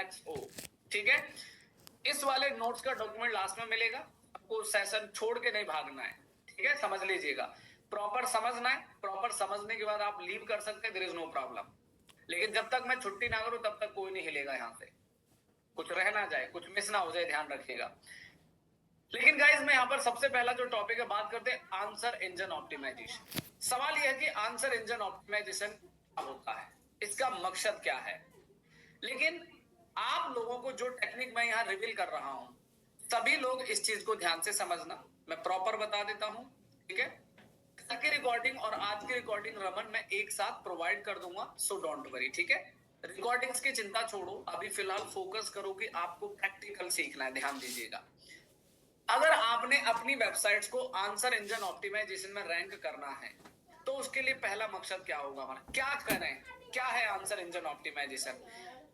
XO, ठीक है। इस वाले नोट्स का डॉक्यूमेंट लास्ट में मिलेगा, आपको सेशन छोड़ के नहीं भागना है, ठीक है, समझ लीजिएगा। प्रॉपर समझना है, प्रॉपर समझने के बाद आप लीव कर सकते हैं, देयर इज नो प्रॉब्लम। लेकिन जब तक मैं छुट्टी ना करूं तब तक कोई नहीं हिलेगा यहां से, कुछ रह ना जाए, कुछ मिस ना हो जाए, ध्यान रखिएगा। लेकिन गाइस मैं यहां पर सबसे पहला जो टॉपिक है बात करते हैं आंसर इंजन ऑप्टिमाइजेशन। सवाल यह है कि आंसर इंजन ऑप्टिमाइजेशन क्या होता है, इसका मकसद क्या है। लेकिन आप लोगों को जो टेक्निक मैं यहां रिवील कर रहा हूं, सभी लोग इस चीज को ध्यान से समझना, मैं प्रॉपर बता देता हूं, ठीक है। कल की रिकॉर्डिंग और आज की रिकॉर्डिंग रमन मैं एक साथ प्रोवाइड कर दूंगा, सो डोंट वरी, ठीक है। रिकॉर्डिंग्स की चिंता छोड़ो, अभी फिलहाल फोकस करो कि आपको प्रैक्टिकल सीखना है, ध्यान दीजिएगा। अगर आपने अपनी वेबसाइट्स को आंसर इंजन ऑप्टिमाइजेशन में रैंक करना है तो उसके लिए पहला मकसद क्या होगा हमारा, क्या करें, क्या है आंसर इंजन ऑप्टिमाइजेशन।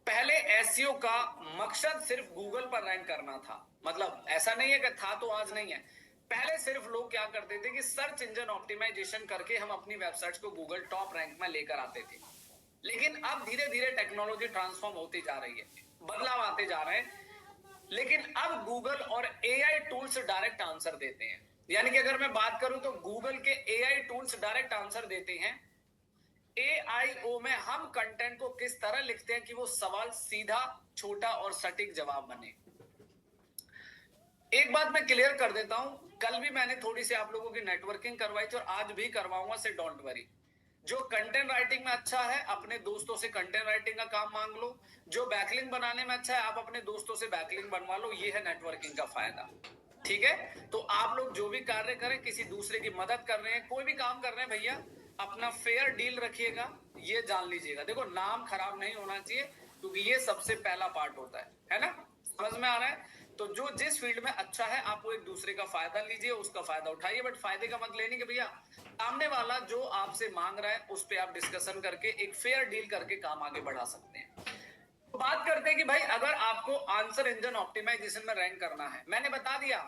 पहले एसईओ का मकसद सिर्फ गूगल पर रैंक करना था, मतलब ऐसा नहीं है कि था तो आज नहीं है। पहले सिर्फ लोग क्या करते थे कि सर्च इंजन ऑप्टिमाइजेशन करके हम अपनी वेबसाइट्स को गूगल टॉप रैंक में लेकर आते थे। लेकिन अब धीरे धीरे टेक्नोलॉजी ट्रांसफॉर्म होती जा रही है, बदलाव आते जा रहे हैं। लेकिन अब गूगल और एआई टूल्स डायरेक्ट आंसर देते हैं, यानी कि अगर मैं बात करूं तो गूगल के एआई टूल्स डायरेक्ट आंसर देते हैं। एआईओ में हम कंटेंट को किस तरह लिखते हैं कि वो सवाल सीधा, छोटा और सटीक जवाब बने। एक बात मैं क्लियर कर देता हूं, कल भी मैंने थोड़ी सी आप लोगों की नेटवर्किंग करवाई थी और आज भी करवाऊंगा, से डोंट वरी। जो कंटेंट राइटिंग में अच्छा है अपने दोस्तों से कंटेंट राइटिंग का काम मांग लो, जो बैकलिंक बनाने में अच्छा है आप अपने दोस्तों से बैकलिंक बनवा लो, ये है नेटवर्किंग का फायदा, ठीक है। तो आप लोग जो भी कार्य करें, किसी दूसरे की मदद कर रहे हैं, कोई भी काम कर रहे हैं भैया, अपना फेयर डील रखिएगा, ये जान लीजिएगा। देखो नाम खराब नहीं होना चाहिए, क्योंकि ये सबसे पहला पार्ट होता है ना, समझ में आ रहा है। तो जो जिस फील्ड में अच्छा है आप वो एक दूसरे का फायदा लीजिए, उसका फायदा उठाइए, बट फायदे का मत लेने के भैया सामने वाला जो आपसे मांग रहा है उस पे आप डिस्कशन करके एक फेयर डील करके काम आगे बढ़ा सकते हैं। तो बात करते हैं कि भाई अगर आपको आंसर इंजन ऑप्टिमाइजेशन में रैंक करना है, मैंने बता दिया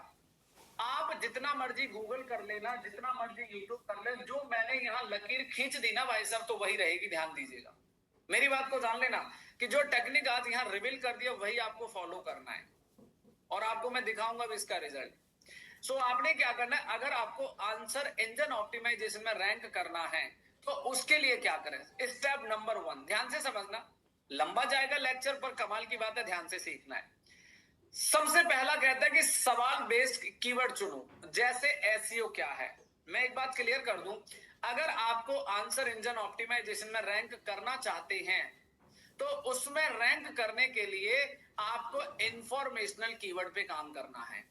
आप जितना मर्जी गूगल कर लेना, जितना मर्जी यूट्यूब कर ले, जो मैंने यहाँ लकीर खींच दी ना भाई साहब तो वही रहेगी, ध्यान दीजिएगा, मेरी बात को जान लेना कि जो टेक्निक आज यहाँ रिवील कर दिया वही आपको फॉलो करना है और आपको मैं दिखाऊंगा भी इसका रिजल्ट। सो आपने क्या करना है, अगर आपको आंसर इंजन ऑप्टिमाइजेशन में रैंक करना है तो उसके लिए क्या करें। स्टेप नंबर 1 ध्यान से समझना, लंबा जाएगा लेक्चर पर कमाल की बात है, ध्यान से सीखना है। सबसे पहला कहता है कि सवाल बेस्ड कीवर्ड चुनो, जैसे एसईओ क्या है। मैं एक बात क्लियर कर दूं, अगर आपको आंसर इंजन ऑप्टिमाइजेशन में रैंक करना चाहते हैं तो उसमें रैंक करने के लिए आपको इंफॉर्मेशनल कीवर्ड पे काम करना है।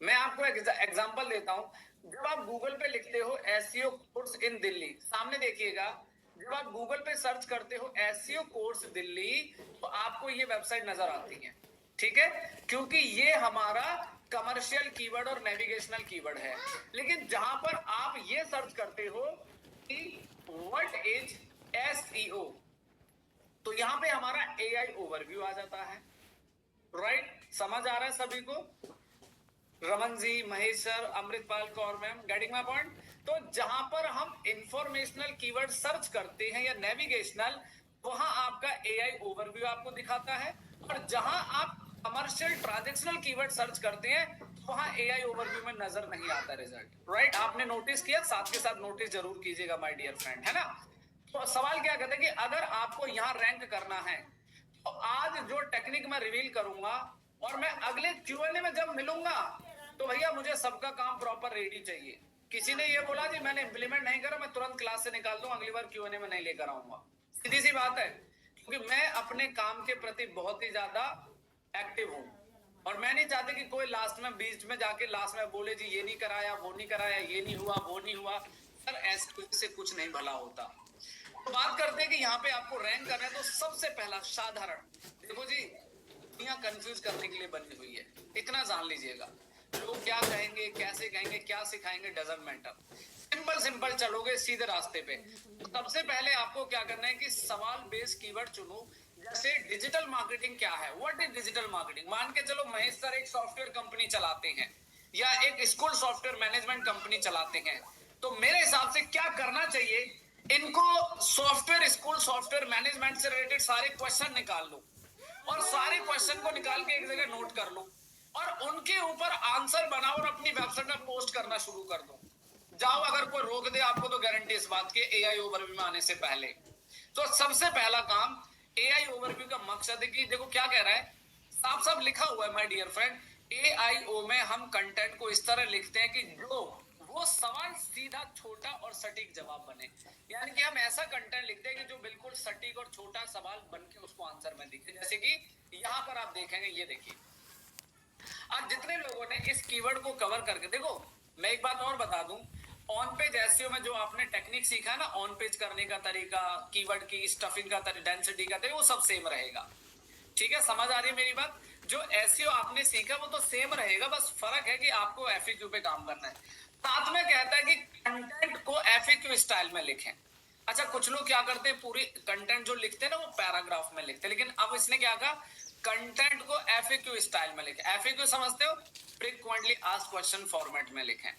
मैं आपको एग्जांपल देता हूं, जब आप गूगल पे लिखते हो एसईओ कोर्स इन दिल्ली, सामने देखिएगा, जब आप गूगल पे सर्च करते हो एसईओ कोर्स दिल्ली तो आपको ये वेबसाइट नजर आती है, ठीक है, क्योंकि ये हमारा कमर्शियल कीवर्ड और नेविगेशनल कीवर्ड है। लेकिन जहां पर आप ये सर्च करते हो कि व्हाट इज एसईओ, तो यहां पे हमारा एआई ओवरव्यू आ जाता है, राइट। समझ आ रहा है सभी को, Raman ji, Mahesh sir, Amritpal Kaur ma'am, getting my point. तो जहां पर हम इंफॉर्मेशनल कीवर्ड सर्च करते हैं या नेविगेशनल, वहां आपका एआई ओवरव्यू आपको दिखाता है, और जहां आप कमर्शियल ट्रांजैक्शनल कीवर्ड सर्च करते हैं वहां एआई ओवरव्यू में नजर नहीं आता रिजल्ट, राइट। आपने नोटिस किया, साथ के साथ नोटिस जरूर कीजिएगा माय डियर फ्रेंड, है ना। तो सवाल क्या कहते हैं कि अगर आपको यहां रैंक करना है तो आज जो टेक्निक मैं रिवील करूंगा और मैं अगले क्यूएनए में जब मिलूंगा तो भैया मुझे सबका काम प्रॉपर रेडी चाहिए। किसी ने ये बोला जी मैंने इंप्लीमेंट नहीं करा, मैं तुरंत क्लास से निकाल दूं, अगली बार क्यूएनए में नहीं लेकर आऊंगा, सीधी सी बात है। क्योंकि मैं अपने काम के प्रति बहुत ही ज्यादा एक्टिव हूं और मैं नहीं चाहती कि कोई लास्ट में बीच में जाके लास्ट में बोले जी ये नहीं कराया, वो नहीं कराया, ये नहीं हुआ, वो नहीं हुआ। सर ऐसे से कुछ नहीं भला होता। तो बात करते हैं कि यहाँ पे आपको रैंक करना है, तो सबसे पहला साधारण, देखो जी दुनिया कंफ्यूज करने के लिए बनी हुई है, इतना जान लीजिएगा। लोग क्या कहेंगे, कैसे कहेंगे, क्या सिखाएंगे, डजंट मैटर, सिंपल सिंपल चलोगे सीधे रास्ते पे। तो सबसे पहले आपको क्या करना है कि सवाल बेस्ड कीवर्ड चुनो। जैसे डिजिटल मार्केटिंग क्या है, व्हाट इज डिजिटल मार्केटिंग। मान के चलो महेश सर एक सॉफ्टवेयर कंपनी चलाते हैं या एक स्कूल सॉफ्टवेयर मैनेजमेंट कंपनी चलाते हैं, तो मेरे हिसाब से क्या करना चाहिए, इनको सॉफ्टवेयर स्कूल सॉफ्टवेयर मैनेजमेंट से रिलेटेड सारे क्वेश्चन निकाल लो और सारे क्वेश्चन को निकाल के एक जगह नोट कर लो और उनके ऊपर आंसर बनाओ और अपनी वेबसाइट में पोस्ट करना शुरू कर दो। जाओ, अगर कोई रोक दे आपको तो गारंटी इस बात की, एआई ओवरव्यू में आने से पहले। तो सबसे पहला काम एआई ओवरव्यू का मकसद है कि देखो क्या कह रहा है, साफ साफ लिखा हुआ है माय डियर फ्रेंड, एआईओ में हम कंटेंट को इस तरह लिखते हैं कि जो वो सवाल सीधा छोटा और सटीक जवाब बने। यानी कि हम ऐसा कंटेंट लिखते हैं कि जो बिल्कुल सटीक और छोटा सवाल बन के उसको आंसर में दिखे। जैसे कि यहां पर आप देखेंगे, ये देखिए, आज जितने लोगों ने इस कीवर्ड को कवर करके, देखो मैं एक बात और बता दूं, ऑन पेज एसईओ में जो आपने टेक्निक सीखा ना, ऑन पेज करने का तरीका, कीवर्ड की स्टफिंग का डेंसिटी का तरीका, वो सब सेम रहेगा। ठीक है, समझ आ रही है मेरी बात? जो एसईओ आपने सीखा वो तो सेम रहेगा, बस फर्क है कि आपको एफएक्यू पे काम करना है। साथ में कहता है कि कंटेंट को एफएक्यू स्टाइल में लिखें। अच्छा, कुछ लोग क्या करते हैं, पूरी कंटेंट जो लिखते हैं ना वो पैराग्राफ में लिखते हैं, लेकिन अब इसने क्या कहा, कंटेंट को एफएक्यू स्टाइल में लिखें। एफएक्यू समझते हो? फ्रीक्वेंटली आस्क्ड क्वेश्चन फॉर्मेट में लिखें।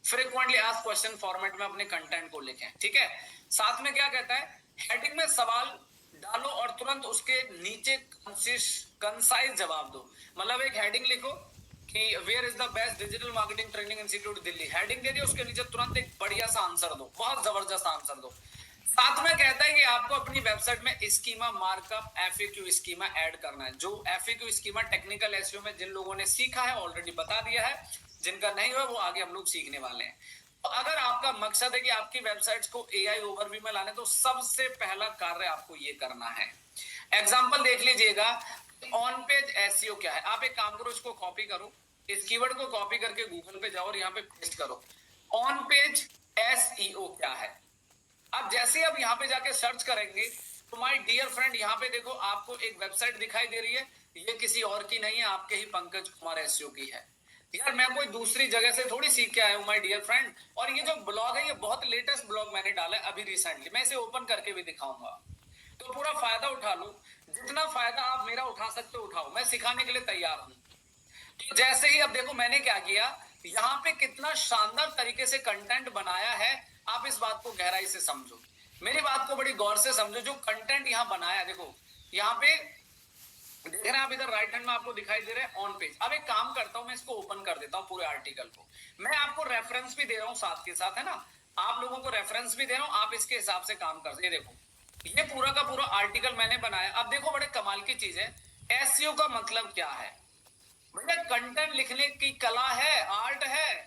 फ्रीक्वेंटली आस्क्ड क्वेश्चन फॉर्मेट में अपने कंटेंट को लिखें। ठीक है, साथ में क्या कहता है, हेडिंग में सवाल डालो और तुरंत उसके नीचे कंसाइज जवाब दो। मतलब एक हेडिंग लिखो कि where is the best digital marketing training institute Delhi, heading दे दी, उसके नीचे तुरंत एक बढ़िया सा आंसर दो, बहुत जबरदस्त आंसर दो। साथ में कहता है कि आपको अपनी वेबसाइट में schema markup FAQ schema add करना है। जो एफएक्यू स्कीमा टेक्निकल एसईओ में जिन लोगों ने सीखा है ऑलरेडी बता दिया है, जिनका नहीं हुआ वो आगे हम लोग सीखने वाले हैं। तो अगर आपका मकसद है कि आपकी वेबसाइट्स को एआई ओवरव्यू में लाने, तो सबसे पहला कार्य आपको ये करना है। एग्जांपल देख लीजिएगा, ऑन पेज एसईओ क्या है। आप एक काम करो, इसको कॉपी करो, इस कीवर्ड को कॉपी करके गूगल पे जाओ और यहाँ पे पेस्ट करो, ऑन पेज एसईओ क्या है। अब जैसे आप यहाँ पे जाके सर्च करेंगे तो माय डियर फ्रेंड, यहाँ पे देखो आपको एक वेबसाइट दिखाई दे रही है, ये किसी और की नहीं है, आपके ही पंकज कुमार एसईओ की है। यार मैं कोई दूसरी जगह से थोड़ी सीख के आया हूँ माय डियर फ्रेंड। और ये जो ब्लॉग है, ये बहुत लेटेस्ट ब्लॉग मैंने डाला है अभी रिसेंटली, मैं इसे ओपन करके भी दिखाऊंगा, तो पूरा फायदा उठा लो। जितना फायदा आप मेरा उठा सकते हो उठाओ, मैं सिखाने के लिए तैयार हूँ। तो जैसे ही अब देखो मैंने क्या किया, यहाँ पे कितना शानदार तरीके से कंटेंट बनाया है। आप इस बात को गहराई से समझो, मेरी बात को बड़ी गौर से समझो। जो कंटेंट यहाँ बनाया, देखो यहाँ पे देख रहे हैं आप, इधर राइट हैंड में आपको दिखाई दे रहा है ऑन पेज। अब एक काम करता हूं, मैं इसको ओपन कर देता हूं पूरे आर्टिकल को। मैं आपको रेफरेंस भी दे रहा हूं साथ के साथ, है ना, आप लोगों को रेफरेंस भी दे रहा हूं, आप इसके हिसाब से काम कर। ये देखो, ये पूरा का पूरा आर्टिकल मैंने बनाया। अब देखो बड़े कमाल की चीज है, एसईओ का मतलब क्या है भैया? कंटेंट लिखने की कला है, आर्ट है।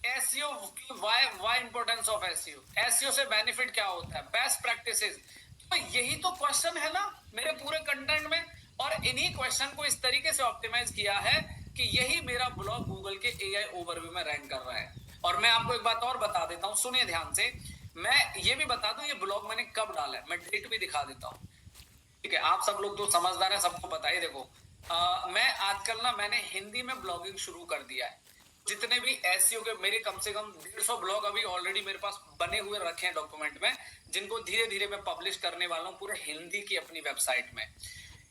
एसईओ की why importance of SEO, SEO से बेनिफिट क्या होता है, बेस्ट प्रैक्टिसेस। तो यही तो क्वेश्चन है ना मेरे पूरे कंटेंट में, और इन्हीं क्वेश्चन को इस तरीके से ऑप्टिमाइज किया है कि यही मेरा ब्लॉग गूगल के एआई ओवरव्यू में रैंक कर रहा है। और मैं आपको एक बात और बता देता हूं, सुनिए ध्यान से, मैं ये भी बता दूं ये ब्लॉग मैंने कब डाला है, मैं डेट भी दिखा देता हूं। ठीक है, आप सब लोग तो समझदार हैं, सबको पता है। देखो मैं आजकल ना, मैंने हिंदी में ब्लॉगिंग शुरू कर दिया है। जितने भी एसईओ के मेरे कम से कम 150 ब्लॉग अभी ऑलरेडी मेरे पास बने हुए रखे हैं डॉक्यूमेंट में, जिनको धीरे धीरे मैं पब्लिश करने वाला हूँ पूरे हिंदी की अपनी वेबसाइट में।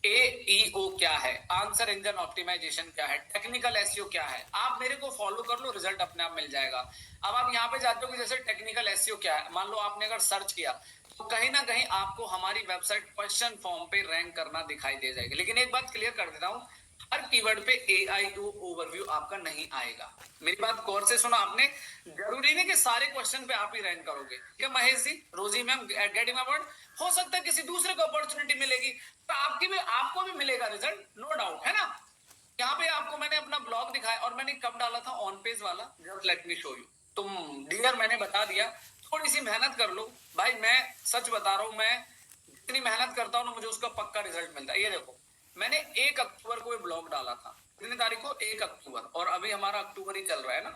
एईओ क्या है, आंसर इंजन ऑप्टिमाइजेशन क्या है, टेक्निकल एसईओ क्या है, आप मेरे को फॉलो कर लो, रिजल्ट अपने आप मिल जाएगा। अब आप यहाँ पे जाते हो कि जैसे टेक्निकल एसईओ क्या है, मान लो आपने अगर सर्च किया तो कहीं ना कहीं आपको हमारी वेबसाइट क्वेश्चन फॉर्म पे रैंक करना दिखाई दे जाएगी। लेकिन एक बात क्लियर कर देता हूँ, हर कीवर्ड पे एआईओ ओवरव्यू आपका नहीं आएगा। मेरी बात गौर से सुना आपने, जरूरी नहीं कि सारे क्वेश्चन पे आप ही रैंक करोगे। क्या महेश जी, रोजी मैम, गेटिंग माय पॉइंट? हो सकता है किसी दूसरे को अपॉर्चुनिटी मिलेगी, तो आपको भी मिलेगा रिजल्ट, नो डाउट, है ना। यहाँ पे आपको मैंने अपना ब्लॉग दिखाया और मैंने कब डाला था, ऑन पेज वाला, just let me show you. तुम डियर मैंने बता दिया, थोड़ी सी मेहनत कर लो भाई, मैं सच बता रहा हूँ, मैं जितनी मेहनत करता हूँ ना मुझे उसका पक्का रिजल्ट मिलता है। ये देखो मैंने 1 अक्टूबर को ये ब्लॉग डाला था, कितनी तारीख को, 1 अक्टूबर, और अभी हमारा अक्टूबर ही चल रहा है ना,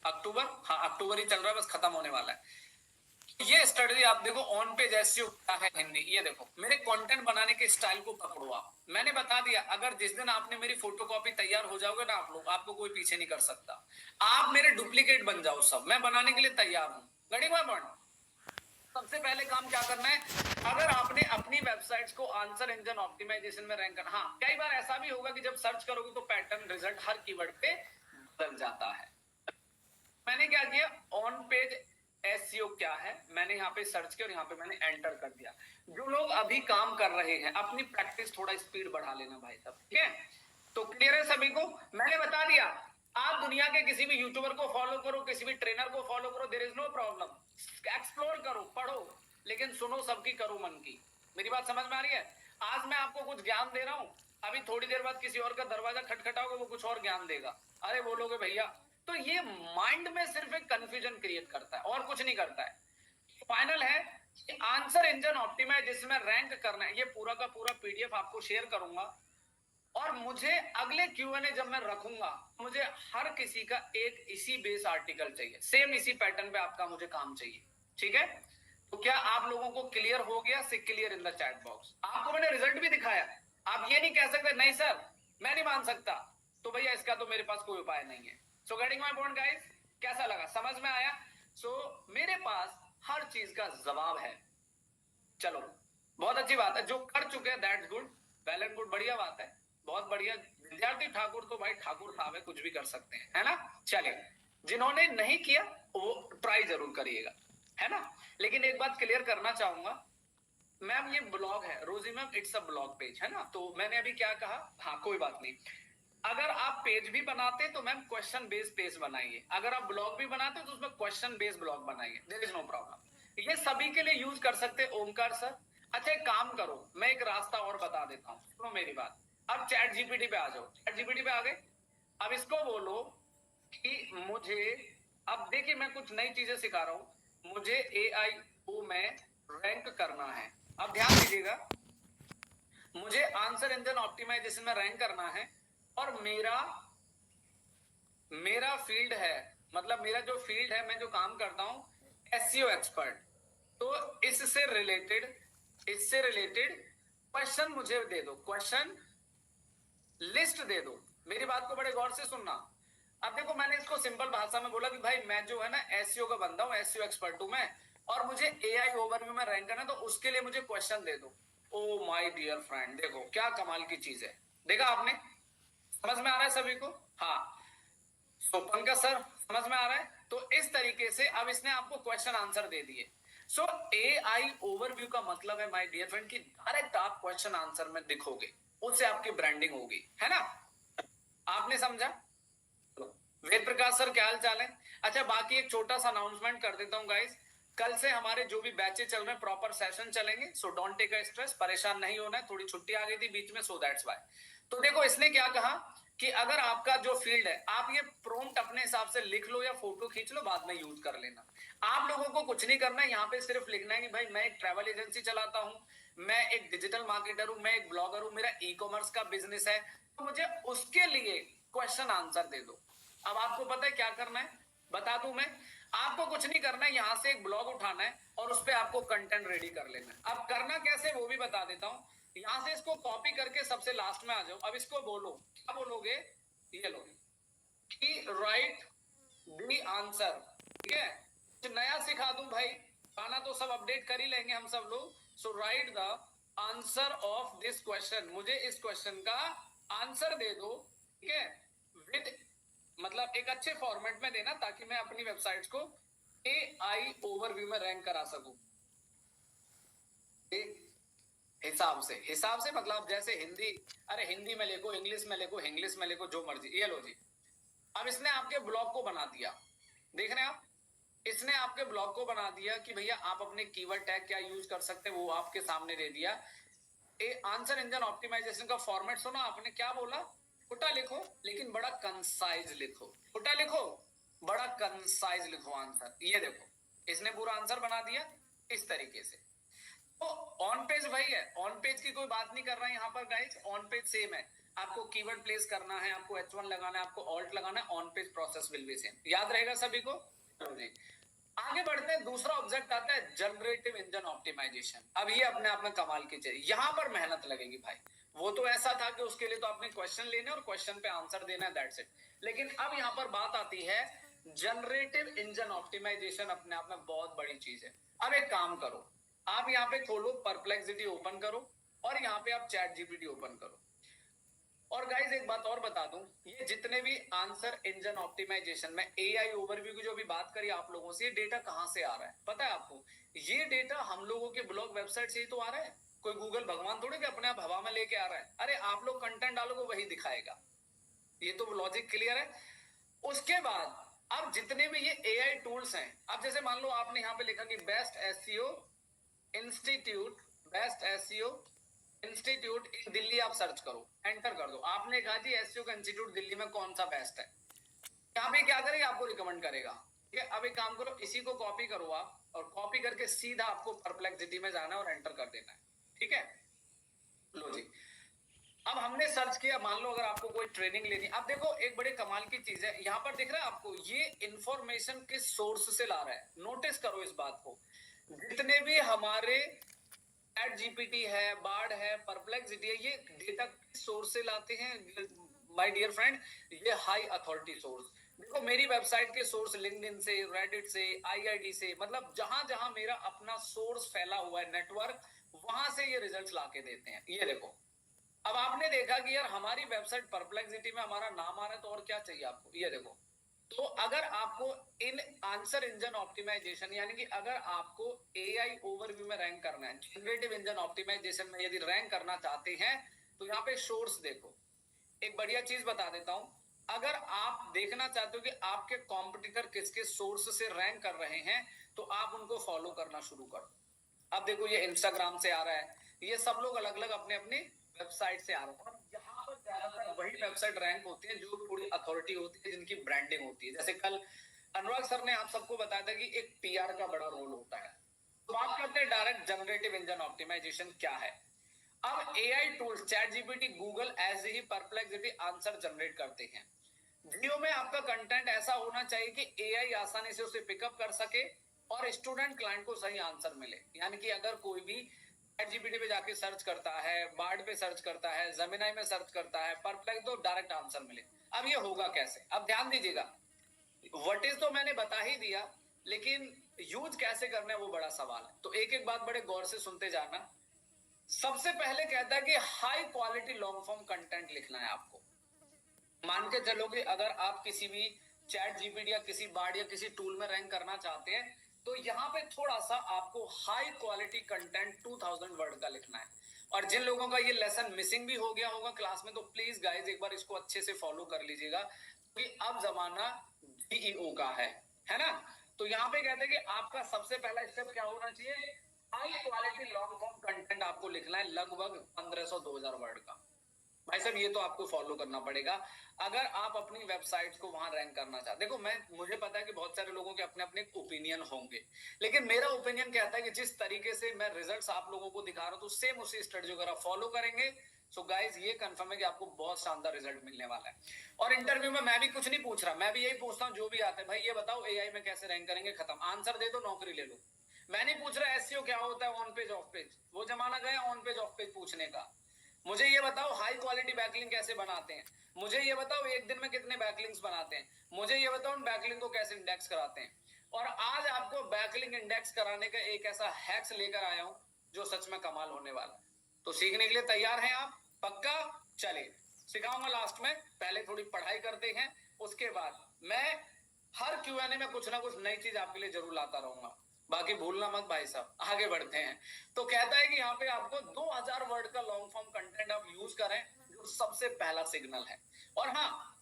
अक्टूबर, हाँ अक्टूबर ही चल रहा है, बस खत्म होने वाला है। ये स्टडी आप देखो, ऑन पेज एसईओ क्या है हिंदी, ये देखो मेरे कंटेंट बनाने के स्टाइल को पकड़ो आप। मैंने बता दिया, अगर जिस दिन आपने मेरी फोटोकॉपी तैयार हो जाओगे ना आप लोग, आपको कोई पीछे नहीं कर सकता, आप मेरे डुप्लीकेट बन जाओ सब, मैं बनाने के लिए तैयार हूँ। गड़ी बाय पॉइंट, सबसे पहले काम क्या करना है, अगर आपने अपनी वेबसाइट्स को आंसर इंजन ऑप्टिमाइजेशन में रैंक करना, हाँ कई बार ऐसा भी होगा कि जब सर्च करोगे तो पैटर्न रिजल्ट हर कीवर्ड पे बदल जाता है। मैंने क्या किया, ऑन पेज एसईओ क्या है, मैंने यहाँ पे सर्च किया और यहाँ पे मैंने एंटर कर दिया। जो लोग अभी काम कर रहे हैं अपनी प्रैक्टिस थोड़ा स्पीड बढ़ा लेना भाई साहब, ठीक है? तो क्लियर है सभी को? मैंने बता दिया, आप दुनिया के किसी भी यूट्यूबर को फॉलो करो, किसी भी ट्रेनर को फॉलो करो, there is no problem. Explore करो, पढ़ो, लेकिन सुनो सबकी, करो मन की। मेरी बात समझ में आ रही है? आज मैं आपको कुछ ज्ञान दे रहा हूं, अभी थोड़ी देर बाद किसी और का दरवाजा खटखटाओगे, वो कुछ और ज्ञान देगा, अरे बोलोगे भैया। तो ये माइंड में सिर्फ एक कंफ्यूजन क्रिएट करता है और कुछ नहीं करता है। फाइनल है आंसर इंजन ऑप्टिमाइज, जिसमें रैंक करना है। ये पूरा का पूरा पीडीएफ आपको शेयर करूंगा, और मुझे अगले क्यूएनए जब मैं रखूंगा, मुझे हर किसी का एक इसी बेस आर्टिकल चाहिए, सेम इसी पैटर्न पे आपका मुझे काम चाहिए, ठीक है? तो क्या आप लोगों को क्लियर हो गया? से clear in the chat box. आपको मैंने रिजल्ट भी दिखाया, आप ये नहीं कह सकते नहीं सर मैं नहीं मान सकता, तो भैया इसका तो मेरे पास कोई उपाय नहीं है। So getting my point guys? कैसा लगा, समझ में आया? सो मेरे पास हर चीज का जवाब है। चलो बहुत अच्छी बात है, जो कर चुके हैं that's good, well and good, बढ़िया बात है, बहुत बढ़िया। विद्यार्थी ठाकुर तो भाई ठाकुर साहब है, कुछ भी कर सकते हैं, है ना? चलिए, जिन्होंने नहीं किया वो ट्राई जरूर करिएगा, है ना? लेकिन एक बात क्लियर करना चाहूंगा, मैम ये ब्लॉग है, रोजी ma'am it's a blog page, है ना? तो मैंने अभी क्या कहा, हाँ कोई बात नहीं, अगर आप पेज भी बनाते तो मैम क्वेश्चन बेस्ड पेज बनाइए, अगर आप ब्लॉग भी बनाते तो उसमें क्वेश्चन बेस्ड ब्लॉग बनाइए, देयर इज नो प्रॉब्लम, ये सभी के लिए यूज कर सकते हैं ओमकार सर। अच्छा एक काम करो, मैं एक रास्ता और बता देता हूँ, सुनो मेरी बात। अब चैट जीपीटी पे आ जाओ, चैट जीपीटी पे आ गए, अब इसको बोलो कि मुझे, अब देखिए मैं कुछ नई चीजें सिखा रहा हूं, मुझे एआईओ में रैंक करना है। अब ध्यान दीजिएगा, मुझे आंसर इंजन ऑप्टिमाइजेशन में रैंक करना है, और मेरा फील्ड है, मतलब मेरा जो फील्ड है, मैं जो काम करता हूं, एसईओ एक्सपर्ट। तो इससे रिलेटेड क्वेश्चन मुझे दे दो, क्वेश्चन लिस्ट दे दो। मेरी बात को बड़े गौर से सुनना। अब देखो मैंने इसको सिंपल भाषा में बोला कि भाई मैं जो है ना एसईओ का बंदा हूं, एसईओ एक्सपर्ट हूं मैं, और मुझे एआई ओवरव्यू में रैंक करना, तो उसके लिए मुझे क्वेश्चन दे दो। ओ माय डियर फ्रेंड, देखो क्या कमाल की चीज है, देखा आपने? समझ में आ रहा है सभी को? हाँ, तो पंकज सर समझ में आ रहा है? तो इस तरीके से अब इसने आपको क्वेश्चन आंसर दे दिए। सो एआई ओवरव्यू का मतलब है माय डियर फ्रेंड कि डायरेक्ट आप क्वेश्चन आंसर में दिखोगे, उससे आपकी ब्रांडिंग होगी, है ना? आपने समझा? वेद प्रकाश सर क्या हाल चाल है? अच्छा बाकी एक छोटा सा अनाउंसमेंट कर देता हूँ गाइस, कल से हमारे जो भी बैचेस चल रहे हैं प्रॉपर सेशन चलेंगे, so don't take a stress, परेशान नहीं होना है, थोड़ी छुट्टी आ गई थी बीच में, सो दैट्स व्हाई। तो देखो इसने क्या कहा कि अगर आपका जो फील्ड है, आप ये प्रॉम्प्ट अपने हिसाब से लिख लो या फोटो खींच लो, बाद में यूज कर लेना। आप लोगों को कुछ नहीं करना है, यहाँ पे सिर्फ लिखना है कि भाई मैं एक ट्रैवल एजेंसी चलाता हूँ, मैं एक डिजिटल मार्केटर हूँ, मैं एक ब्लॉगर हूँ, मेरा ई कॉमर्स का बिजनेस है, तो मुझे उसके लिए क्वेश्चन आंसर दे दो। अब आपको पता है क्या करना है, बता दूं मैं, आपको कुछ नहीं करना है, यहां से एक ब्लॉग उठाना है और उस पर आपको कंटेंट रेडी कर लेना है। अब करना कैसे वो भी बता देता हूं, यहां से इसको कॉपी करके सबसे लास्ट में आ जाओ। अब इसको बोलो, क्या बोलोगे? ये लो कि राइट द आंसर, ठीक है? कुछ नया सिखा दूं भाई, खाना तो सब अपडेट कर ही लेंगे हम सब लोग। So write the answer of this question, मुझे इस क्वेश्चन का आंसर दे दो, ठीक है? विद, मतलब एक अच्छे फॉर्मेट में देना, ताकि मैं अपनी वेबसाइट्स को एआई ओवरव्यू में रैंक करा सकूं। हिसाब से मतलब जैसे हिंदी, अरे हिंदी में लिखो, इंग्लिश में लिखो, इंग्लिश में लिखो, जो मर्जी। ये लो जी, अब इसने आपके ब्लॉग को बना दिया, देख रहे हैं आप? इसने आपके ब्लॉग को बना दिया कि भैया आप अपने कीवर्ड टैग क्या यूज कर सकते हैं, वो आपके सामने दे दिया। आंसर इंजन ऑप्टिमाइजेशन का फॉर्मेट सुना आपने, क्या बोला? छोटा लिखो लेकिन बड़ा कंसाइज लिखो, छोटा लिखो बड़ा कंसाइज लिखो आंसर। ये देखो इसने पूरा आंसर बना दिया इस तरीके से। तो ऑन पेज वही है, ऑन पेज की कोई बात नहीं कर रहा है यहाँ पर गाइस, ऑन पेज सेम है। आपको कीवर्ड प्लेस करना है, आपको H1 लगाना है, आपको ऑल्ट लगाना है, on page process will be same. याद रहेगा सभी को? जी, आगे बढ़ते हैं, दूसरा ऑब्जेक्ट आता है जनरेटिव इंजन ऑप्टिमाइजेशन। अब ये अपने आप में कमाल की चीज, यहां पर मेहनत लगेगी भाई। वो तो ऐसा था कि उसके लिए तो आपने क्वेश्चन लेने और क्वेश्चन पे आंसर देना है, दैट्स इट। लेकिन अब यहां पर बात आती है जनरेटिव इंजन ऑप्टिमाइजेशन, अपने आप में बहुत बड़ी चीज है। अब एक काम करो, आप यहाँ पे खोलो परप्लेक्सिटी ओपन करो, और यहाँ पे आप चैट जीपीटी ओपन करो। और गाइज एक बात और बता दूं, ये जितने भी आंसर इंजन ऑप्टिमाइजेशन में एआई ओवरव्यू की जो भी बात करी आप लोगों से, ये डेटा कहां से आ रहा है पता है आपको? ये डेटा हम लोगों के ब्लॉग वेबसाइट से ही तो आ रहा है। कोई गूगल भगवान थोड़े कि अपने आप हवा में लेके आ रहा है। अरे आप लोग कंटेंट डालोगे वही दिखाएगा। ये तो लॉजिक क्लियर है। उसके बाद अब जितने भी ये एआई टूल्स हैं, अब जैसे मान लो आपने यहाँ पे लिखा कि best SEO institute, best SEO institute इन दिल्ली, आप सर्च करो, एंटर कर दो। आपने कहा जी एसईओ का इंस्टीट्यूट दिल्ली में कौन सा बेस्ट है, यहाँ पे क्या करेगा, आपको रिकमेंड करेगा। ठीक है, अब एक काम करो, इसी को कॉपी करो आप, और कॉपी करके सीधा आपको परप्लेक्सिटी में जाना है और एंटर कर देना है। ठीक है, लो जी, अब हमने सर्च किया। मान लो अगर आपको कोई ट्रेनिंग लेनी, अब देखो एक बड़े कमाल की चीज है, यहाँ पर दिख रहा है आपको ये इंफॉर्मेशन किस सोर्स से ला रहा है। नोटिस करो इस बात को, जितने भी हमारे चैट जीपीटी है, बार्ड है, परप्लेक्सिटी है, ये डेटा किस सोर्स से लाते हैं माय डियर फ्रेंड? ये हाई अथॉरिटी सोर्स। देखो मेरी वेबसाइट के सोर्स लिंक्डइन से, रेडिट से, आईआईडी से, मतलब जहां जहां मेरा अपना सोर्स फैला हुआ है नेटवर्क, वहां से ये रिजल्ट्स लाके देते हैं। ये देखो, अब आपने देखा कि यार हमारी वेबसाइट परप्लेक्सिटी में हमारा नाम आ रहा है, तो और क्या चाहिए आपको? ये देखो, तो अगर आपको इन आंसर इंजन ऑप्टिमाइजेशन, यानी कि अगर आपको एआई ओवरव्यू में रैंक करना है, जनरेटिव इंजन ऑप्टिमाइजेशन में यदि रैंक करना चाहते हैं, तो यहाँ पे सोर्स देखो। एक बढ़िया चीज बता देता हूं, अगर आप देखना चाहते हो कि आपके कॉम्पिटिटर किसके सोर्स से रैंक कर रहे हैं, तो आप उनको फॉलो करना शुरू करो। अब देखो ये इंस्टाग्राम से आ रहा है, ये सब लोग अलग अलग अपने अपने वेबसाइट से आ रहे हैं, और यहाँ पर ज्यादातर वही वेबसाइट रैंक होती है जो थोड़ी अथॉरिटी होती है, जिनकी ब्रांडिंग होती है। जैसे कल अनुराग सर ने आप सबको बताया था कि एक पीआर का बड़ा रोल होता है। तो बात करते हैं डायरेक्ट जनरेटिव इंजन ऑप्टिमाइजेशन क्या है। अब AI tools chat GPT, Google ऐसे ही परप्लेक्सिटी आंसर जनरेट करते हैं। जियो में आपका कंटेंट ऐसा होना चाहिए कि एआई आसानी से उसे पिकअप कर सके और स्टूडेंट क्लाइंट को सही आंसर मिले। यानी कि अगर कोई भी चैट जीपीटी पे जाके सर्च करता है, बार्ड पे सर्च करता है, जेमिनी में सर्च करता है, परप्लेक्स, तो डायरेक्ट आंसर मिले। अब ये होगा कैसे? अब ध्यान दीजिएगा, व्हाट इज तो मैंने बता ही दिया, लेकिन यूज कैसे करना है वो बड़ा सवाल है। तो एक एक बात बड़े गौर से सुनते जाना। सबसे पहले कहता है कि high quality long form content लिखना है आपको। मान के चलो कि अगर आप किसी भी चैट जीपीटी या किसी बार्ड या किसी टूल में रैंक करना चाहते हैं, तो यहाँ पे थोड़ा सा आपको हाई क्वालिटी कंटेंट 2000 वर्ड का लिखना है। और जिन लोगों का ये लेसन मिसिंग भी हो गया होगा क्लास में, तो प्लीज गाइज एक बार इसको अच्छे से फॉलो कर लीजिएगा, क्योंकि अब जमाना जीईओ का है ना? तो यहाँ पे कहते हैं कि आपका सबसे पहला स्टेप क्या होना चाहिए? High quality long form content आपको लिखना है, लगभग 1500-2000 वर्ड का। भाई साहब ये तो आपको फॉलो करना पड़ेगा अगर आप अपनी वेबसाइट को वहां रैंक करना चाहते। देखो मुझे पता है कि बहुत सारे लोगों के अपने अपने ओपिनियन होंगे, लेकिन मेरा ओपिनियन कहता है कि जिस तरीके से मैं रिजल्ट्स आप लोगों को दिखा रहा हूं, तो सेम उसी स्ट्रेटजी अगर आप फॉलो करेंगे, सो गाइज ये कंफर्म है कि आपको बहुत शानदार रिजल्ट मिलने वाला है। और इंटरव्यू में मैं भी कुछ नहीं पूछ रहा, मैं भी यही पूछता हूँ जो भी आता है, भाई ये बताओ एआई में कैसे रैंक करेंगे, खत्म, आंसर दे दो, नौकरी ले लो। मैं नहीं पूछ रहा एसईओ क्या होता है, ऑन पेज ऑफ पेज, वो जमाना गया ऑन पेज ऑफ पेज पूछने का। मुझे ये बताओ हाई क्वालिटी बैकलिंक कैसे बनाते हैं, मुझे ये बताओ एक दिन में कितने बैकलिंक्स बनाते हैं, मुझे ये बताओ उन बैकलिंक को कैसे इंडेक्स कराते हैं। और आज आपको बैकलिंक इंडेक्स कराने का एक ऐसा हैक्स लेकर आया हूं जो सच में कमाल होने वाला है। तो सीखने के लिए तैयार हैं आप? पक्का? चलिए सिखाऊंगा लास्ट में, पहले थोड़ी पढ़ाई करते हैं, उसके बाद मैं हर क्यूएनए में कुछ ना कुछ नई चीज आपके लिए जरूर लाता रहूंगा। बाकी भूलना मत भाई साहब, आगे बढ़ते हैं। तो कहता है कि यहाँ पे आपको 2000 वर्ड का लॉन्ग फॉर्म कंटेंट आप यूज करें, जो सबसे पहला सिग्नल है। और हाँ,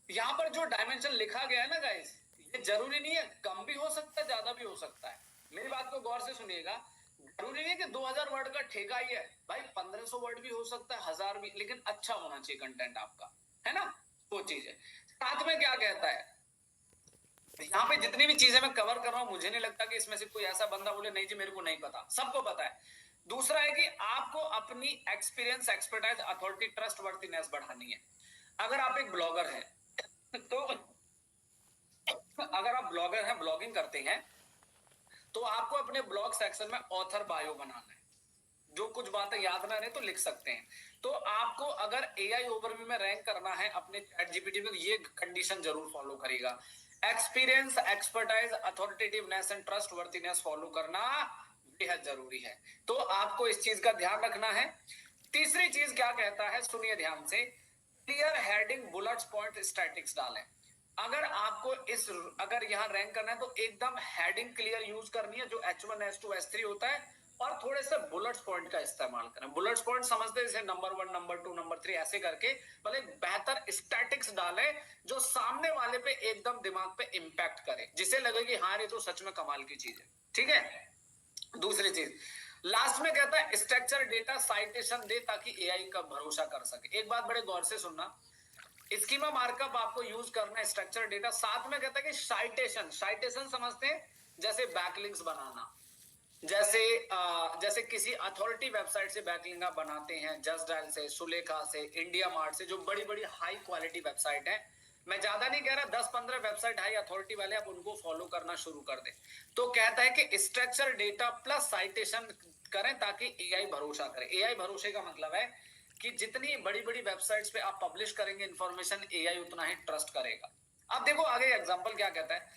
यहाँ पर जो डायमेंशन लिखा गया है ना गाइस, ये जरूरी नहीं है, कम भी हो सकता है, ज्यादा भी हो सकता है। मेरी बात को गौर से सुनिएगा, जरूरी नहीं है कि 2000 वर्ड का ठेका ही है भाई, 1500 वर्ड भी हो सकता है, 1000 भी, लेकिन अच्छा होना चाहिए कंटेंट आपका, है ना? वो चीज है। साथ में क्या कहता है, यहाँ पे जितनी भी चीजें मैं कवर कर रहा हूं, मुझे नहीं लगता कि इसमें से कोई ऐसा बंदा बोले नहीं जी मेरे को नहीं पता, सबको पता है। दूसरा है कि आपको अपनी एक्सपीरियंस, एक्सपर्टाइज, अथॉरिटी, ट्रस्ट वर्थिनेस बढ़ानी है। अगर आप एक ब्लॉगर हैं तो अगर आप ब्लॉगर हैं, ब्लॉगिंग करते हैं, तो आपको अपने ब्लॉग सेक्शन में ऑथर बायो बनाना है। जो कुछ बातें याद ना रहे तो लिख सकते हैं। तो आपको अगर एआई ओवरव्यू में रैंक करना है अपने चैट जीपीटी में, तो ये कंडीशन जरूर फॉलो करेगा। Experience, expertise, authoritativeness and trustworthiness follow करना बेहद जरूरी है। तो आपको इस चीज का ध्यान रखना है। तीसरी चीज क्या कहता है, सुनिए ध्यान से, clear heading bullets point statics डालें। अगर आपको अगर यहाँ रैंक करना है तो एकदम हेडिंग क्लियर यूज करनी है जो H1 H2 H3 होता है, और थोड़े से बुलेट्स पॉइंट का इस्तेमाल करें। बुलेट्स पॉइंट समझते हैं जैसे नंबर 1 नंबर 2 नंबर 3 ऐसे करके, भले बेहतर स्टैटिक्स डालें जो सामने वाले पे एकदम दिमाग पे इंपैक्ट करे, जिसे लगे कि हाँ ये तो सच में कमाल की चीज है। ठीक है, दूसरी चीज लास्ट में कहता है स्ट्रक्चर डेटा साइटेशन दे ताकि एआई का भरोसा कर सके। एक बात बड़े गौर से सुनना, स्कीमा मार्कअप आपको यूज करना है, स्ट्रक्चर डेटा, साथ में कहता है कि साइटेशन, साइटेशन समझते हैं जैसे बैकलिंक्स बनाना, जैसे किसी अथॉरिटी वेबसाइट से बैकलिंक आप बनाते हैं, जस्ट डायल से, सुलेखा से, इंडिया मार्ट से, जो बड़ी बड़ी हाई क्वालिटी वेबसाइट है। मैं ज्यादा नहीं कह रहा, 10-15 वेबसाइट हाई अथॉरिटी वाले आप उनको फॉलो करना शुरू कर दें। तो कहता है कि स्ट्रक्चर डेटा प्लस साइटेशन करें ताकि एआई भरोसा करे। एआई भरोसे का मतलब है कि जितनी बड़ी बड़ी वेबसाइट्स पे आप पब्लिश करेंगे इंफॉर्मेशन, एआई उतना ही ट्रस्ट करेगा। अब देखो आगे एग्जांपल क्या कहता है,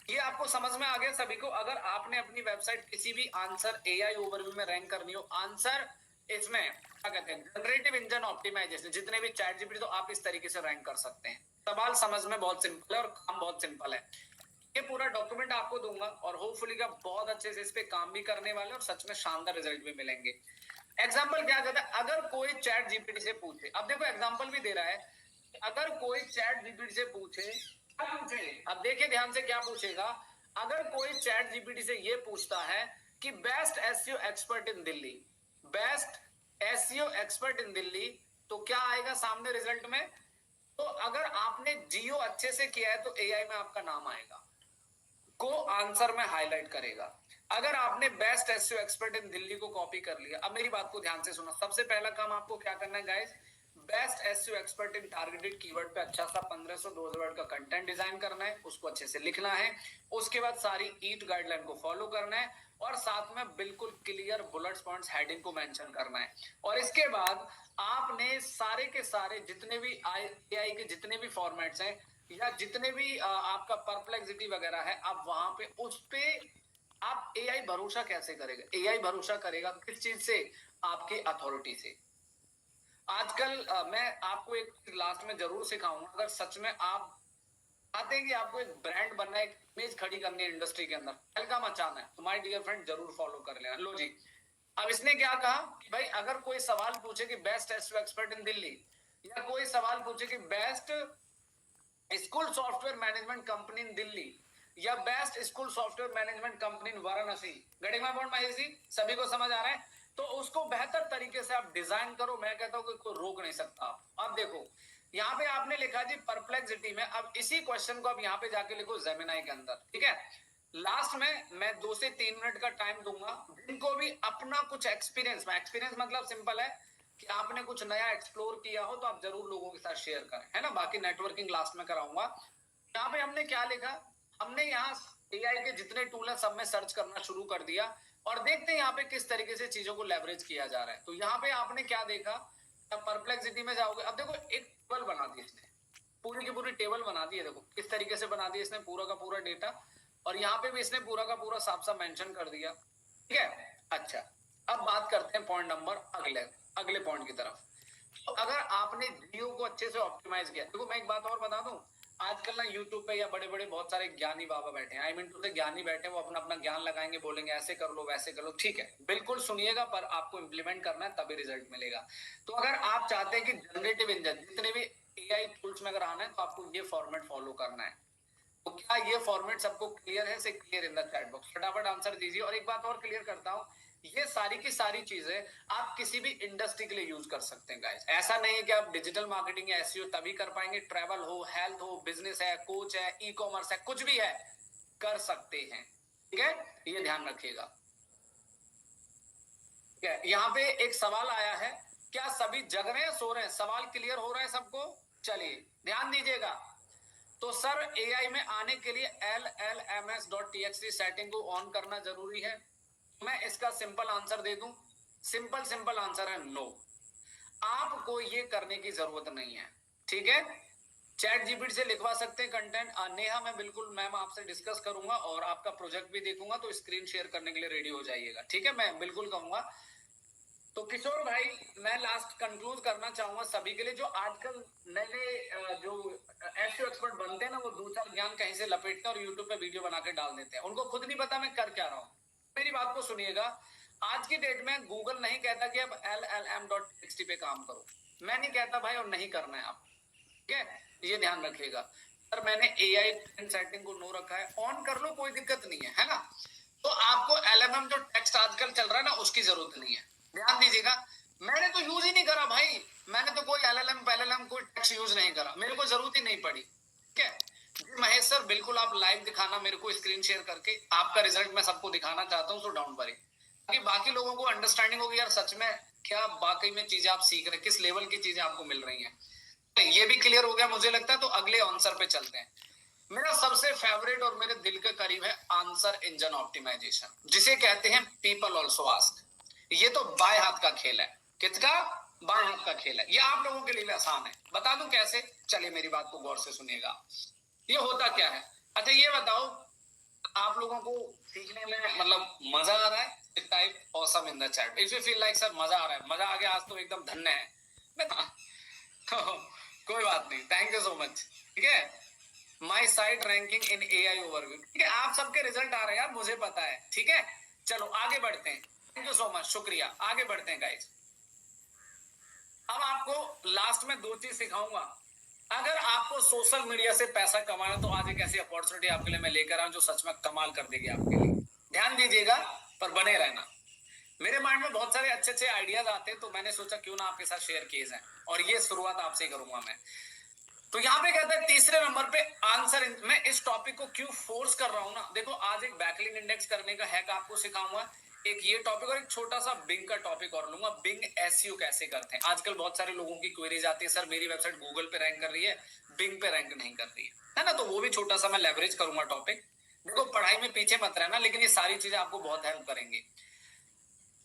ये आपको समझ में आ गया सभी को। अगर आपने अपनी वेबसाइट किसी भी आंसर एआई ओवरव्यू में रैंक करनी हो, आंसर इसमें क्या कहते हैं, जनरेटिव इंजन ऑप्टिमाइजेशन, जितने भी चैट जीपीटी, तो आप इस तरीके से रैंक कर सकते हैं। सवाल समझ में बहुत सिंपल है और काम बहुत सिंपल है। ये पूरा डॉक्यूमेंट आपको दूंगा और होपफुली का बहुत अच्छे से इस पे काम भी करने वाले और सच में शानदार रिजल्ट भी मिलेंगे। एग्जाम्पल क्या कहता है, अगर कोई चैट जीपीटी से पूछे, अब देखो एग्जाम्पल भी दे रहा है, अगर कोई चैट जीपीटी से पूछे, क्या पूछे, अब देखिए ध्यान से क्या पूछेगा। अगर कोई चैट जीपीटी से ये पूछता है कि best SEO expert in Delhi, best SEO expert in Delhi, तो क्या आएगा सामने रिजल्ट में? तो अगर आपने जियो अच्छे से किया है तो एआई में आपका नाम आएगा, को आंसर में हाईलाइट करेगा। अगर आपने best SEO expert in Delhi को कॉपी कर लिया, अब मेरी बात को ध्यान से सुनो, सबसे पहला काम आपको क्या करना है गाइस, बेस्ट एसईओ एक्सपर्ट इन टारगेटेड कीवर्ड पे अच्छा सा 1500-2000 वर्ड का कंटेंट डिजाइन करना है, उसको अच्छे से लिखना है। उसके बाद सारी ईट गाइडलाइन को फॉलो करना है और साथ में बिल्कुल क्लियर बुलेट्स पॉइंट्स हेडिंग को मेंशन करना है। और इसके बाद आपने सारे के सारे जितने भी एआई के जितने भी फॉर्मेट्स हैं या जितने भी आपका परप्लेक्सिटी वगैरह है, आप वहां पे उस पे आप एआई भरोसा कैसे करेगा? एआई भरोसा करेगा किस चीज से? आपके अथॉरिटी से। आजकल मैं आपको एक लास्ट में जरूर सिखाऊंगा, अगर सच में आप चाहते हैं कि आपको एक ब्रांड बनना है, एक इमेज खड़ी करनी है इंडस्ट्री के अंदर, हल्का मचाना है, तो माय डियर फ्रेंड जरूर फॉलो कर लेना। लो जी, अब इसने क्या कहा कि भाई अगर कोई सवाल पूछे कि best SEO expert in Delhi, या कोई सवाल पूछे कि best school software management company in Delhi, या best school software management company in Varanasi, getting my point Mahesh ji? सभी को समझ आ रहा है? तो उसको बेहतर तरीके से आप डिजाइन करो, मैं कहता हूं कि कोई रोक नहीं सकता आप। अब देखो यहाँ पे आपने लिखा जी परप्लेक्सिटी में, अब इसी क्वेश्चन को आप यहाँ पे जाके लिखो जेमिनाई के अंदर, ठीक है? लास्ट में मैं 2 से 3 मिनट का टाइम दूंगा, जिनको भी अपना कुछ एक्सपीरियंस, में एक्सपीरियंस मतलब सिंपल है कि आपने कुछ नया एक्सप्लोर किया हो तो आप जरूर लोगों के साथ शेयर करें, है ना? बाकी नेटवर्किंग लास्ट में कराऊंगा। यहाँ पे हमने क्या लिखा, हमने यहाँ एआई के जितने टूल है सब में सर्च करना शुरू कर दिया और देखते हैं यहाँ पे किस तरीके से चीजों को लेवरेज किया जा रहा है। तो यहाँ पे आपने क्या देखा, अब परप्लेक्सिटी में जाओगे, अब देखो एक टेबल बना दी इसने, पूरी की पूरी टेबल बना दी है। देखो किस तरीके से बना दिया इसने पूरा का पूरा डेटा, और यहाँ पे भी इसने पूरा का पूरा साफ साफ मेंशन कर दिया, ठीक है? अच्छा, अब बात करते हैं पॉइंट नंबर अगले पॉइंट की तरफ। तो अगर आपने जियो को अच्छे से ऑप्टिमाइज किया, देखो मैं एक बात और बता दूं, आजकल ना यूट्यूब पे या बड़े बड़े बहुत सारे ज्ञानी बाबा बैठे हैं, आई मीन टू से ज्ञानी बैठे हैं, वो अपना अपना ज्ञान लगाएंगे, बोलेंगे ऐसे कर लो वैसे कर लो, ठीक है, बिल्कुल सुनिएगा, पर आपको इंप्लीमेंट करना है तभी रिजल्ट मिलेगा। तो अगर आप चाहते हैं कि जनरेटिव इंजन जितने भी एआई टूल्स में अगर आना है तो आपको ये फॉर्मेट फॉलो करना है। तो क्या ये फॉर्मेट सबको क्लियर है? से clear in the chat box, फटाफट आंसर दीजिए। और एक बात और क्लियर करता हूं, ये सारी की सारी चीजें आप किसी भी इंडस्ट्री के लिए यूज कर सकते हैं गाइस। ऐसा नहीं है कि आप डिजिटल मार्केटिंग या एसईओ तभी कर पाएंगे, ट्रैवल हो, हेल्थ हो, बिजनेस है, कोच है, ई कॉमर्स है, कुछ भी है, कर सकते हैं, ठीक है? ये ध्यान रखिएगा। ठीक है, यहाँ पे एक सवाल आया है, क्या सभी जग रहे हैं सो रहे हैं? सवाल क्लियर हो रहा है सबको? चलिए ध्यान दीजिएगा। तो सर एआई में आने के लिए llms.txt सेटिंग को ऑन करना जरूरी है? मैं इसका सिंपल आंसर दे दूं, सिंपल आंसर है नो, आपको ये करने की जरूरत नहीं है, ठीक है? चैट जीपीटी से लिखवा सकते हैं कंटेंट। नेहा मैं बिल्कुल मैम आपसे डिस्कस करूंगा और आपका प्रोजेक्ट भी देखूंगा, तो स्क्रीन शेयर करने के लिए रेडी हो जाइएगा, ठीक है? मैं बिल्कुल कहूंगा तो किशोर भाई, मैं लास्ट कंक्लूड करना चाहूंगा सभी के लिए जो आजकल नए नए जो एसईओ एक्सपर्ट बनते हैं ना, वो दो चार ज्ञान कहीं से लपेटते हैं और यूट्यूब पे वीडियो बना के डाल देते हैं। उनको खुद नहीं पता मैं कर क्या रहा हूँ। मेरी बात को सुनिएगा, आज की डेट में गूगल नहीं कहता कि अब LLM.txt पे काम करो। मैं नहीं कहता भाई, और नहीं करना है आप, ठीक है, ये ध्यान रखिएगा। पर मैंने AI सेटिंग को नो रखा है, ऑन कर लो, कोई दिक्कत नहीं है ना। तो आपको LLM जो टेक्स्ट आजकल चल रहा है ना, उसकी जरूरत नहीं है, ध्यान दीजिएगा। मैंने तो यूज ही नहीं करा भाई, मैंने तो कोई LLM कोई टेक्स्ट यूज नहीं करा, मेरे को जरूरत ही नहीं पड़ी, ठीक है। महेश सर, बिल्कुल आप लाइव दिखाना मेरे को, स्क्रीन शेयर करके आपका रिजल्ट मैं सबको दिखाना चाहता हूँ, सो डोंट वरी, ताकि बाकी लोगों को अंडरस्टैंडिंग होगी यार सच में क्या वाकई में चीजें आप सीख रहे हैं, किस लेवल की चीजें आपको मिल रही हैं। ये भी क्लियर हो गया मुझे लगता है। तो अगले आंसर पे चलते हैं। मेरा सबसे फेवरेट और मेरे दिल के करीब है आंसर इंजन ऑप्टिमाइजेशन, जिसे कहते हैं पीपल ऑल्सो आस्क। ये तो बाएं हाथ का खेल है। किसका? बाएं हाथ का खेल है। ये आप लोगों के लिए भी आसान है, बता दूं कैसे? चलिए मेरी बात को गौर से सुनिएगा। ये होता क्या है? अच्छा ये बताओ, आप लोगों को सीखने में मतलब मजा आ रहा है? Type awesome in the chat if you feel like sir मजा आ रहा है, मजा आ गया, आज तो एकदम धन्य है। कोई बात नहीं, थैंक यू सो मच, ठीक है। My site ranking in AI overview, ठीक है, आप सबके रिजल्ट आ रहे हैं यार, मुझे पता है, ठीक है। चलो आगे बढ़ते हैं, थैंक यू सो मच, शुक्रिया। आगे बढ़ते हैं गाइस। अब आपको लास्ट में दो चीज सिखाऊंगा। अगर आपको सोशल मीडिया से पैसा कमाना, तो आज एक ऐसी अपॉर्चुनिटी आपके लिए मैं लेकर आया हूं जो सच में कमाल कर देगी आपके लिए। ध्यान दीजिएगा, पर बने रहना। मेरे माइंड में बहुत सारे अच्छे अच्छे आइडियाज आते हैं, तो मैंने सोचा क्यों ना आपके साथ शेयर किए जाएं, और ये शुरुआत आपसे करूंगा मैं। तो यहाँ पे कहता है तीसरे नंबर पे आंसर। मैं इस टॉपिक को क्यों फोर्स कर रहा हूं ना, देखो आज एक बैकलिंक इंडेक्स करने का हैक आपको सिखाऊंगा, एक ये टॉपिक और एक छोटा सा बिंग का टॉपिक और लूंगा। बिंग एसईओ कैसे करते हैं। आजकल बहुत सारे लोगों की क्वेरीज आती है, सर मेरी वेबसाइट गूगल पे रैंक कर रही है, बिंग पे रैंक नहीं कर रही है ना। तो वो भी छोटा सा मैं लेवरेज करूंगा टॉपिक। देखो पढ़ाई में पीछे मत रहना, लेकिन ये सारी चीजें आपको बहुत हेल्प करेंगी।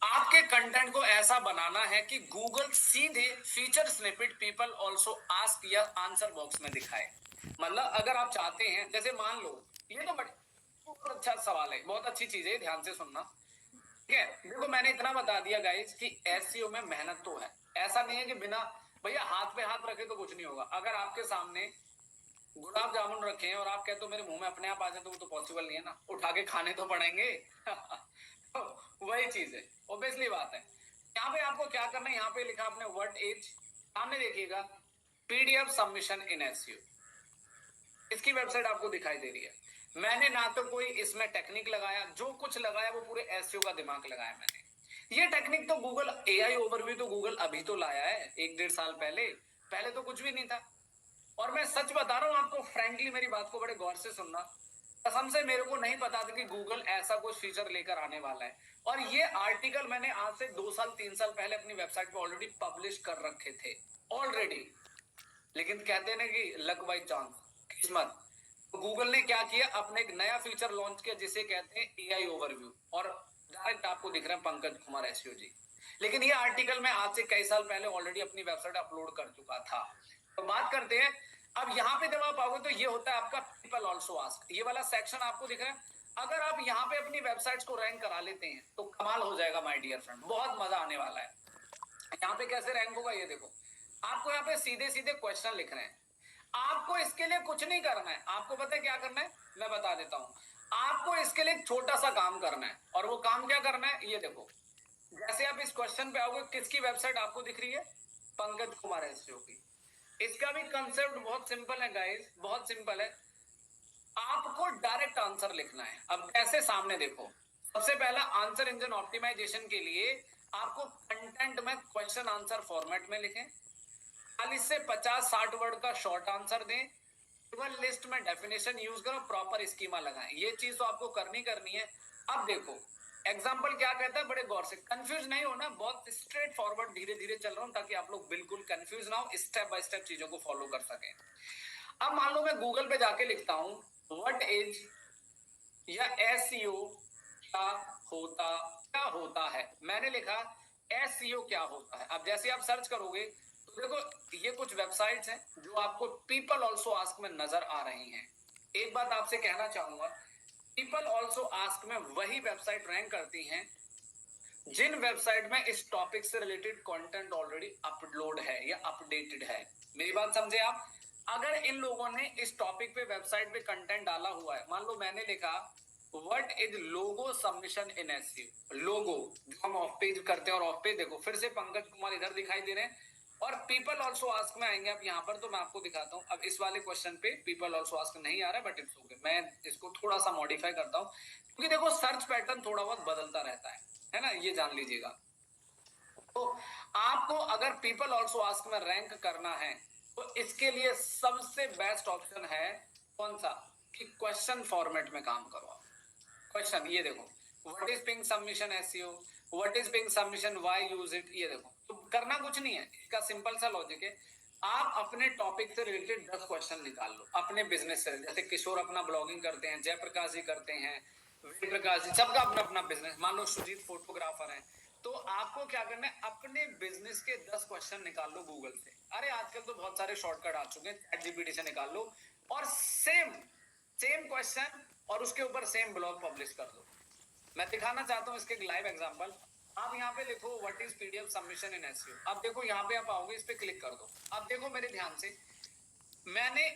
आपके कंटेंट को ऐसा बनाना है कि गूगल सीधे feature snippet people also ask या आंसर बॉक्स में दिखाए। मतलब अगर आप चाहते हैं, जैसे मान लो, ये तो बहुत अच्छा सवाल है, बहुत अच्छी चीज है, ध्यान से सुनना, ठीक है। देखो मैंने इतना बता दिया गाइस कि एसईओ में मेहनत तो है, ऐसा नहीं है कि बिना भैया हाथ पे हाथ रखे तो कुछ नहीं होगा। अगर आपके सामने गुलाब जामुन रखे हैं और आप कहते हो मेरे मुंह में अपने आप आ जाए, तो वो तो पॉसिबल नहीं है ना, उठा के खाने तो पड़ेंगे। तो वही चीज है, ऑब्वियसली बात है। यहाँ पे आपको क्या करना है, यहाँ पे लिखा आपने व्हाट एज, सामने देखिएगा PDF सबमिशन इन एसईओ, इसकी वेबसाइट आपको दिखाई दे रही है। मैंने ना तो कोई इसमें टेक्निक लगाया, जो कुछ लगाया वो पूरे एसईओ का दिमाग लगाया मैंने। ये टेक्निक तो गूगल AI ओवरव्यू तो गूगल अभी तो लाया है, 1-1.5 साल पहले, पहले तो कुछ भी नहीं था। और मैं सच बता रहा हूं आपको, फ्रैंकली मेरी बात को बड़े गौर से सुनना, कसम से मेरे को नहीं पता था कि गूगल ऐसा कुछ फीचर लेकर आने वाला है। और ये आर्टिकल मैंने आज से 2 साल 3 साल पहले अपनी वेबसाइट पे ऑलरेडी पब्लिश कर रखे थे ऑलरेडी। लेकिन कहते हैं ना कि लक बाई चांस, किस्मत। तो गूगल ने क्या किया, अपने एक नया फीचर लॉन्च किया जिसे कहते हैं AI ओवरव्यू, और डायरेक्ट आपको दिख रहे हैं पंकज कुमार एसईओ जी। लेकिन ये आर्टिकल मैं आज से कई साल पहले ऑलरेडी अपनी वेबसाइट अपलोड कर चुका था। तो बात करते हैं, अब यहाँ पे जब आप आओगे तो ये होता है आपका पीपल ऑल्सो आस्क, ये वाला सेक्शन आपको दिख रहा है। अगर आप यहाँ पे अपनी वेबसाइट्स को रैंक करा लेते हैं तो कमाल हो जाएगा माय डियर फ्रेंड, बहुत मजा आने वाला है। यहाँ पे कैसे रैंक होगा ये देखो, आपको यहाँ पे सीधे सीधे क्वेश्चन लिख रहे हैं। आपको इसके लिए कुछ नहीं करना है, आपको पता है क्या करना है, मैं बता देता हूँ। आपको इसके लिए एक छोटा सा काम करना है, और वो काम क्या करना है, ये देखो। जैसे आप इस क्वेश्चन पे आओगे, किसकी वेबसाइट आपको दिख रही है, पंकज कुमार एसईओ की। इसका भी कंसेप्ट बहुत सिंपल है गाइस, बहुत सिंपल है। आपको डायरेक्ट आंसर लिखना है। अब कैसे, सामने देखो। सबसे पहला, आंसर इंजन ऑप्टिमाइजेशन के लिए आपको कंटेंट में क्वेश्चन आंसर फॉर्मेट में लिखें, 40 से 50-60 वर्ड का शॉर्ट आंसर दें, केवल लिस्ट में डेफिनेशन यूज करो, प्रॉपर स्कीमा लगाएं। ये चीज तो आपको करनी है। अब देखो एग्जाम्पल क्या कहता है, बड़े गौर से, कंफ्यूज नहीं होना, बहुत स्ट्रेट फॉरवर्ड धीरे धीरे चल रहा हूं ताकि आप लोग बिल्कुल कंफ्यूज ना हो, स्टेप बाय स्टेप चीजों को फॉलो कर सकें। अब मान लो मैं गूगल पे जाके लिखता हूं व्हाट इज या एसईओ क्या होता, क्या होता है। मैंने लिखा एसईओ क्या होता है। अब जैसे आप सर्च करोगे तो देखो ये कुछ वेबसाइट्स हैं जो आपको पीपल ऑल्सो आस्क में नजर आ रही हैं। एक बात आपसे कहना चाहूंगा, पीपल ऑल्सो आस्क में वही वेबसाइट रैंक करती हैं जिन वेबसाइट में इस टॉपिक से रिलेटेड कंटेंट ऑलरेडी अपलोड है या अपडेटेड है। मेरी बात समझे आप? अगर इन लोगों ने इस टॉपिक पे वेबसाइट पे कंटेंट डाला हुआ है, मान लो मैंने लिखा what is logo submission in SEO, logo जो हम ऑफ पेज करते हैं, और ऑफ पेज देखो फिर से पंकज कुमार इधर दिखाई दे रहे हैं, और पीपल ऑल्सो आस्क में आएंगे आप यहाँ पर, तो मैं आपको दिखाता हूँ। अब इस वाले क्वेश्चन पे पीपल ऑल्सो आस्क नहीं आ रहा है, बट इट्स ओके, मैं इसको थोड़ा सा मॉडिफाई करता हूँ, क्योंकि देखो सर्च पैटर्न थोड़ा बहुत बदलता रहता है ना, ये जान लीजिएगा। तो आपको अगर पीपल ऑल्सो आस्क में रैंक करना है, तो इसके लिए सबसे बेस्ट ऑप्शन है कौन सा, कि क्वेश्चन फॉर्मेट में काम करो। क्वेश्चन ये देखो, what is ping submission SEO, what is ping submission, why use it, ये देखो। तो करना कुछ नहीं है, इसका सिंपल सा लॉजिक है, आप अपने टॉपिक से रिलेटेड 10 क्वेश्चन निकाल लो, अपने बिजनेस से। जैसे किशोर अपना ब्लॉगिंग करते हैं, जयप्रकाश जी करते हैं, वेद प्रकाश जी, सबका अपना अपना बिजनेस, मान लो सुजीत फोटोग्राफर है, तो आपको क्या करना है, अपने बिजनेस के 10 क्वेश्चन निकाल लो गूगल से। अरे आजकल तो बहुत सारे शॉर्टकट आ चुके हैं, चैट जीपीटी से निकाल लो, और सेम क्वेश्चन और उसके ऊपर सेम ब्लॉग पब्लिश कर दो। मैं दिखाना चाहता हूँ इसके एक लाइव एग्जांपल। आप यहाँ पे लिखो what is PDF submission in SEO, अब देखो यहाँ पे आप आओगे, इस पे क्लिक कर दो। अब देखो मेरे ध्यान से, मैंने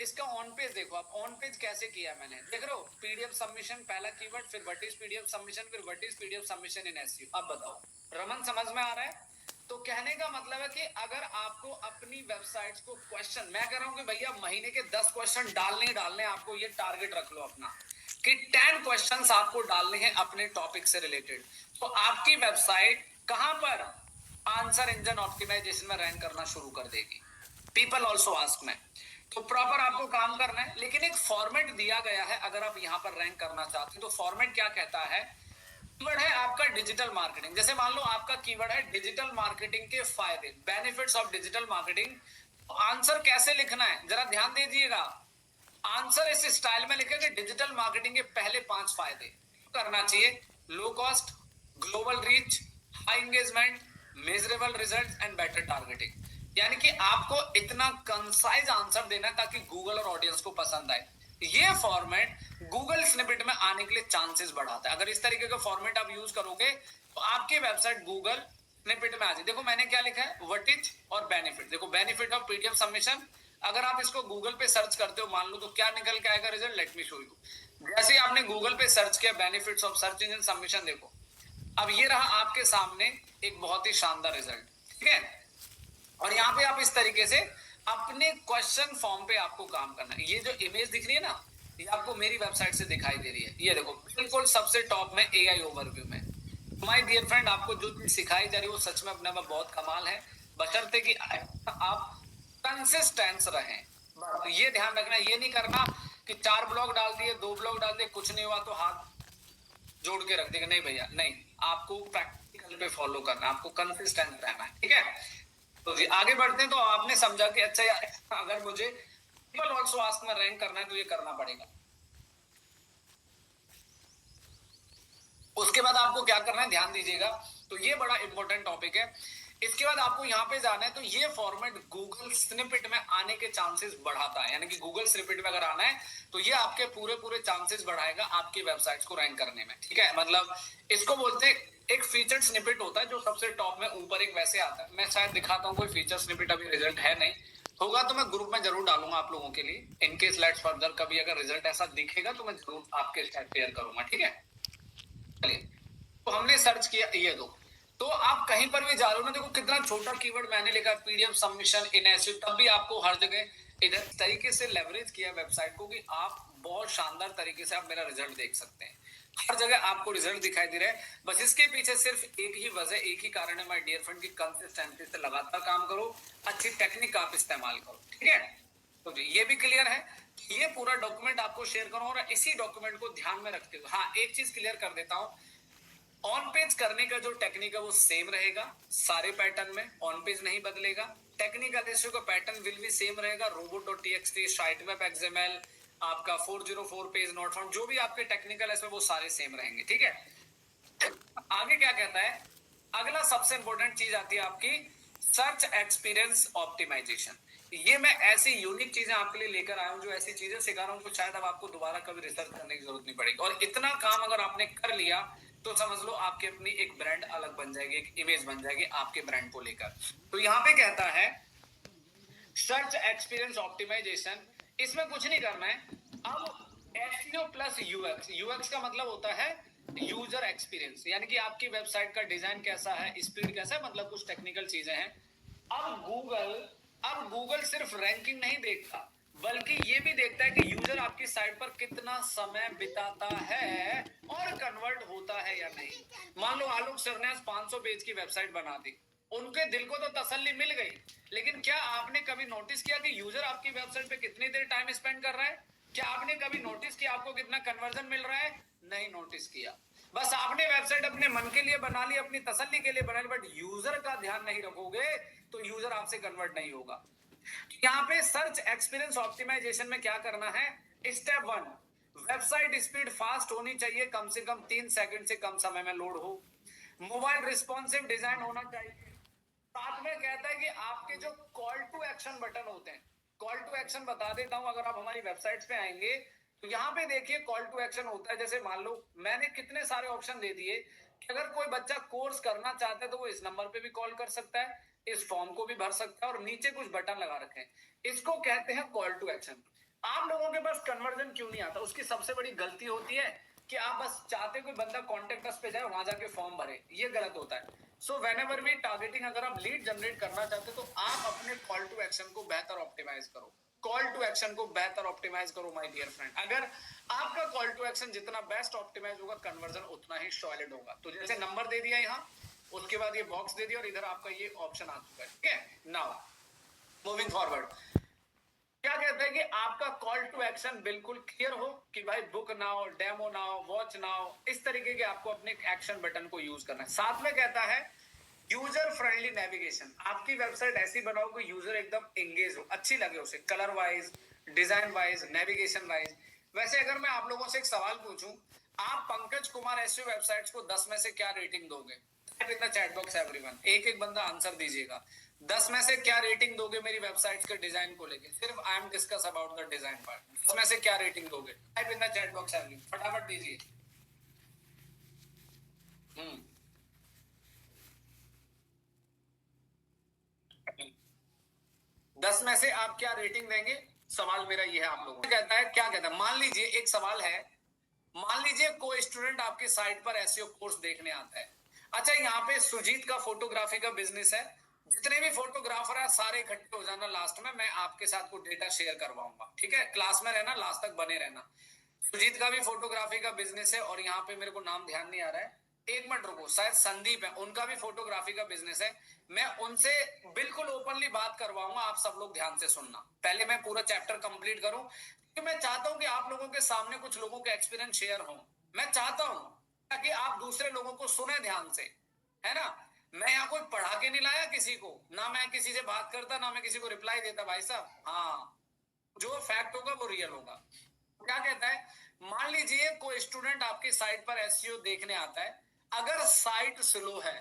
इसका ऑन पेज देखो, आप ऑन पेज कैसे किया है मैंने, देख रहे हो, पीडीएफ सबमिशन पहला कीवर्ड, फिर व्हाट इज पीडीएफ सबमिशन, फिर what is PDF submission in SEO. अब बताओ रमन, समझ में आ रहा है? तो कहने का मतलब है कि अगर आपको अपनी वेबसाइट्स को क्वेश्चन, मैं कह रहा हूं कि भैया महीने के 10 क्वेश्चन डालने ही डालने, आपको ये टारगेट रख लो अपना कि 10 क्वेश्चंस आपको डालने हैं अपने टॉपिक से रिलेटेड, तो आपकी वेबसाइट कहां पर आंसर इंजन ऑप्टिमाइजेशन में रैंक करना शुरू कर देगी, पीपल ऑल्सो आस्क में। तो प्रॉपर आपको काम करना है, लेकिन एक फॉर्मेट दिया गया है अगर आप यहां पर रैंक करना चाहते हैं। तो फॉर्मेट क्या कहता है, कीवर्ड है आपका डिजिटल मार्केटिंग, जैसे मान लो आपका कीवर्ड है डिजिटल मार्केटिंग के फायदे, बेनिफिट्स ऑफ डिजिटल मार्केटिंग, तो आंसर कैसे लिखना है जरा ध्यान दीजिएगा। आंसर इस स्टाइल में लिखेंगे, डिजिटल मार्केटिंग के पहले 5 फायदे करना चाहिए, low cost, global reach, high engagement, measurable result and better targeting. यानी कि आपको इतना कंसाइज आंसर देना ताकि गूगल और ऑडियंस को पसंद आए। ये फॉर्मेट गूगल स्निपेट में आने के लिए चांसेस बढ़ाता है। अगर इस तरीके का फॉर्मेट आप यूज करोगे तो आपकी वेबसाइट गूगल स्निपेट में आ जाए। देखो मैंने क्या लिखा है, व्हाट इज और बेनिफिट, देखो बेनिफिट ऑफ पीडीएफ सबमिशन, अगर आप इसको गूगल पे सर्च करते हो मान लो, तो क्या निकल के आएगा result, let me show you. जैसे ही आपने गूगल पे सर्च किया benefits of search engine submission, देखो अब ये रहा आपके सामने एक बहुत ही शानदार रिजल्ट, ठीक है। और यहाँ पे आप इस तरीके से अपने क्वेश्चन फॉर्म पे आपको काम करना है। ये जो इमेज दिख रही है ना, ये आपको मेरी वेबसाइट से दिखाई दे रही है, ये देखो बिल्कुल सबसे टॉप में एआई ओवरव्यू में। माय डियर फ्रेंड, आपको जो चीज सिखाई जा रही है वो सच में अपने में बहुत कमाल है, बशर्ते कि आप कंसिस्टेंस रहें। तो ये ध्यान रखना, ये नहीं करना कि 4 ब्लॉग डाल दिए, 2 ब्लॉग डाल दिए, कुछ नहीं हुआ तो हाथ जोड़ के रख देगा, नहीं भैया नहीं, आपको प्रैक्टिकल पे फॉलो करना, आपको कंसिस्टेंट रहना है, ठीक है। तो आगे बढ़ते हैं। तो आपने समझा कि अच्छा यार, अगर मुझे पीपल ऑल्सो आस्क में रैंक करना है तो ये करना पड़ेगा। उसके बाद आपको क्या करना है, ध्यान दीजिएगा, तो ये बड़ा इंपॉर्टेंट टॉपिक है। इसके बाद आपको यहाँ पे जाना है, तो ये फॉर्मेट गूगल स्निपेट में आने के चांसेस बढ़ाता है, यानी कि गूगल स्निपेट में अगर आना है तो ये आपके पूरे चांसेस बढ़ाएगा आपकी वेबसाइट्स को रैंक करने में, ठीक है। मतलब इसको बोलते एक फीचर स्निपेट होता है जो सबसे टॉप में ऊपर एक वैसे आता है। मैं शायद दिखाता हूँ कोई फीचर स्निपेट, अभी रिजल्ट है नहीं, होगा तो मैं ग्रुप में जरूर डालूंगा आप लोगों के लिए, इनकेस लेट्स फर्दर कभी अगर रिजल्ट ऐसा दिखेगा तो मैं जरूर आपके साथ शेयर करूंगा, ठीक है। तो हमने सर्च किया ये दो, तो आप कहीं पर भी जा रहे हो ना, देखो कितना छोटा कीवर्ड मैंने लिखा, पीडीएफ सबमिशन इन एसईओ, तब भी आपको हर जगह इधर तरीके से लेवरेज किया वेबसाइट को कि आप बहुत शानदार तरीके से आप मेरा रिजल्ट देख सकते हैं, हर जगह आपको रिजल्ट दिखाई दे रहा है। बस इसके पीछे सिर्फ एक ही वजह, एक ही कारण है माय डियर फ्रेंड, की कंसिस्टेंसी से लगातार काम करो, अच्छी टेक्निक आप इस्तेमाल करो, ठीक है। तो ये भी क्लियर है, ये पूरा डॉक्यूमेंट आपको शेयर करूं, और इसी डॉक्यूमेंट को ध्यान में रखते हुए हाँ एक चीज क्लियर कर देता हूं, ऑन पेज करने का जो टेक्निक है वो सेम रहेगा सारे पैटर्न में, ऑन पेज नहीं बदलेगा। टेक्निकल इश्यू का पैटर्न विल भी सेम रहेगा, robot.txt, साइटवेब XML, आपका 404 पेज नॉट फाउंड, जो भी आपके टेक्निकल है वो सारे सेम रहेंगे, ठीक है। आगे क्या कहता है, अगला सबसे इंपॉर्टेंट चीज आती है आपकी सर्च एक्सपीरियंस ऑप्टिमाइजेशन। ये मैं ऐसी यूनिक चीजें आपके लिए लेकर आया हूं, जो ऐसी चीजें सिखा रहा हूं जो शायद अब आपको दोबारा कभी रिसर्च करने की जरूरत नहीं पड़ेगी, और इतना काम अगर आपने कर लिया तो समझ लो आपकी अपनी एक ब्रांड अलग बन जाएगी, एक इमेज बन जाएगी आपके ब्रांड को लेकर। तो यहाँ पे कहता है सर्च एक्सपीरियंस ऑप्टिमाइजेशन, इसमें कुछ नहीं करना है। अब एसईओ प्लस यूएक्स, यूएक्स का मतलब होता है यूजर एक्सपीरियंस, यानी कि आपकी वेबसाइट का डिजाइन कैसा है, स्पीड कैसा है, मतलब कुछ टेक्निकल चीजें हैं। अब गूगल सिर्फ रैंकिंग नहीं देखता, बल्कि ये भी देखता है कि यूजर आपकी साइट पर कितना समय बिताता है और कन्वर्ट होता है या नहीं। मान लो आलोक सर ने 500 पेज की वेबसाइट बना दी, उनके दिल को तो तसल्ली मिल गई, लेकिन क्या आपने कभी नोटिस किया कि यूजर आपकी वेबसाइट पे कितनी देर टाइम स्पेंड कर रहा है? क्या आपने कभी नोटिस किया आपको कितना कन्वर्जन मिल रहा है? नहीं नोटिस किया। बस आपने वेबसाइट अपने मन के लिए बना ली, अपनी तसल्ली के लिए बना ली, बट यूजर का ध्यान नहीं रखोगे तो यूजर आपसे कन्वर्ट नहीं होगा। यहाँ पे सर्च एक्सपीरियंस ऑप्टिमाइजेशन में क्या करना है? स्टेप 1, वेबसाइट स्पीड फास्ट होनी चाहिए, कम से कम 3 सेकंड से कम समय में लोड हो। मोबाइल रिस्पॉन्सिव डिजाइन होना चाहिए। साथ में कहता है कि आपके जो कॉल टू एक्शन बटन होते हैं, कॉल टू एक्शन बता देता हूं, अगर आप हमारी वेबसाइट पे आएंगे तो यहाँ पे देखिए कॉल टू एक्शन होता है। जैसे मान लो मैंने कितने सारे ऑप्शन दे दिए कि अगर कोई बच्चा कोर्स करना चाहता है तो वो इस नंबर पे भी कॉल कर सकता है, इस फॉर्म को भी भर सकता है, और नीचे कुछ बटन लगा रखे हैं, इसको कहते हैं कॉल टू एक्शन। आप लोगों के पास कन्वर्जन क्यों नहीं आता? उसकी सबसे बड़ी गलती होती है कि आप बस चाहते कोई बंदा कॉन्टेक्ट अस पे जाए, वहां जाके फॉर्म भरे, ये गलत होता है। सो व्हेनेवर वी टारगेटिंग, अगर आप लीड जनरेट करना चाहते हो तो आप अपने कॉल टू एक्शन को बेहतर ऑप्टिमाइज करो, कॉल टू एक्शन को बेहतर ऑप्टिमाइज करो माय डियर फ्रेंड। अगर आपका कॉल टू एक्शन जितना बेस्ट ऑप्टिमाइज होगा, कन्वर्जन उतना ही सॉलिड होगा। तो जैसे नंबर दे दिया यहाँ, उसके बाद ये बॉक्स दे दिया और इधर आपका ये ऑप्शन आ चुका है, ठीक है। नाउ मूविंग फॉरवर्ड, क्या कहते हैं कि आपका कॉल टू एक्शन बिल्कुल क्लियर हो कि भाई book now, demo now, watch now, इस तरीके के आपको अपने एक्शन बटन को यूज करना है। साथ में कहता है यूजर फ्रेंडली नेविगेशन, आपकी वेबसाइट ऐसी बनाओ कि यूजर एकदम एंगेज हो, अच्छी लगे उसे, colour wise, design wise, navigation wise. वैसे अगर मैं आप लोगों से एक सवाल पूछूं, आप पंकज कुमार एसईओ वेबसाइट्स को 10 में से क्या रेटिंग दोगे? Type in the chat box everyone, एक एक बंदा आंसर दीजिएगा। 10 में से क्या रेटिंग दोगे मेरी वेबसाइट के डिजाइन को लेके? सिर्फ I am discuss about the design part. 10 में से क्या रेटिंग दोगे? Type in the chat box everyone, फटाफट दीजिए। 10 में से आप क्या रेटिंग देंगे? सवाल मेरा ये है आप लोगों को। कहता है, क्या कहता है, मान लीजिए एक सवाल है, मान लीजिए कोई स्टूडेंट आपके साइट पर एसईओ कोर्स देखने आता है। अच्छा, यहाँ पे सुजीत का फोटोग्राफी का बिजनेस है, जितने भी फोटोग्राफर है सारे इकट्ठे हो जाना, लास्ट में मैं आपके साथ कुछ डेटा शेयर करवाऊंगा, ठीक है। क्लास में रहना, लास्ट तक बने रहना। सुजीत का भी फोटोग्राफी का बिजनेस है, और यहाँ पे मेरे को नाम ध्यान नहीं आ रहा है, एक मिनट रुको, शायद संदीप है, उनका भी फोटोग्राफी का बिजनेस है। मैं उनसे बिल्कुल ओपनली बात करवाऊंगा, आप सब लोग ध्यान से सुनना। पहले मैं पूरा चैप्टर कंप्लीट करूं, क्योंकि मैं चाहता हूं कि आप लोगों के सामने कुछ लोगों के एक्सपीरियंस शेयर हो। मैं चाहता हूं ताकि आप दूसरे लोगों को सुने ध्यान से, है ना। मैं यहाँ कोई पढ़ा के नहीं लाया किसी को, ना मैं किसी से बात करता, ना मैं किसी को रिप्लाई देता भाई साहब। हाँ, जो फैक्ट होगा वो रियल होगा। क्या कहता है, मान लीजिए कोई स्टूडेंट आपकी साइट पर एसईओ देखने आता है, अगर साइट स्लो है,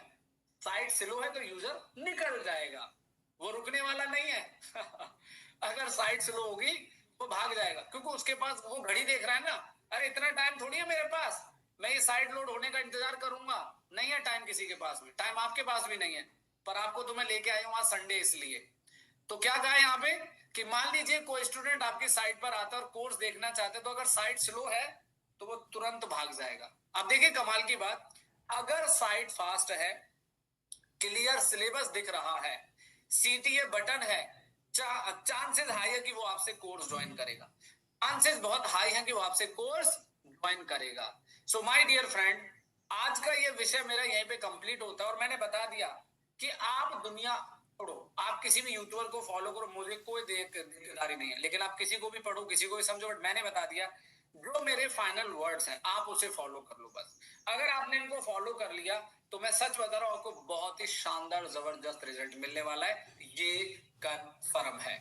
साइट स्लो है तो यूजर निकल जाएगा, वो रुकने वाला नहीं है। अगर साइट स्लो होगी वो भाग जाएगा, क्योंकि उसके पास वो घड़ी देख रहा है ना, अरे इतना टाइम थोड़ी है मेरे पास, मैं ये साइट लोड होने का इंतजार करूंगा। नहीं है टाइम किसी के पास में, टाइम आपके पास भी नहीं है, पर आपको तो मैं लेके आया हूं आज संडे इसलिए। तो क्या कहा यहाँ पे कि मान लीजिए कोई स्टूडेंट आपकी साइट पर आता है और कोर्स देखना चाहते हैं, तो अगर साइट स्लो है तो वो तुरंत भाग जाएगा। अब देखिए कमाल की बात, अगर साइट फास्ट है, क्लियर सिलेबस दिख रहा है, सीटीए बटन है, चांसेस हाई है कि वो आपसे कोर्स ज्वाइन करेगा, चांसेस बहुत हाई है कि वो आपसे कोर्स ज्वाइन करेगा। सो माय डियर फ्रेंड, आज का ये विषय मेरा यहीं पे कंप्लीट होता है, और मैंने बता दिया कि आप दुनिया पढ़ो, आप किसी भी यूट्यूबर को फॉलो करो, मुझे कोई दिक्कतदारी नहीं है, लेकिन आप किसी को भी पढ़ो, किसी को भी समझो, बट मैंने बता दिया जो मेरे फाइनल वर्ड्स हैं आप उसे फॉलो कर लो बस। अगर आपने इनको फॉलो कर लिया तो मैं सच बता रहा हूं आपको बहुत ही शानदार जबरदस्त रिजल्ट मिलने वाला है, ये कंफर्म है।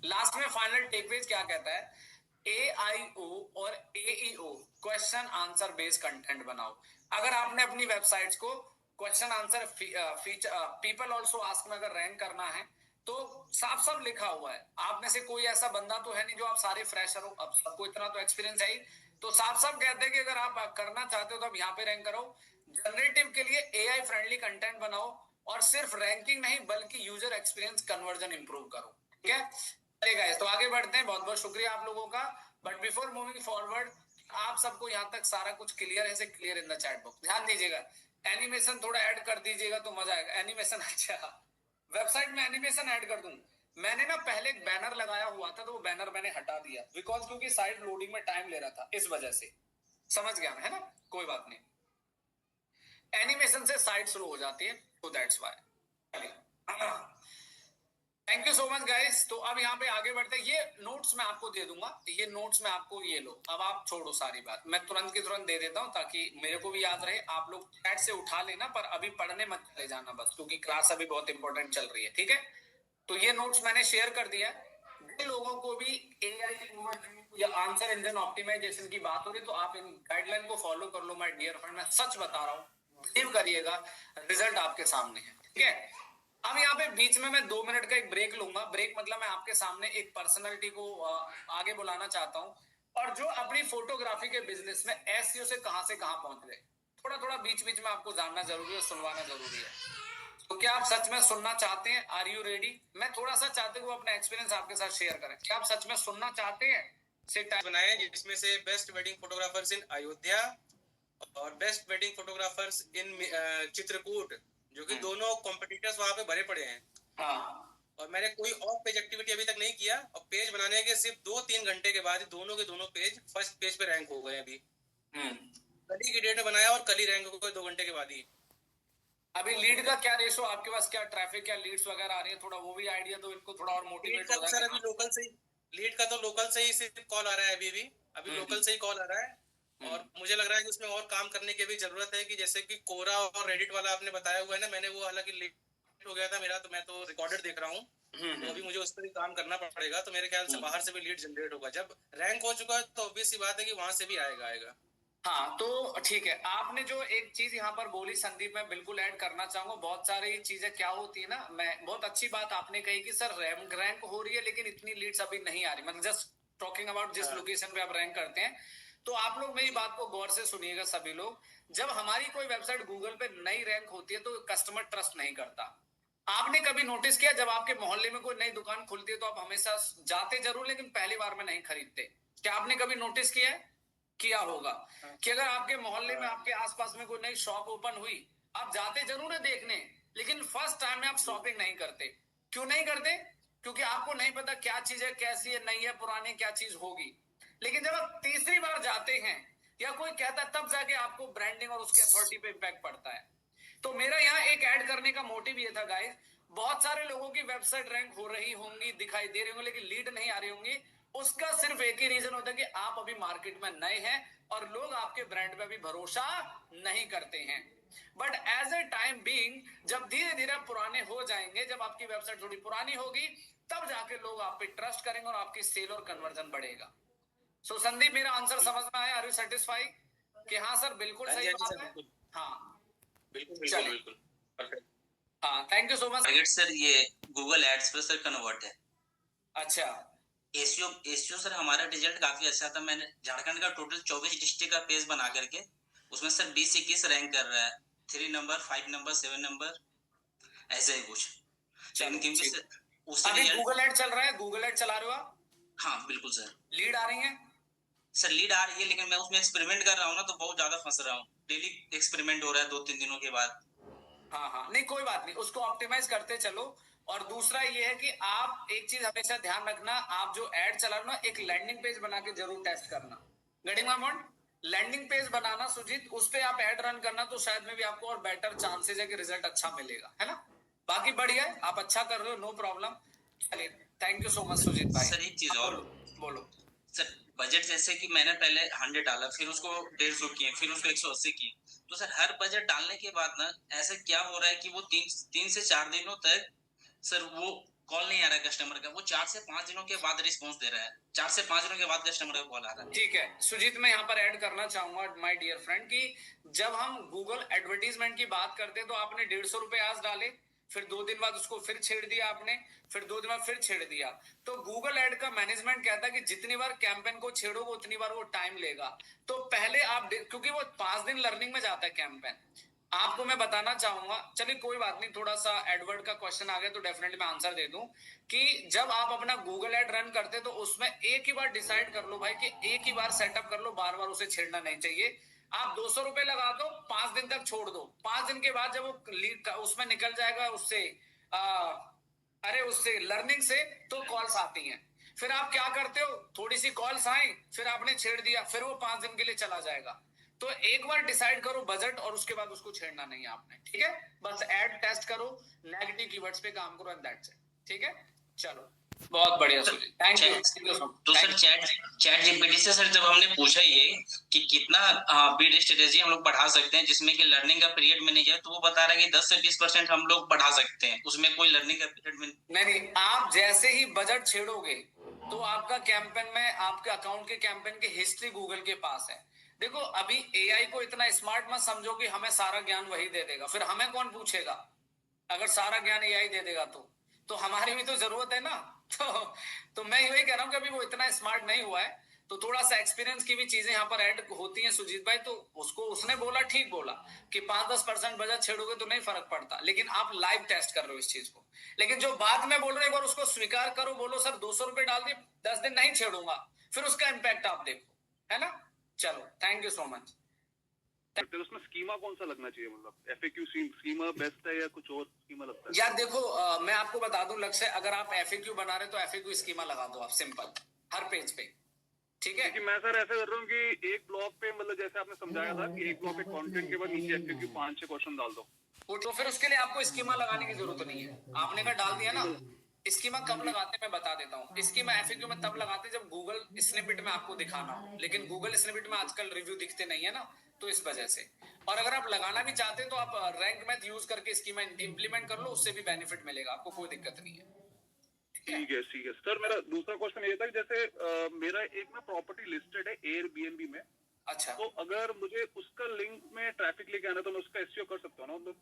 लास्ट में फाइनल टेकअवेज क्या कहता है, AIO और AEO question answer based content बनाओ। अगर आपने अपनी वेबसाइट्स को question answer people also ask में अगर रैंक करना है, तो साफ साफ लिखा हुआ है, आप में से कोई ऐसा बंदा तो है नहीं जो आप सारे फ्रेशर हो, अब सबको इतना तो एक्सपीरियंस है ही, तो साफ साफ कहते हैं कि अगर आप करना चाहते हो तो आप यहाँ पे रैंक करो। जनरेटिव के लिए एआई फ्रेंडली कंटेंट बनाओ और सिर्फ रैंकिंग नहीं बल्कि यूजर एक्सपीरियंस कन्वर्जन इंप्रूव करो। ठीक है, चलेगा। तो आगे बढ़ते हैं, बहुत बहुत शुक्रिया आप लोगों का। बट बिफोर मूविंग फॉरवर्ड, आप सबको यहाँ तक सारा कुछ क्लियर है? Clear in the chat box, ध्यान दीजिएगा। एनिमेशन थोड़ा ऐड कर दीजिएगा तो मजा आएगा। एनिमेशन अच्छा, वेबसाइट में एनिमेशन ऐड कर दूं। मैंने ना पहले एक बैनर लगाया हुआ था, तो वो बैनर मैंने हटा दिया बिकॉज क्योंकि साइट लोडिंग में टाइम ले रहा था, इस वजह से। समझ गया है ना, कोई बात नहीं। एनिमेशन से साइट स्लो हो जाती है, तो that's why. Thank you so much guys. तो अब यहाँ पे आगे बढ़ते हैं। ये नोट्स मैं आपको दे दूंगा, ये नोट्स मैं आपको, ये लो। अब आप छोड़ो सारी बात, मैं तुरंत की तुरंत दे देता हूँ ताकि मेरे को भी याद रहे। आप लोग चैट से उठा लेना, पर अभी पढ़ने मत चले जाना बस, क्योंकि क्लास अभी बहुत इंपॉर्टेंट चल रही है। ठीक है, तो ये नोट्स मैंने शेयर कर दिया है। जिन लोगों को भी एआई या आंसर इंजन ऑप्टिमाइजेशन की बात हो रही, तो आप इन गाइडलाइन को फॉलो कर लो माय डियर फ्रेंड। मैं सच बता रहा हूँ, बिलीव करिएगा, रिजल्ट आपके सामने है। ठीक है, अब यहाँ पे बीच में मैं 2 मिनट का एक ब्रेक लूंगा। ब्रेक मतलब मैं आपके सामने एक पर्सनालिटी को आगे बुलाना चाहता हूँ, और जो अपनी फोटोग्राफी के बिजनेस में एसईओ से कहां पहुंच गए। थोड़ा थोड़ा बीच बीच में आपको जानना जरूरी है, सुनवाना जरूरी है। तो क्या आप सच में सुनना चाहते हैं? Are you ready? मैं थोड़ा सा चाहते हुए अपना एक्सपीरियंस आपके साथ शेयर करें। क्या आप सच में सुनना चाहते हैं? से बनाए जिसमें से बेस्ट वेडिंग फोटोग्राफर्स इन अयोध्या और बेस्ट वेडिंग फोटोग्राफर्स इन चित्रकूट, जो कि दोनों कॉम्पिटिटर्स वहां पे भरे पड़े हैं। हाँ, और मैंने कोई और पेज एक्टिविटी अभी तक नहीं किया, और पेज बनाने के सिर्फ 2-3 घंटे के बाद दोनों के दोनों पेज फर्स्ट पेज पे रैंक हो गए। अभी कल ही की डेट में बनाया और कल ही रैंक हो गए 2 घंटे के बाद ही। अभी लीड का क्या रेशो आपके पास, क्या ट्रैफिक, क्या लीड्स वगैरह आ रही है? थोड़ा वो भी आइडिया दो इनको, थोड़ा और मोटिवेट हो सर अभी लोकल से ही लीड का तो लोकल से ही सिर्फ कॉल आ रहा है। अभी लोकल से ही कॉल आ रहा है। और मुझे लग रहा है कि उसमें और काम करने की भी जरूरत है, कि जैसे कि कोरा और रेडिट वाला आपने बताया हुआ है ना, मैंने वो हालांकि लेट हो गया था मेरा, तो मैं तो रिकॉर्डेड देख रहा हूँ। तो अभी मुझे उस पर भी काम करना पड़ेगा। तो मेरे ख्याल से बाहर से भी लीड जनरेट होगा। जब रैंक हो चुका है तो ऑब्वियस सी बात है कि वहां से भी आएगा। हाँ, तो ठीक है। आपने जो एक चीज यहाँ पर बोली संदीप, मैं बिल्कुल ऐड करना चाहूंगा। बहुत सारी चीजें क्या होती है ना, मैं बहुत अच्छी बात आपने कही कि सर रैंक हो रही है लेकिन इतनी लीड्स अभी नहीं आ रही। मतलब जस्ट टॉकिंग अबाउट जिस लोकेशन पे आप रैंक करते हैं। तो आप लोग मेरी बात को गौर से सुनिएगा सभी लोग। जब हमारी कोई वेबसाइट गूगल पे नई रैंक होती है तो कस्टमर ट्रस्ट नहीं करता। आपने कभी नोटिस किया, जब आपके मोहल्ले में कोई नई दुकान खुलती है तो आप हमेशा जाते जरूर, लेकिन पहली बार में नहीं खरीदते? क्या आपने कभी नोटिस किया है? किया होगा कि अगर आपके मोहल्ले में, आपके आसपास में कोई नई शॉप ओपन हुई, आप जाते जरूर है देखने, लेकिन फर्स्ट टाइम में आप शॉपिंग नहीं करते। क्यों नहीं करते? क्योंकि आपको नहीं पता क्या चीज है, कैसी है, नई है, पुरानी, क्या चीज होगी। लेकिन जब आप तीसरी बार जाते हैं या कोई कहता है, तब जाके आपको ब्रांडिंग और उसके अथॉरिटी पे इम्पैक्ट पड़ता है। तो मेरा यहाँ एक ऐड करने का मोटिव ये था गाइस, बहुत सारे लोगों की वेबसाइट रैंक हो रही होंगी, दिखाई दे रही होंगी, लेकिन लीड नहीं आ रही होंगी। उसका सिर्फ एक ही रीजन होता है कि आप अभी मार्केट में नए हैं और लोग आपके ब्रांड पे भी भरोसा नहीं करते हैं। But as a time being, जब धीरे धीरे पुराने हो जाएंगे, जब आपकी वेबसाइट थोड़ी पुरानी होगी, तब जाके लोग आप पे ट्रस्ट करेंगे और आपकी सेल और कन्वर्जन बढ़ेगा। सो संदीप, मेरा आंसर समझ में आया? Are you satisfy? कि हाँ सर, बिल्कुल सही बात है। हाँ, बिल्कुल परफेक्ट। हाँ, thank you so much. Target sir ये गूगल एड्स पे सर कन्वर्ट है। अच्छा, एसईओ सर हमारा रिजल्ट काफी अच्छा था। मैंने झारखंड का टोटल 24 डिस्ट्रिक्ट का पेज बना करके उसमें सर 20-21 रैंक कर रहा है, 3 नंबर, 5 नंबर, 7 नंबर, ऐसे ही कुछ। लेकिन क्योंकि सर उससे अभी गूगल एड चल रहा है, गूगल एड चला रहे हो आप? हाँ बिल्कुल सर। लीड आ रही है? सर लीड आ रही है, लेकिन मैं उसमें एक्सपेरिमेंट कर रहा हूँ ना, तो बहुत ज्यादा फंस रहा हूँ। डेली एक्सपेरिमेंट हो रहा है 2-3 दिनों के बाद। हाँ हाँ, नहीं कोई बात नहीं, उसको ऑप्टिमाइज करते चलो। और दूसरा ये है कि आप एक चीज हमेशा ध्यान रखना, आप जो एड चला रहे हो ना, एक लैंडिंग पेज बना के जरूर टेस्ट करना। Getting my point? Landing page बनाना सुजीत, उस पे आप एड रन करना, तो शायद में भी आपको और बेटर चांसेस है कि रिजल्ट अच्छा मिलेगा, है ना? बाकी बढ़िया है, आप अच्छा कर रहे हो, नो प्रॉब्लम। चलिए, thank you so much Sujit भाई। सर एक चीज और बोलो। सर, बजट जैसे कि मैंने पहले 100 डाला, फिर उसको 150 किए, फिर उसको 180 किए। तो सर हर बजट डालने के बाद ना ऐसा क्या हो रहा है कि वो 3 से 4 दिनों तक सर वो कॉल नहीं आ रहा है कस्टमर का। वो 4 से 5 दिनों के बाद रिस्पॉन्स दे रहा है। 4 से 5 दिनों के बाद कस्टमर का कॉल आ रहा है। ठीक है सुजीत, मैं यहाँ पर ऐड करना चाहूंगा माय डियर फ्रेंड, कि जब हम गूगल एडवर्टीजमेंट की बात करते हैं तो आपने 150 रुपए आज डाले, फिर 2 दिन बाद उसको फिर छेड़ दिया आपने, फिर 2 दिन बाद फिर छेड़ दिया। तो गूगल एड का मैनेजमेंट कहता है कि जितनी बार कैंपेन को छेड़ोगे उतनी बार वो टाइम लेगा। तो पहले आप क्योंकि वो 5 दिन लर्निंग में जाता है कैंपेन, आपको मैं बताना चाहूंगा, चलिए कोई बात नहीं, थोड़ा सा एडवर्ड का क्वेश्चन आ गया तो डेफिनेटली मैं आंसर दे दूं कि जब आप अपना गूगल एड रन करते तो उसमें एक ही बार डिसाइड कर लो भाई कि एक ही बार सेटअप कर लो, बार बार उसे छेड़ना नहीं चाहिए। आप 200 रुपए लगा दो, 5 दिन तक छोड़ दो, 5 दिन के बाद जब वो लीड उसमें निकल जाएगा उससे उससे लर्निंग से, तो कॉल्स आती हैं। फिर आप क्या करते हो, थोड़ी सी कॉल्स आई, फिर आपने छेड़ दिया, फिर वो 5 दिन के लिए चला जाएगा। तो एक बार डिसाइड करो बजट और उसके बाद उसको छेड़ना नहीं है आपने, ठीक है। बस एड टेस्ट करो, नेगेटिव कीवर्ड्स पे काम करो एंड दैट्स इट, ठीक है। चलो बहुत बढ़िया सुजीत, थैंक यू। तो सर चैट जीपीटी से सर जब हमने पूछा ये कि कितना बीट स्ट्रेटेजी हम लोग बढ़ा सकते हैं जिसमें कि लर्निंग का पीरियड में नहीं जाए, तो वो बता रहा है कि 10 से 20% हम लोग बढ़ा सकते हैं, उसमें कोई लर्निंग का पीरियड में नहीं, आप जैसे ही बजट छेड़ोगे तो आपका कैंपेन में, आपके अकाउंट के कैंपेन की हिस्ट्री गूगल के पास है। देखो अभी एआई को इतना स्मार्ट मत समझो कि हमें सारा ज्ञान वही दे देगा, फिर हमें कौन पूछेगा अगर सारा ज्ञान एआई दे देगा तो हमारी भी तो जरूरत है ना। तो मैं यही कह रहा हूँ कि अभी वो इतना स्मार्ट नहीं हुआ है, तो थोड़ा सा एक्सपीरियंस की भी चीजें यहाँ पर ऐड होती हैं सुजीत भाई। तो उसने बोला, ठीक बोला कि 5-10% बजट छेड़ोगे तो नहीं फर्क पड़ता, लेकिन आप लाइव टेस्ट कर रहे हो इस चीज को। लेकिन जो बात में बोल रहे हो एक बार उसको स्वीकार करो, बोलो सर 200 रुपए डाल दिए, 10 दिन नहीं छेड़ूंगा, फिर उसका इम्पैक्ट आप देखो, है ना। चलो थैंक यू सो मच। तो उसमें स्कीमा कौन सा लगना चाहिए, मतलब एफएक्यू स्कीमा बेस्ट है या कुछ और स्कीमा लगता है? यार देखो मैं आपको बता दूं लक्ष्य, अगर आप एफएक्यू बना रहे तो एफएक्यू स्कीमा लगा दो आप, सिंपल, हर पेज पे, ठीक है। क्योंकि मैं सर ऐसे कर रहा हूँ कि एक ब्लॉक पे, मतलब जैसे आपने समझाया था कि एक ब्लॉक पे कंटेंट के बाद नीचे एफएक्यू 5-6 क्वेश्चन डाल दो, तो फिर उसके लिए आपको स्कीमा लगाने की जरूरत नहीं है, आपने का डाल दिया ना। स्कीमा कब लगाते हैं मैं बता देता हूँ। स्कीमा एफएक्यू में तब लगाते हैं जब गूगल स्निपेट में आपको दिखाना हो, लेकिन गूगल स्निपेट में आजकल रिव्यू दिखते नहीं है ना, तो इस वजह से। और अगर आप लगाना भी चाहते हैं तो आप रैंक मैथ यूज करके स्कीमा इंप्लीमेंट कर लो, उससे भी बेनिफिट मिलेगा आपको, कोई दिक्कत नहीं है। ठीक है ठीक है सर। मेरा दूसरा क्वेश्चन ये था कि जैसे मेरा एक ना प्रॉपर्टी लिस्टेड है एयरबीएनबी में, अच्छा, तो अगर मुझे उसका लिंक में ट्रैफिक लेके आना तो मैं उसका एसईओ कर सकता हूँ ना, मतलब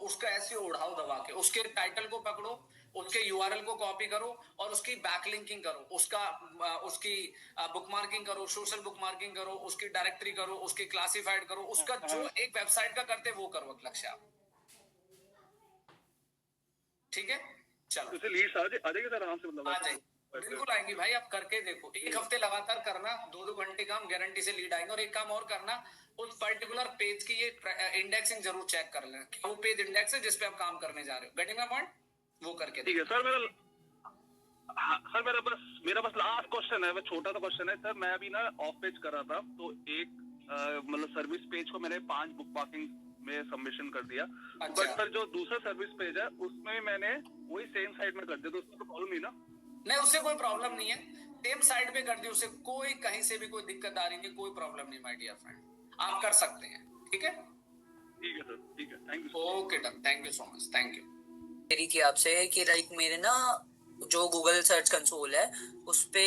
उसका एसईओ उड़ाओ दबा के, उसके टाइटल को पकड़ो, उसके यूआरएल को कॉपी करो और उसकी बैकलिंकिंग करो, उसकी बुकमार्किंग करो, सोशल बुकमार्किंग करो, उसकी डायरेक्टरी करो, उसकी क्लासिफाइड करो, उसका जो एक वेबसाइट का करते वो करो लक्ष्य आप, ठीक है। चलो उसे लीड्स आ जाएगी सर आराम से, मतलब आ जाएगी, बिल्कुल आएंगी भाई, आप करके देखो, एक हफ्ते लगातार करना, 2-2 घंटे काम, गारंटी से लीड आएंगे। और एक काम और करना, उस पर्टिकुलर पेज की ये इंडेक्सिंग जरूर चेक कर लेना, क्या वो पेज इंडेक्स है जिसपे आप काम करने जा रहे हो, गेटिंग माय पॉइंट, वो करके ठीक है सर। मेरा बस लास्ट क्वेश्चन है, वो छोटा सा क्वेश्चन है सर। मैं अभी ना ऑफ पेज कर रहा था, तो एक मतलब सर्विस पेज को मैंने 5 बुक मार्किंग में सबमिशन कर दिया, अच्छा। बट सर जो दूसरा सर्विस पेज है उसमें मैंने वही सेम साइड में कर दिया, तो उसमें तो प्रॉब्लम नहीं ना? नहीं, उससे कोई प्रॉब्लम नहीं है, सेम साइड पे कर दी, उससे कोई कहीं से भी कोई दिक्कत आ रही है, कोई प्रॉब्लम नहीं माय डियर फ्रेंड, आप कर सकते हैं, ठीक है। ठीक है सर, ठीक है, thank you. Okay done, thank you so much, thank you. मेरी थी आपसे कि लाइक मेरे ना जो गूगल सर्च कंसोल है उस पे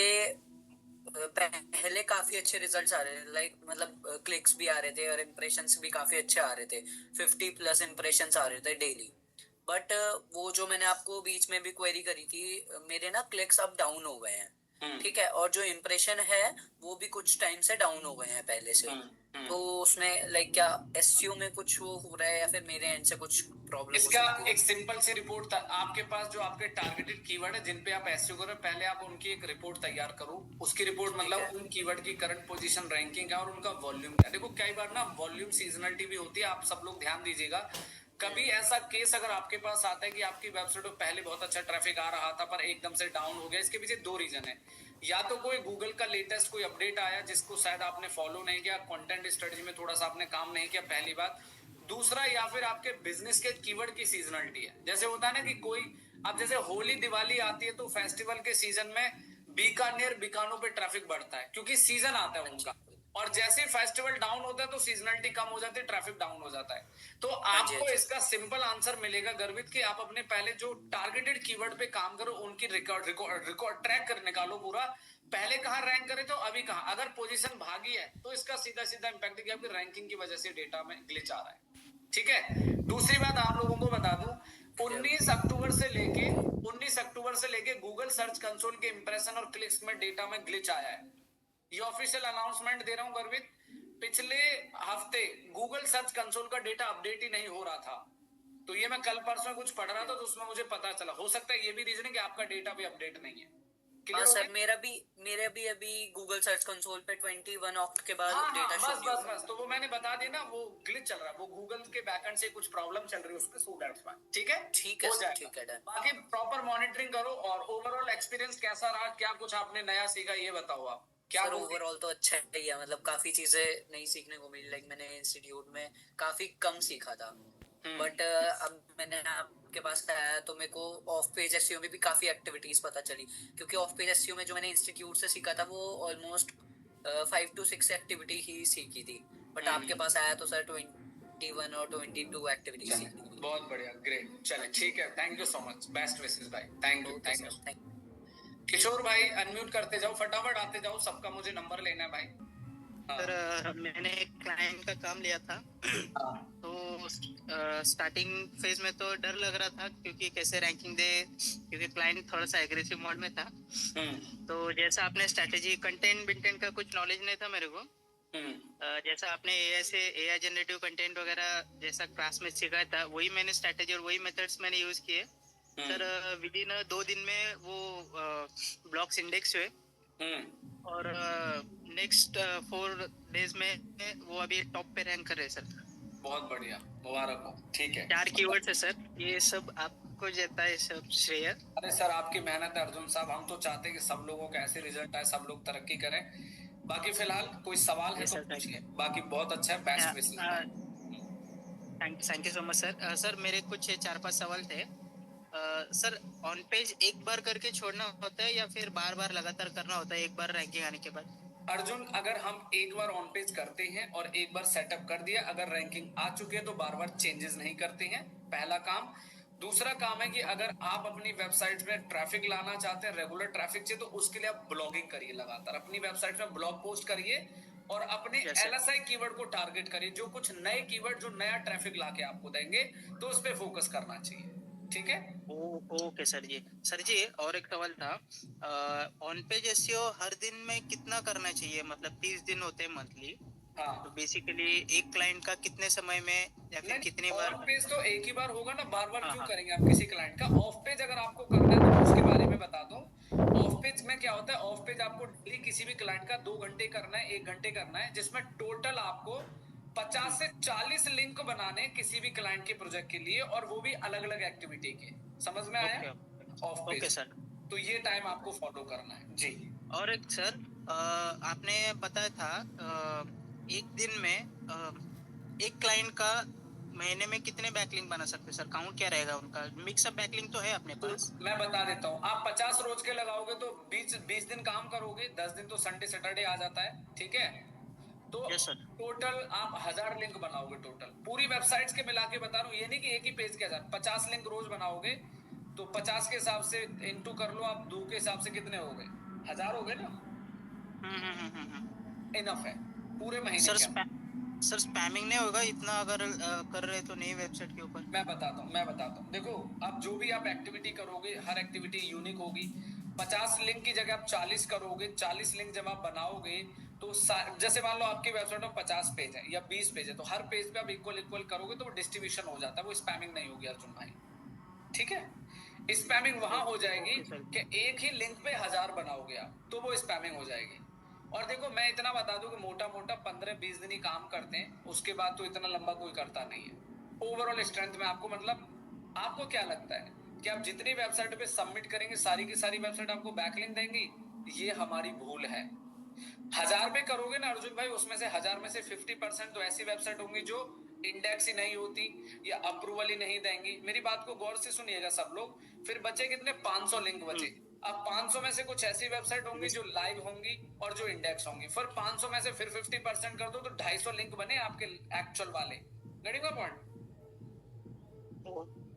पहले काफी अच्छे रिजल्ट्स आ रहे थे, लाइक मतलब क्लिक्स भी आ रहे थे और इम्प्रेशंस भी काफी अच्छे आ रहे थे, 50+ इम्प्रेशंस आ रहे थे डेली। बट वो जो मैंने आपको बीच में भी क्वेरी करी थी, मेरे ना क्लिक्स अब डाउन हो गए हैं, ठीक है, और जो इम्प्रेशन है वो भी कुछ टाइम से डाउन हो गए हैं पहले से। तो उसमें लाइक क्या एसईओ में कुछ वो हो रहा है या फिर मेरे एंड से कुछ प्रॉब्लम हो इसका सकती है? एक सिंपल सी रिपोर्ट था आपके पास, जो आपके टारगेटेड कीवर्ड है जिन पे आप एसईओ कर रहे हो, पहले आप उनकी एक रिपोर्ट तैयार करो। उसकी रिपोर्ट मतलब उन कीवर्ड की करंट पोजीशन, रैंकिंग है और उनका वॉल्यूम है। देखो कई बार ना वॉल्यूम सीजनलिटी भी होती है, आप सब लोग ध्यान दीजिएगा। कभी ऐसा केस अगर आपके पास आता है कि आपकी वेबसाइट पर पहले बहुत अच्छा ट्रैफिक आ रहा था पर एकदम से डाउन हो गया, इसके पीछे 2 रीजन है। या तो कोई गूगल का लेटेस्ट कोई अपडेट आया जिसको शायद आपने फॉलो नहीं किया, कंटेंट स्ट्रेटजी में थोड़ा सा आपने काम नहीं किया, पहली बात। दूसरा, या फिर आपके बिजनेस के कीवर्ड की सीजनलिटी है। जैसे होता है ना कि कोई, अब जैसे होली दिवाली आती है तो फेस्टिवल के सीजन में बीकानेर बीकानो पे ट्रैफिक बढ़ता है क्योंकि सीजन आता है उनका, और जैसे ही फेस्टिवल डाउन होता है तो सीजनलिटी कम हो जाती है, ट्रैफिक डाउन हो जाता है। तो आपको इसका सिंपल आंसर मिलेगा गर्वित कि आप अपने पहले जो टारगेटेड कीवर्ड पे काम करो, उनकी रिकॉर्ड ट्रैक कर निकालो पूरा, पहले कहां रैंक करे तो अभी कहां। अगर पोजीशन भागी है तो इसका सीधा सीधा इंपैक्ट है कि आपकी रैंकिंग की वजह से डेटा में ग्लिच आ रहा है, ठीक है। दूसरी बात आप लोगों को बता दूं, 19 अक्टूबर से लेके गूगल सर्च कंसोल के इंप्रेशन और क्लिक्स में डेटा में ग्लिच आया है। ये ऑफिशियल अनाउंसमेंट दे रहा हूं गर्वित। पिछले हफ्ते गूगल सर्च कंसोल का डेटा अपडेट ही नहीं हो रहा था। तो ये मैं कल परसों कुछ पढ़ रहा था तो उसमें मुझे पता चला। हो सकता है ये भी रीजन है कि आपका डेटा भी अपडेट नहीं है। हाँ क्लियर हो सर, गया? मेरा भी अभी गूगल सर्च कंसोल पे 21 ऑक्ट के बाद हाँ डेटा शो नहीं हो रहा। बस तो वो मैंने बता दिया ना, वो ग्लिच चल रहा है, वो गूगल के बैकएंड से कुछ प्रॉब्लम चल रही है उसके, सो दैट्स व्हाई। ठीक है, ठीक है हो सर, जाएगा। ठीक है, डन। बाकी प्रॉपर मॉनिटरिंग करो। और ओवरऑल एक्सपीरियंस कैसा रहा, क्या कुछ आपने नया सीखा, ये बताओ आप। क्या सर बोलते हैं? ओवरऑल तो अच्छा ही है, मतलब काफी चीजें नई सीखने को मिली। लाइक मैंने इंस्टीट्यूट में काफी कम सीखा था, बट अब मैंने आपके पास आया तो मेरे को ऑफ पेज एसईओ में भी काफी एक्टिविटीज पता चली। क्योंकि ऑफ पेज एसईओ में जो मैंने इंस्टीट्यूट से सीखा था वो ऑलमोस्ट 5 to 6 एक्टिविटी ही सीखी थी, बट आपके पास आया तो सर 21 और 22 एक्टिविटीज चलिए, सीखने को मिली। बहुत बढ़िया, ग्रेट। चले ठीक है, thank you so much, best wishes भाई। Thank you, okay thank you. Sir, thank Kishore भाई अनम्यूट करते जाओ, फटाफट आते जाओ, सबका मुझे नंबर लेना है भाई। हाँ। सर मैंने एक क्लाइंट का काम लिया था हाँ। तो स्टार्टिंग फेज में तो डर लग रहा था क्योंकि कैसे रैंकिंग दे, क्योंकि क्लाइंट थोड़ा सा एग्रेसिव मोड में था। तो जैसा आपने स्ट्रैटेजी कंटेंट बिंटेंट का कुछ नॉलेज नहीं था मेरे को। जैसा आपने एआई जनरेटिव कंटेंट वगैरह जैसा क्लास में सिखाया था वही मैंने स्ट्रैटेजी और वही मेथड्स मैंने यूज किए। सर विद इन 2 दिन में वो ब्लॉग्स इंडेक्स हुए और नेक्स्ट 4 डेज में वो अभी टॉप पे रैंक कर रहे हैं सर। बहुत बढ़िया, मुबारक हो। ठीक है, 4 कीवर्ड्स है सर, ये सब आपको देता है सब श्रेय। अरे सर आपकी मेहनत है अर्जुन साहब, हम तो चाहते हैं कि सब लोगों का ऐसे रिजल्ट आए, सब लोग तरक्की करें। बाकी फिलहाल कोई सवाल है तो पूछिए, बाकी बहुत अच्छा है, best wishes. Thank you so much sir. Sir मेरे कुछ 4-5 सवाल थे। सर ऑन पेज एक बार करके छोड़ना होता है या फिर बार बार लगातार करना होता है एक बार रैंकिंग आने के बाद? अर्जुन, अगर हम एक बार ऑन पेज करते हैं और एक बार सेटअप कर दिया, अगर रैंकिंग आ चुकी है तो बार बार चेंजेस नहीं करते हैं, पहला काम। दूसरा काम है कि अगर आप अपनी वेबसाइट में ट्रैफिक लाना चाहते हैं, रेगुलर ट्रैफिक चाहिए, तो उसके लिए आप ब्लॉगिंग करिए, लगातार अपनी वेबसाइट में ब्लॉग पोस्ट करिए और अपने एलएसआई कीवर्ड को टारगेट करिए, जो कुछ नए कीवर्ड जो नया ट्रैफिक लाके आपको देंगे, तो उस पर फोकस करना चाहिए। ठीक है, ओके सर जी और एक सवाल था, ऑन पेज एसईओ हर दिन में कितना करना चाहिए? मतलब 30 दिन होते हैं मंथली। हाँ। तो बेसिकली एक क्लाइंट का कितने समय में या फिर कितनी बार? ऑन पेज तो एक ही बार होगा ना, बार बार क्यों हाँ। करेंगे आप किसी क्लाइंट का? ऑफ पेज अगर आपको करना है तो मैं उसके बारे में बता दूं। ऑफ पेज में क्या होता है, ऑफ पेज आपको डेली किसी भी क्लाइंट का 2 घंटे करना है, 1 घंटे करना है, जिसमें टोटल आपको 50 से 40 लिंक बनाने किसी भी क्लाइंट के प्रोजेक्ट के लिए, और वो भी अलग अलग एक्टिविटी के। समझ में आया? Of page. Okay sir. तो ये टाइम आपको फॉलो करना है जी। और एक सर, आपने बताया था एक दिन में एक क्लाइंट का महीने में कितने बैकलिंक बना सकते हैं सर? काउंट क्या रहेगा उनका? मिक्स अप बैकलिंक तो है अपने पास। मैं बता देता हूँ, आप 50 रोज के लगाओगे तो 20 दिन काम करोगे, 10 दिन तो संडे सैटरडे आ जाता है। ठीक है, तो टोटल आप 1000 लिंक बनाओगे। टोटल पूरी वेबसाइट्स के मिला के बता रहा हूँ, ये नहीं कि एक ही पेज के 1000, 50 लिंक रोज बनाओगे तो 50 के हिसाब से इनटू कर लो आप, 2 के हिसाब से कितने हो गए? 1000 हो गए ना। इनफ है पूरे महीने के। सर स्पैमिंग नहीं होगा इतना अगर कर रहे तो नई वेबसाइट के ऊपर? मैं बताता हूँ। देखो, अब जो भी आप एक्टिविटी करोगे, हर एक्टिविटी यूनिक होगी। 50 लिंक की जगह आप 40 करोगे। 40 लिंक जब आप बनाओगे तो जैसे मान लो आपकी वेबसाइट में 50 पेज है या 20 पेज है, तो हर पेज पे आप इक्वल करोगे तो वो डिस्ट्रीब्यूशन हो जाता है, वो स्पैमिंग नहीं होगी अर्जुन भाई। ठीक है, स्पैमिंग वहां हो जाएगी कि एक ही लिंक पे 1000 बनाओगे आप, तो वो स्पैमिंग हो जाएगी। और देखो, मैं इतना बता दूं कि मोटा 15-20 दिन ही काम करते हैं, उसके बाद तो इतना लंबा कोई करता नहीं है। ओवरऑल स्ट्रेंथ में आपको, मतलब आपको क्या लगता है कि आप जितनी वेबसाइट पे सबमिट करेंगे सारी की सारी वेबसाइट आपको बैकलिंक देंगी? ये हमारी भूल है। 1000 पे करोगे ना अर्जुन भाई, उसमें से 1000 में से 50% तो ऐसी वेबसाइट होंगी जो इंडेक्स ही नहीं होती या अप्रूवल ही नहीं देंगी। मेरी बात को गौर से सुनिएगा सब लोग। फिर बचे कितने? 500 लिंक बचे। अब 500 में से कुछ ऐसी वेबसाइट होंगी जो लाइव होंगी और जो इंडेक्स होंगी। फिर 500 में से फिर 50% कर दो तो 250 लिंक बने आपके एक्चुअल वाले। Getting my point?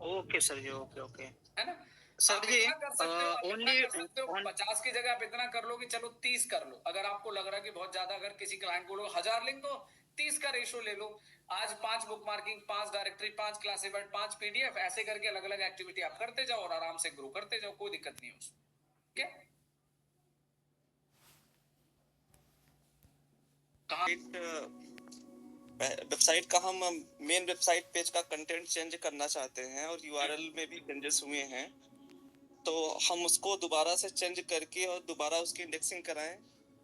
Okay sir ji, okay है ना सर जी। ओनली 50 की जगह आप इतना कर लो कि चलो 30 कर लो। अगर आपको लग रहा है कि बहुत ज्यादा, अगर किसी क्लाइंट को 1000 लिंक तो 30 का रेशो ले लो। आज 5 book marking, 5 directory, 5 classified, 5 PDF, ऐसे करके अलग अलग एक्टिविटी आप करते जाओ और आराम से ग्रो करते जाओ, कोई दिक्कत नहीं है उसमें। ठीक है, वेबसाइट का हम मेन वेबसाइट पेज का कंटेंट चेंज करना चाहते हैं और यूआरएल में भी चेंजेस हुए हैं, तो हम उसको दोबारा से चेंज करके और दोबारा उसकी इंडेक्सिंग कराएं,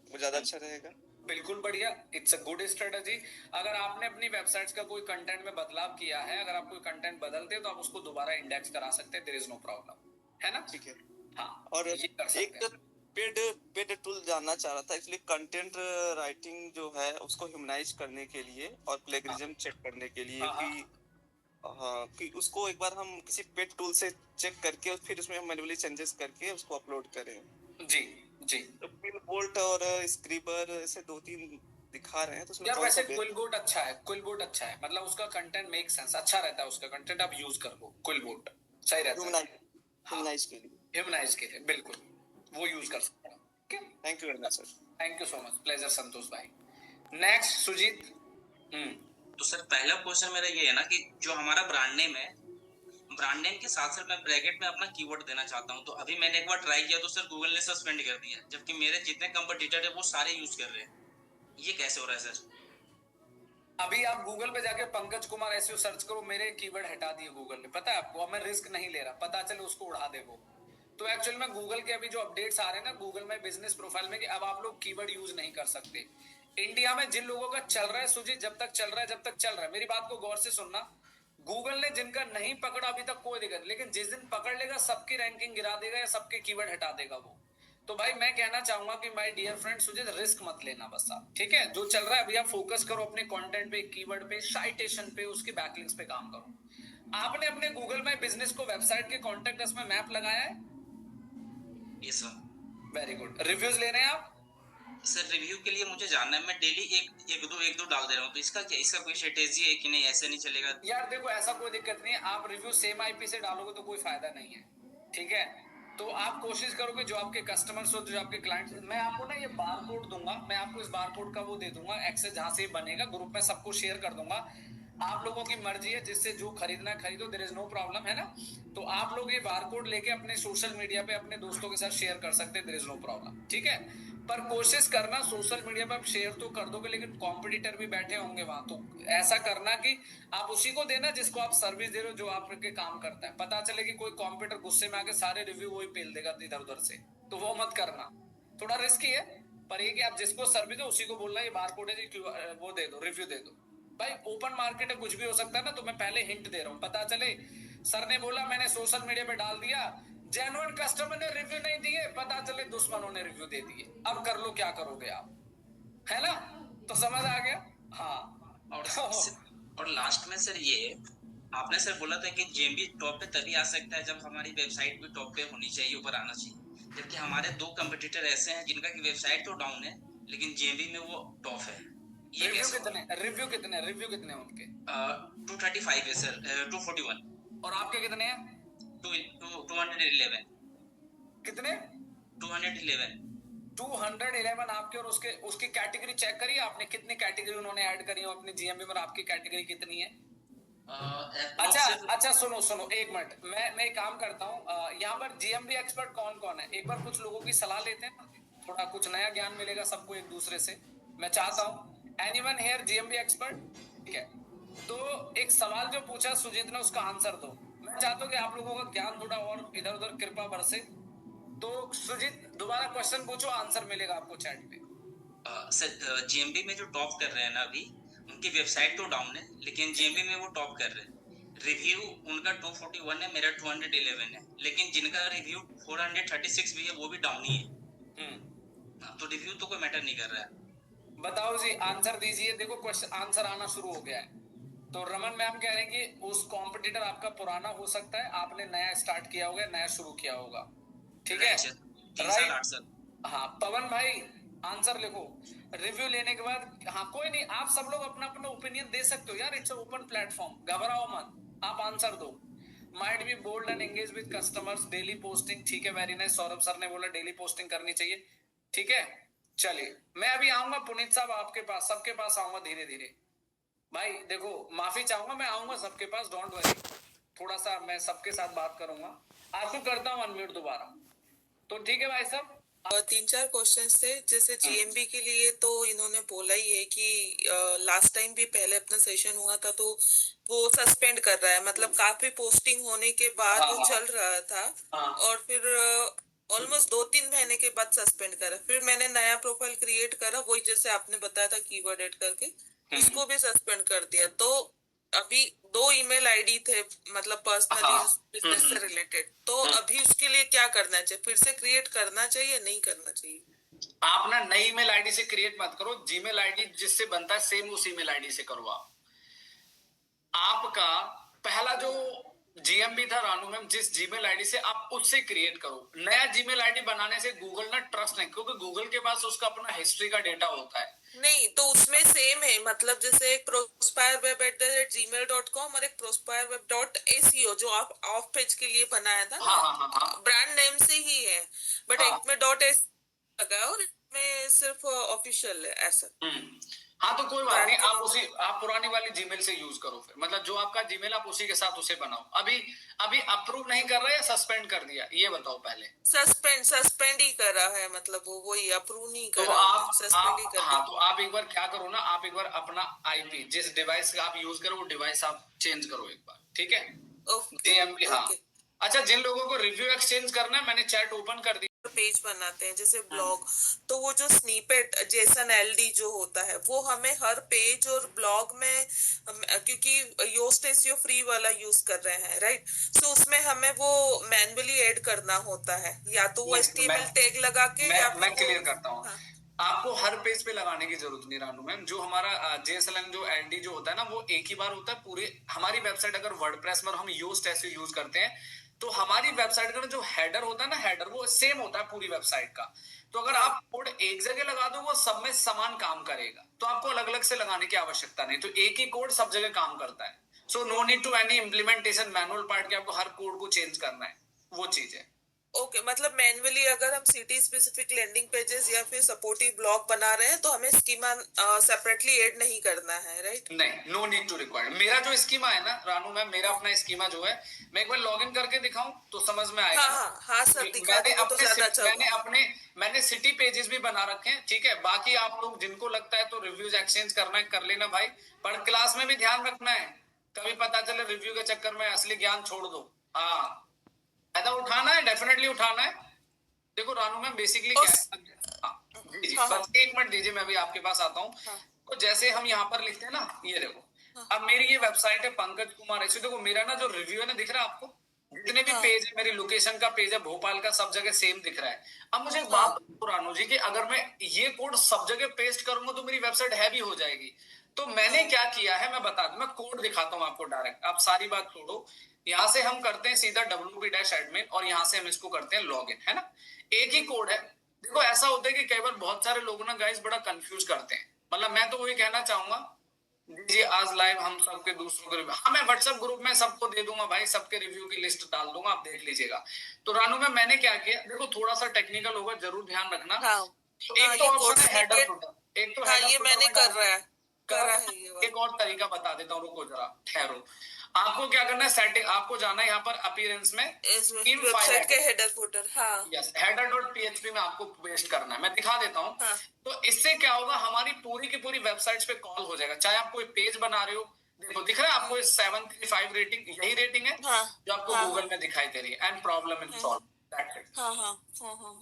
वो ज्यादा अच्छा रहेगा। बिल्कुल बढ़िया, इट्स अ गुड स्ट्रेटजी। अगर आपने अपनी वेबसाइट्स का कोई कंटेंट में बदलाव किया है, अगर आप कोई कंटेंट बदलते हैं तो आप उसको दोबारा इंडेक्स करा सकते हैं, देयर इज नो प्रॉब्लम, है ना? ठीक है। हाँ, और ये कर सकते एक हैं। पेड टूल जानना चाह रहा था, इसलिए कंटेंट राइटिंग जो है उसको ह्यूमनाइज करने के लिए और प्लेगरिज्म चेक करने के लिए कि उसको एक बार हम किसी पेड टूल से चेक करके और फिर उसमें मैन्युअली चेंजेस करके उसको अपलोड करें। जी जी। तो क्विलबोर्ड और स्क्रीबर ऐसे 2-3 दिखा रहे हैं, तो उसमें यार कौन सा वैसे क्विलबोर्ड अच्छा है, क्विलबोर्ड अच्छा है, मतलब उसका कंटेंट मेक सेंस, अच्छा रहता है उसका कंटेंट, आप यूज कर लो, क्विलबोर्ड सही रहता है ह्यूमनाइज के लिए। ह्यूमनाइज के लिए बिल्कुल वो यूज कर सकते हैं। Thank you very much sir. Thank you so much, pleasure Santosh भाई। नेक्स्ट सुजीत। तो सर पहला क्वेश्चन मेरा ये है ना कि जो हमारा ब्रांड नेम है, ब्रांड नेम के साथ साथ मैं ब्रैकेट में अपना कीवर्ड देना चाहता हूँ। तो अभी मैंने एक बार ट्राई किया तो सर गूगल ने सस्पेंड कर दिया, जबकि मेरे जितने कंपटीटर है वो सारे यूज कर रहे हैं। ये कैसे हो रहा है सर? अभी आप गूगल पे जाके पंकज कुमार एसईओ सर्च करो, मेरे कीवर्ड हटा दिए गूगल ने, पता है आपको? अब मैं रिस्क नहीं ले रहा, पता चले उसको उड़ा दे वो। तो एक्चुअल में गूगल के अभी जो अपडेट्स आ रहे हैं ना गूगल में बिजनेस प्रोफाइल में, कि अब आप लोग कीवर्ड यूज नहीं कर सकते। इंडिया में जिन लोगों का चल रहा है सुजीत, जब तक चल रहा है, जब तक चल रहा है, मेरी बात को गौर से सुनना, गूगल ने जिनका नहीं पकड़ा अभी तक कोई दिक्कत, लेकिन जिस दिन पकड़ लेगा सबकी रैंकिंग गिरा देगा या सबके कीवर्ड हटा देगा वो। तो भाई मैं कहना चाहूंगा कि my dear friend Sujit, risk मत लेना बस आप, ठीक है? जो चल रहा है अभी आप फोकस करो अपने कंटेंट पे, कीवर्ड पे, साइटेशन पे, उसके बैकलिंक्स पे काम करो। आपने अपने गूगल माय बिजनेस को वेबसाइट के कॉन्टेक्ट अस में मैप लगाया है? Yes sir. Very good. Reviews ले रहे हैं आप? सर रिव्यू के लिए मुझे जानना है, मैं डेली एक दो डाल दे रहा हूँ, तो इसका क्या, इसका कोई स्ट्रेटेजी है कि नहीं, ऐसे नहीं चलेगा? यार देखो ऐसा कोई दिक्कत नहीं है, आप रिव्यू सेम आईपी से डालोगे तो कोई फायदा नहीं है, ठीक है? तो आप कोशिश करोगे जो आपके कस्टमर्स हो, जो आपके क्लाइंट्स, मैं आपको ना ये बार कोड दूंगा, मैं आपको इस बार कोड का वो दे दूंगा, एक्सेस जहां से बनेगा ग्रुप में सबको शेयर कर दूंगा। आप लोगों की मर्जी है, जिससे जो खरीदना है खरीदो, देयर इज नो प्रॉब्लम, है ना? तो आप लोग ये बार कोड लेके अपने सोशल मीडिया पे अपने दोस्तों के साथ शेयर कर सकते हैं, देयर इज नो प्रॉब्लम, ठीक है? पर कोशिश करना सोशल मीडिया पर आप शेयर तो कर दोगे, लेकिन कॉम्पिटिटर भी बैठे होंगे वहां, तो ऐसा करना कि आप उसी को देना जिसको आप सर्विस दे रहे हो, जो आपके काम करता है। पता चले कि कोई कॉम्पिटिटर गुस्से में आके सारे रिव्यू वही पेल देगा इधर उधर से, तो वो मत करना, थोड़ा रिस्की है। पर ये कि आप जिसको सर्विस दो उसी को बोलना ये बार कोड है जी, वो दे दो, रिव्यू दे दो। भाई ओपन मार्केट है, कुछ भी हो सकता है ना, तो मैं पहले हिंट दे रहा हूँ। पता चले सर ने बोला मैंने सोशल मीडिया पे डाल दिया, जेन्युइन कस्टमर ने रिव्यू नहीं दिए, पता चले दुश्मनों ने रिव्यू दे दिए, अब कर लो क्या करोगे आप, है ना? तो समझ आ गया? हाँ। और लास्ट में सर ये आपने सर बोला था कि जेएमबी टॉप पे तभी आ सकता है जब हमारी वेबसाइट भी टॉप पे होनी चाहिए, ऊपर आना चाहिए, जबकि हमारे दो कंपटीटर ऐसे हैं जिनका की वेबसाइट तो डाउन है लेकिन जेएमबी में वो टॉप है। ये रिव्यू कितने उनके? 235 है सर, 241। और आपके कितने हैं? 211। कितने? 211। 211 आपके, और उसकी कैटेगरी चेक करिए आपने, कितनी कैटेगरी उन्होंने ऐड करी हो अपनी जीएमबी में, आपकी कैटेगरी कितनी है? अच्छा सुनो एक मिनट, मैं एक काम करता हूँ, यहाँ पर जीएमबी एक्सपर्ट कौन कौन है, एक बार कुछ लोगों की सलाह लेते हैं, थोड़ा कुछ नया ज्ञान मिलेगा सबको एक दूसरे से। मैं चाहता हूँ एनीवन हियर जीएमबी एक्सपर्ट, ठीक है? तो एक सवाल जो पूछा सुजीत ने उसका आंसर दो। मैं चाहता हूँ कि आप लोगों का ज्ञान थोड़ा और इधर उधर कृपा बरसे। तो सुजीत दोबारा क्वेश्चन पूछो, आंसर मिलेगा आपको चैट पे। सर जीएमबी में जो टॉप कर रहे हैं ना अभी, उनकी वेबसाइट तो डाउन है लेकिन जीएमबी में वो टॉप कर रहे हैं। रिव्यू उनका 241 है, मेरा 211 है, लेकिन जिनका रिव्यू 436 भी है वो भी डाउन ही है। तो रिव्यू तो कोई मैटर नहीं कर रहा है। बताओ जी, आंसर दीजिए। देखो क्वेश्चन आंसर आना शुरू हो गया है। तो रमन मैम कह रहे हैं कि उस कॉम्पिटिटर आपका पुराना हो सकता है, आपने नया स्टार्ट किया होगा, नया शुरू किया होगा, ठीक है? राइट। हाँ पवन भाई आंसर लिखो रिव्यू लेने के बाद। हाँ कोई नहीं, आप सब लोग अपना अपना ओपिनियन दे सकते हो यार, इट्स ओपन प्लेटफॉर्म, घबराओ मत, आप आंसर दो। Might be bold and engage with customers, daily posting, ठीक है, वेरी नाइस। सौरभ सर ने बोला डेली पोस्टिंग करनी चाहिए, ठीक है? चलिए मैं अभी आऊंगा पुनीत साहब आपके पास, सबके पास आऊंगा धीरे धीरे। भाई देखो, माफी चाहूंगा, मैं आऊंगा सबके पास, डोंट वरी। थोड़ा सा मैं सबके साथ बात करूंगा, आपको करता हूँ अनम्यूट दोबारा। तो ठीक है भाई साहब। 3-4 क्वेश्चंस थे, जैसे जीएमबी के लिए तो इन्होंने बोला ही है कि लास्ट टाइम भी पहले अपना सेशन हुआ था तो वो सस्पेंड कर रहा है, मतलब काफी पोस्टिंग होने के बाद हाँ, वो हाँ, चल रहा था हाँ। और फिर ऑलमोस्ट 2-3 महीने के बाद सस्पेंड करा, फिर मैंने नया प्रोफाइल क्रिएट करा, वही जैसे आपने बताया था कीवर्ड ऐड करके, उसको भी सस्पेंड कर दिया। तो अभी 2 ईमेल आईडी थे, मतलब पर्सनली हाँ, बिजनेस से रिलेटेड, तो अभी उसके लिए क्या करना चाहिए? फिर से क्रिएट करना चाहिए, नहीं करना चाहिए? आप ना नई ईमेल आईडी से क्रिएट मत करो, जीमेल आईडी जिससे बनता है सेम उस ईमेल आईडी से करो। आपका पहला जो जीएमबी था रानू मैम, जिस जीमेल आईडी से, आप उससे क्रिएट करो। नया जीमेल आईडी बनाने से गूगल ना ट्रस्ट नहीं, क्योंकि गूगल के पास उसका अपना हिस्ट्री का डेटा होता है। नहीं, तो उसमें सेम है, मतलब जैसे एक prospereweb@gmail.com और एक prospereweb.aco जो आप ऑफ पेज के लिए बनाया था ना, हाँ। ब्रांड नेम से ही है, बट हाँ। एक में .ac लगा है और एक में सिर्फ ऑफिशियल है ऐसा। हाँ, तो कोई बात नहीं, आप पुरानी वाली जीमेल से यूज करो फिर, मतलब जो आपका जीमेल आप उसी के साथ उसे बनाओ। अभी अप्रूव नहीं कर रहा है या सस्पेंड कर दिया, ये बताओ पहले। सस्पेंड ही कर रहा है, मतलब वो वही अप्रूव नहीं कर तो रहा, सस्पेंड ही कर हाँ, दिया। तो आप एक बार क्या करो ना, आप एक बार अपना आईपी जिस डिवाइस का आप यूज करो वो डिवाइस आप चेंज करो एक बार, ठीक है? जीएमबी, हाँ। अच्छा, जिन लोगों को रिव्यू एक्सचेंज करना है, मैंने चैट ओपन कर दी। पेज बनाते हैं जैसे ब्लॉग, तो वो जो स्नीपेट जेसन एलडी जो होता है वो हमें हर पेज और ब्लॉग में, क्योंकि योस्ट एसईओ फ्री वाला यूज कर रहे हैं, राइट? सो उसमें हमें वो मैन्युअली ऐड करना होता है, या तो वो एचटीएमएल टैग लगा के, या मैं क्लियर करता हूँ। हाँ। आपको हर पेज पे लगाने की जरूरत नहीं रानू मैम। जो हमारा जेएसएलएन जो एलडी जो होता है ना, वो एक ही बार होता है पूरे हमारी वेबसाइट। अगर वर्डप्रेस में हम योस्ट एसईओ यूज करते हैं तो हमारी वेबसाइट का जो हेडर होता है ना, हेडर वो सेम होता है पूरी वेबसाइट का। तो अगर आप कोड एक जगह लगा दो वो सब में समान काम करेगा, तो आपको अलग अलग से लगाने की आवश्यकता नहीं। तो एक ही कोड सब जगह काम करता है। So no need to any implementation manual part के आपको हर कोड को चेंज करना है, वो चीज है। ओके, मतलब मैन्युअली अगर हम सिटी स्पेसिफिक लैंडिंग पेजेस या फिर सपोर्टिव ब्लॉग बना रहे हैं तो हमें स्कीमा सेपरेटली ऐड नहीं करना है, राइट? नहीं, नो नीड टू रिक्वायर्ड। मेरा जो स्कीमा है ना रानू मैम, मेरा अपना स्कीमा जो है, मैं एक बार लॉगिन करके दिखाऊं तो समझ में आएगा। हाँ सर, दिखा दो तो ज्यादा अच्छा। मैंने सिटी पेजेस भी बना रखे हैं, ठीक है? बाकी आप लोग जिनको लगता है तो रिव्यूज एक्सचेंज करना है कर लेना भाई, पर क्लास में भी ध्यान रखना है, कभी पता चले रिव्यू के चक्कर में असली ज्ञान छोड़ दो। हाँ, फायदा उठाना है, डेफिनेटली उठाना है। देखो रानू मैम, बेसिकली क्या है, जी बस एक मिनट दीजिए, मैं भी आपके पास आता हूँ। तो जैसे हम यहाँ पर लिखते हैं ना, ये देखो, अब मेरी ये वेबसाइट है पंकज कुमार ऐसे। देखो मेरा ना जो रिव्यू है ना, दिख रहा है आपको? जितने भी पेज है, मेरी लोकेशन का पेज है, भोपाल का, सब जगह सेम दिख रहा है। अब मुझे एक बात बताओ रानू जी की, अगर मैं ये कोड सब जगह पेस्ट करूंगा तो मेरी वेबसाइट हैवी हो जाएगी। तो मैंने क्या किया है मैं बता दूं, मैं कोड दिखाता हूँ आपको डायरेक्ट, आप सारी बात छोड़ो। यहाँ से हम करते हैं सीधा wp-admin और यहाँ से हम इसको करते हैं लॉगिन, है ना? एक ही कोड है। देखो ऐसा होता है कि कई बार बहुत सारे लोग ना गाइस बड़ा कंफ्यूज करते हैं। मतलब मैं तो वही कहना चाहूंगा, दीजिए आज लाइव हम सबके दूसरों के रिव्यू, हाँ मैं व्हाट्सएप ग्रुप में सबको दे दूंगा भाई, सबके रिव्यू की लिस्ट डाल दूंगा, आप देख लीजिएगा। तो रानू में मैंने क्या किया, देखो थोड़ा सा टेक्निकल होगा, जरूर ध्यान रखना। एक तो ऑप्शन है हेडर फुटर, एक तो ये मैंने कर रहा है। एक और तरीका बता देता हूँ, रुको जरा ठहरो। आपको क्या करना है, सेटिंग, आपको जाना है यहाँ पर अपीयरेंस में, वेबसाइट के हेडर फुटर, हाँ यस, header.php में आपको पेस्ट करना है। मैं दिखा देता हूँ। तो इससे क्या होगा, हमारी पूरी की पूरी वेबसाइट्स पे कॉल हो जाएगा। चाहे आप कोई पेज बना रहे हो, देखो दिख रहा है आपको 735 रेटिंग, यही रेटिंग है जो आपको गूगल में दिखाई दे रही है, एंड प्रॉब्लम इन सॉल्व।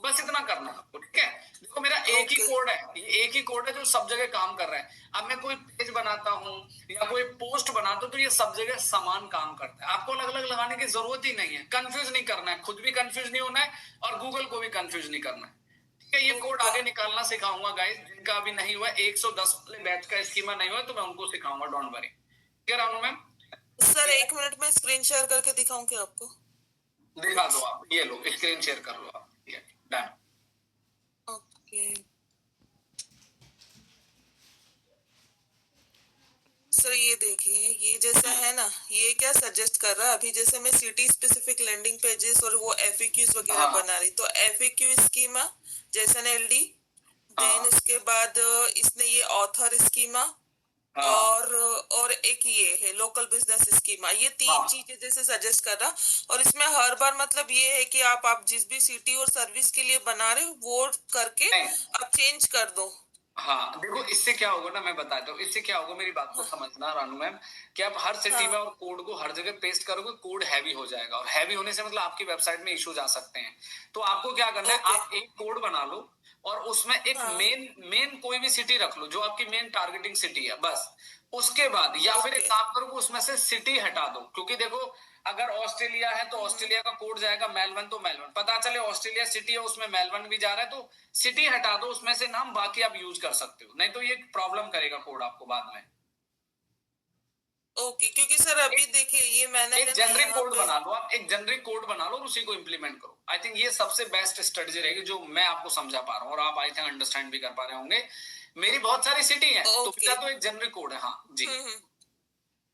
बस इतना करना है आपको, ठीक है? देखो मेरा एक ही कोड है, ये एक ही कोड है जो सब जगह काम कर रहा है। अब मैं कोई पेज बनाता हूँ या कोई पोस्ट बनाता हूँ तो ये सब जगह समान काम करता है। आपको अलग अलग लगाने की जरूरत ही नहीं है, कंफ्यूज नहीं करना है, खुद भी कंफ्यूज नहीं होना है और गूगल को भी कंफ्यूज नहीं करना है, ठीक है? ये कोड आगे निकालना सिखाऊंगा गाइस, जिनका अभी नहीं हुआ 110 वाले बैच का स्कीमा नहीं हुआ तो मैं उनको सिखाऊंगा, डोंट वरी। क्या रानू मैम? सर 1 मिनट में स्क्रीन शेयर करके दिखाऊं क्या आपको? दिखा दो आप, ये लो स्क्रीन शेयर कर लो आप, डन। ओके सर, ये देखिए, ये जैसा है ना, ये क्या सजेस्ट कर रहा है अभी, जैसे मैं सिटी स्पेसिफिक लैंडिंग पेजेस और वो एफएक्यूज वगैरह बना रही, तो FAQ schema JSON LD, then उसके बाद इसने ये ऑथर स्कीमा, हाँ। और एक ये है लोकल बिजनेस स्कीमा, ये 3 हाँ। चीजें जैसे सजेस्ट कर रहा। और इसमें हर बार मतलब ये है कि आप जिस भी सिटी और सर्विस के लिए बना रहे हो वो करके नहीं। आप चेंज कर दो। हाँ देखो, इससे क्या होगा ना, मैं बताता हूँ इससे क्या होगा, मेरी बात को हाँ, समझना रानू मैम, कि आप हर सिटी में हाँ, और कोड को हर जगह पेस्ट करोगे, कोड हैवी हो जाएगा, और हैवी होने से मतलब आपकी वेबसाइट में इश्यूज आ सकते हैं। तो आपको क्या करना है, ओके, आप एक कोड बना लो और उसमें एक हाँ, मेन कोई भी सिटी रख लो जो आपकी मेन टारगेटिंग सिटी है, बस। उसके बाद या फिर एक ओके, काम करो, उसमें से सिटी हटा दो, क्योंकि देखो अगर ऑस्ट्रेलिया है तो हम्म, ऑस्ट्रेलिया का कोड जाएगा मेलबर्न, तो मेलबर्न पता चले ऑस्ट्रेलिया सिटी है उसमें मेलबर्न भी जा रहा है, तो सिटी हटा दो उसमें से नाम, बाकी आप यूज कर सकते हो, नहीं तो ये प्रॉब्लम करेगा कोड आपको बाद में। ओके। क्योंकि सर अभी देखिए ये मैंने एक है ना जेनरिक यहाँ कोड पे, बना लो, आप एक जेनरिक कोड बना लो और उसी को इम्प्लीमेंट करो। आई थिंक ये सबसे बेस्ट स्ट्रेटजी रहेगी जो मैं आपको समझा पा रहा हूँ, और आप आई थिंक अंडरस्टैंड भी कर पा रहे होंगे। मेरी बहुत सारी सिटी है तो ओके, मेरा तो एक जेनरिक कोड है। हाँ जी।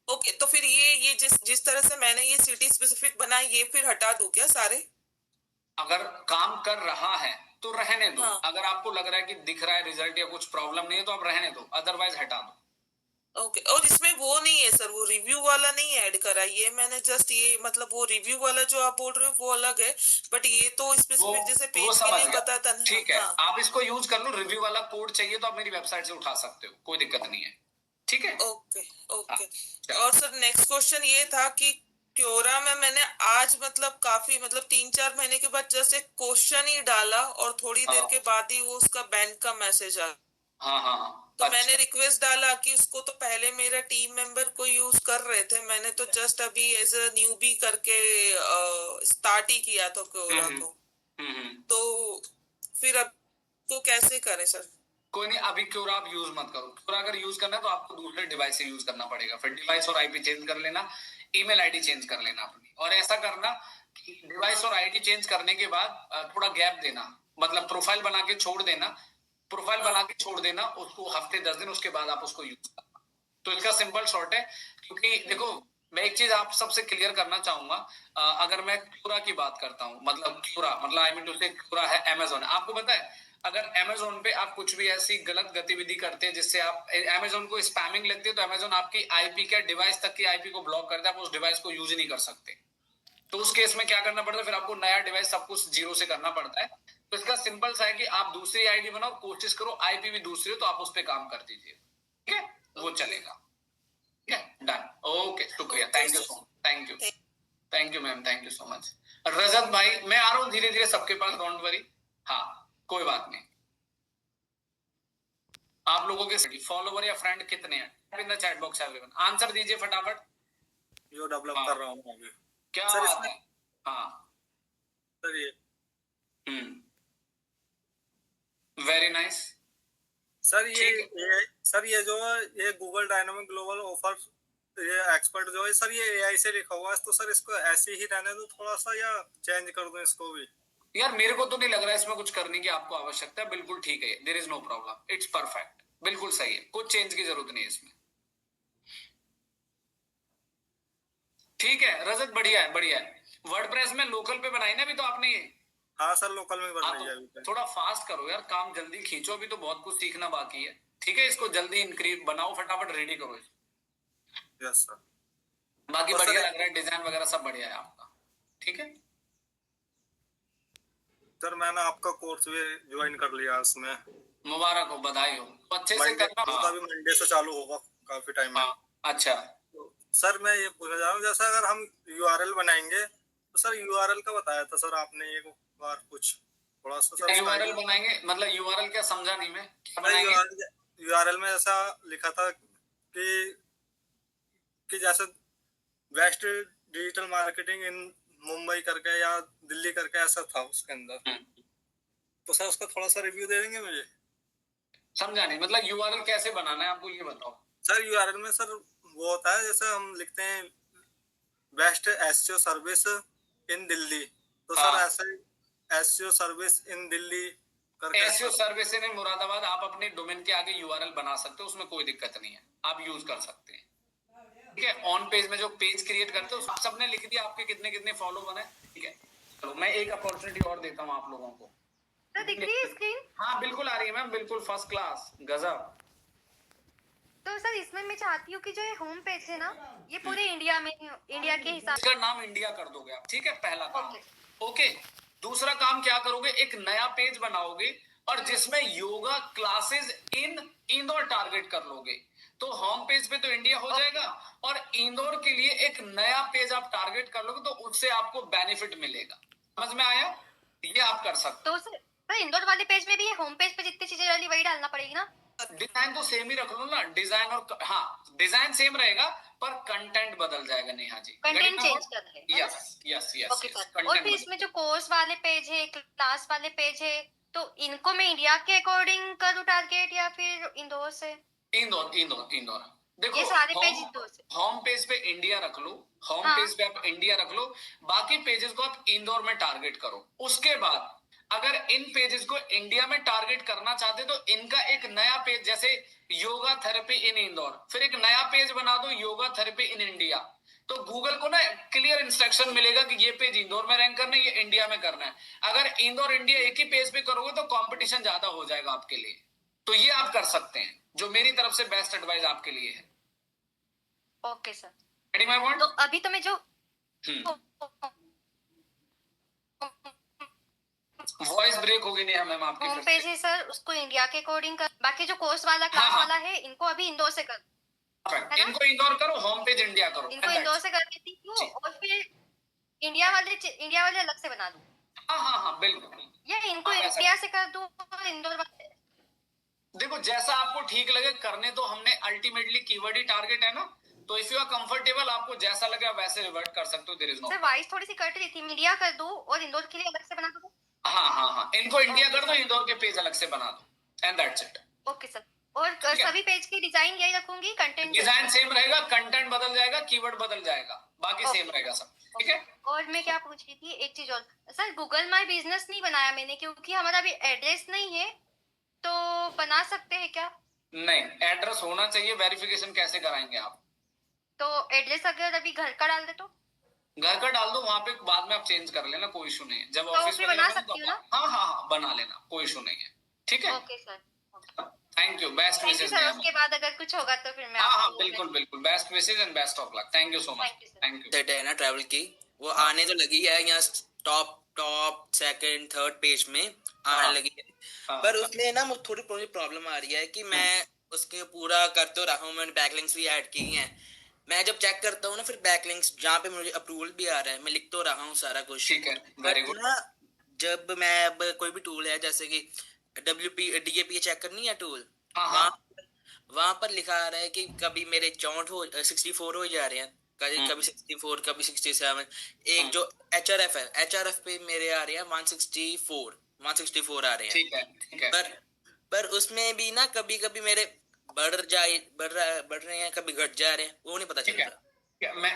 ओके। तो फिर ये जिस जिस तरह से मैंने ये सिटी स्पेसिफिक बनाया ये फिर हटा दूं क्या सारे? अगर काम कर रहा है तो रहने दो, हाँ, अगर आपको लग रहा है कि दिख रहा है रिजल्ट या कुछ प्रॉब्लम नहीं है तो आप रहने दो, अदरवाइज हटा दो। ओके। और इसमें वो नहीं है सर, वो रिव्यू वाला नहीं ऐड करा, ये मैंने जस्ट ये मतलब वो रिव्यू वाला जो आप बोल रहे हो वो अलग है, बट ये तो वो स्पेसिफिक जैसे वो पेज के समझ लिए गया, बताता ना। हाँ, ठीक है, हाँ, आप इसको यूज कर लो। रिव्यू वाला कोड चाहिए तो आप मेरी वेबसाइट से उठा सकते हो, कोई दिक्कत नहीं है, ठीक है। ओके, हाँ, ओके। चलो। और सर नेक्स्ट क्वेश्चन ये था कि क्योरा में मैंने आज मतलब काफी मतलब 3-4 महीने के बाद जस्ट एक क्वेश्चन ही डाला और थोड़ी देर हाँ के बाद ही वो उसका बैंक का मैसेज आ, हाँ हाँ हाँ, तो मैंने अच्छा। रिक्वेस्ट डाला कि उसको तो पहले मेरा टीम मेंबर को यूज कर रहे थे, मैंने तो जस्ट अभी एज अ न्यूबी करके स्टार्ट ही किया था हम्म क्योरा हम्म को। हम्म। तो फिर अब तो कैसे करें सर? कोई नहीं, अभी क्योरा आप यूज मत करो। क्योरा अगर यूज करना है तो आपको दूसरे डिवाइस से यूज करना पड़ेगा, फिर डिवाइस और आईपी चेंज कर लेना, ईमेल आईडी चेंज कर लेना अपनी, और ऐसा करना कि डिवाइस और आईडी चेंज करने के बाद थोड़ा गैप देना, मतलब प्रोफाइल बना के छोड़ देना, प्रोफाइल बना हाँ, के छोड़ देना उसको हफ्ते 10 दिन, उसके बाद आप उसको यूज करना। तो इसका सिंपल शॉर्ट है, क्योंकि देखो मैं एक चीज आप सबसे क्लियर करना चाहूंगा। अगर मैं क्यूरा की बात करता हूँ, मतलब क्यूरा मतलब आई मीन टू से क्यूरा है अमेजोन, आपको पता है अगर अमेजोन पे आप कुछ भी ऐसी गलत गतिविधि करते हैं जिससे आप अमेजोन को स्पैमिंग लगती है, तो अमेजोन आपकी आईपी के डिवाइस तक की आईपी को ब्लॉक करता है, आप उस डिवाइस को यूज नहीं कर सकते। तो उस केस में क्या करना पड़ता है, फिर आपको नया डिवाइस सब कुछ जीरो से करना पड़ता है। तो इसका सिंपल सा है कि आप दूसरी आईडी बनाओ, कोशिश करो आईपी भी दूसरी हो, तो आप उस पर काम कर दीजिए, ठीक है, वो चलेगा, ठीक है, डन, ओके, शुक्रिया, okay thank you so sir. Much, thank you ma'am, thank you so much. Rajat भाई मैं आ रहा हूँ धीरे धीरे सबके पास, डोंट वरी। हाँ कोई बात नहीं। आप लोगों के फॉलोवर या फ्रेंड कितने हैं in the chat box everyone, answer दीजिए फटाफट। जो डेवलप हाँ, कर रहा हूँ अभी। क्या सर बात इसमें है। हाँ सर ये वेरी नाइस। सर ये ठीक है, सर ये जो ये गूगल डायनामिक ग्लोबल ऑफर ये एक्सपर्ट जो है सर ये एआई से लिखा हुआ है, तो सर इसको ऐसे ही रहने दो थोड़ा सा या चेंज कर दो इसको भी? यार मेरे को तो नहीं लग रहा है इसमें कुछ करने की आपको आवश्यकता है, बिल्कुल ठीक है, there is no problem, it's perfect, बिल्कुल सही है, कुछ चेंज की जरूरत नहीं है इसमें। ठीक है रजत, बढ़िया है, बढ़िया है। वर्डप्रेस में लोकल पे बनाई ना अभी तो आपने ये। हाँ सर लोकल में बन हाँ रही है तो अभी तक। थोड़ा फास्ट करो यार, काम जल्दी खींचो, अभी तो बहुत कुछ सीखना बाकी है, ठीक है, इसको जल्दी इंक्रीज बनाओ, फटाफट रेडी करो इसको। Yes sir. बाकी और बढ़िया सर लग रहा है, डिजाइन वगैरह सब बढ़िया है आपका, ठीक है। सर मैंने आपका कोर्स भी ज्वाइन कर लिया, उसमें मुबारक हो, बधाई हो, तो अच्छे से मंडे करना। उसका भी मंडे से चालू होगा काफी टाइम में। हाँ अच्छा, तो सर मैं ये पूछना चाह रहा हूँ जैसा अगर हम यूआरएल बनाएंगे तो सर यूआरएल का बताया था सर आपने एक बार कुछ थोड़ा सा सर यूआरएल बनाएंगे, मतलब यूआरएल क्या समझा नहीं मैं, क्या बनाएंगे? यूआरएल में ऐसा लिखा था कि जैसे best digital marketing in Mumbai करके या दिल्ली करके ऐसा था उसके अंदर, तो सर उसका थोड़ा सा रिव्यू दे देंगे मुझे? समझा नहीं, मतलब यूआरएल कैसे बनाना है आपको ये बताओ। सर यूआरएल में सर वो होता है जैसे हम लिखते हैं best SEO service in Delhi, तो हाँ। सर ऐसे एसईओ सर्विस इन दिल्ली करके एसईओ सर्विस इन मुरादाबाद, आप अपने डोमेन के आगे यूआरएल बना सकते हो, उसमें कोई दिक्कत नहीं है, आप यूज कर सकते हैं, ठीक है। ऑन पेज में जो पेज क्रिएट करते हो आप सबने लिख दिया, आपके कितने कितने फॉलो बने, ठीक है। चलो मैं एक अपॉर्चुनिटी और देता हूँ आप लोगों को। तो दिख रही है स्क्रीन? हाँ बिल्कुल आ रही है मैम, बिल्कुल फर्स्ट क्लास, गजब। तो सर इसमें मैं चाहती हूँ कि जो ये होम पेज है ना, ये पूरे इंडिया में, इंडिया के हिसाब इसका नाम इंडिया कर दोगे आप, ठीक है, पहला काम। ओके। ओके, दूसरा काम क्या करोगे, एक नया पेज बनाओगे और जिसमें yoga classes in Indore target कर लोगे, तो होम पेज पे तो इंडिया हो जाएगा और इंदौर के लिए एक नया पेज आप टारगेट कर लोगे, तो उससे आपको बेनिफिट मिलेगा। समझ में आया? ये आप कर सकते तो सर इंदौर वाले पेज में भी ये होम पेज पे जितनी चीजें डाली वही डालना पड़ेगी ना? डिजाइन तो सेम ही रख लो ना, डिजाइन और हाँ डिजाइन सेम रहेगा पर कंटेंट बदल जाएगा। नेहा जी, कंटेंट चेंज करना है। Yes yes yes. Okay sir. और फिर इसमें जो कोर्स वाले पेज है, क्लास वाले पेज है, तो इनको मैं इंडिया के अकॉर्डिंग करूँ टारगेट या फिर इंदौर से? इंदौर इंदौर इंदौर। देखो ये सारे पेज इंदौर से। होम पेज पे इंडिया रख लो, होम हाँ। पेज पे आप इंडिया रख लो, बाकी पेजेस को आप इंदौर में टारगेट करो। उसके बाद अगर इन पेजेस को इंडिया में टारगेट करना चाहते तो इनका एक नया पेज, जैसे योगा थेरेपी इन इंदौर, फिर एक नया पेज बना दो योगा थेरेपी इन इंडिया, तो गूगल को ना क्लियर इंस्ट्रक्शन मिलेगा कि ये पेज इंदौर में रैंक करना है, ये इंडिया में करना है। अगर इंदौर इंडिया एक ही पेज पे करोगे तो कंपटीशन ज्यादा हो जाएगा आपके लिए। तो ये आप कर सकते हैं, जो मेरी तरफ से बेस्ट एडवाइस आपके लिए है। Okay sir. Getting my point? तो अभी तो मैं जो वॉइस ब्रेक होगी नहीं मैम आपकी होम फिर पेज से। है सर, उसको इंडिया के अकॉर्डिंग कर, बाकी जो कोर्स वाला क्लास हाँ। वाला है इनको अभी इंदौर से कर, Perfect. है ना? इनको इंदौर करो, होम पेज इंडिया करो। इनको And इंदौर that's- से कर देती हूँ जी। और फिर इंडिया वाले अलग से बना दूँ, हाँ बिल्कुल। या इनको हाँ, ऐसा- इंडिया से कर दूँ और इंदौर वाले? देखो जैसा आपको ठीक लगे करने, तो हमने अल्टीमेटली कीवर्ड ही टारगेट है ना, तो इफ यू आर कंफर्टेबल, आपको जैसा लगे आप वैसे रिवर्ट कर सकते हो। There is no. Sir voice थोड़ी सी कट रही थी, मीडिया कर दूँ और इंदौर के लिए अलग से बना दूँ? हाँ, इनको इंडिया कर दो, इंदौर के पेज अलग से बना दो, and that's it. Okay sir. और है। सभी पेज की डिजाइन यही रखूंगी, कंटेंट डिजाइन सेम रहेगा, कंटेंट बदल जाएगा, कीवर्ड बदल जाएगा, बाकी सेम रहेगा सब, ठीक है। और मैं क्या पूछ रही थी, एक चीज और सर, गूगल माई बिजनेस नहीं बनाया मैंने क्योंकि हमारा अभी एड्रेस नहीं है, तो बना सकते हैं क्या? नहीं, एड्रेस होना चाहिए, वेरिफिकेशन कैसे कराएंगे आप? तो एड्रेस अगर अभी घर का डाल दे तो? घर का डाल दो, वहां पे बाद में आप चेंज कर लेना, कोई इशू नहीं है। जब तो ऑफिस फिर में बना जाओगे सकती तो हूँ ना? हाँ बना लेना, कोई इशू नहीं है, ठीक है। Okay sir. Thank you, best thank you wishes. Sir. उसके बाद अगर कुछ होगा तो फिर मैं हाँ आपको बिल्कुल, best wishes and best of luck. Thank you so much, Thank you, sir. Thank you. Set है ना ट्रैवल की, वो आने तो लगी है यहाँ टॉप सेकंड थर्ड पेज में आने लगी है, पर उसमें ना मुझे थोड़ी प्रॉब्लम आ रही है कि मैं उसके पूरा कर तो रहा हूँ, मैंने बैकलिंक्स भी ऐड की हैं, मैं जब चेक करता हूँ ना फिर बैकलिंक्स जहाँ पे मुझे अप्रूवल भी आ रहा है, मैं लिख तो रहा हूँ सारा कुछ, ठीक है, वेरी गुड। ना जब मैं अब कोई भी टूल है जैसे कि DAP चेकर नहीं है टूल, वहां पर लिखा आ रहा है कि कभी मेरे 64 हो जा रहे हैं, कभी 64, कभी 67। एक जो HRF है, HRF पे मेरे आ रहे हैं 164 आ रहे हैं, ठीक है। पर उसमें भी ना कभी कभी मेरे बढ़ रहे हैं, कभी घट जा रहे हैं, वो नहीं पता चल रहा।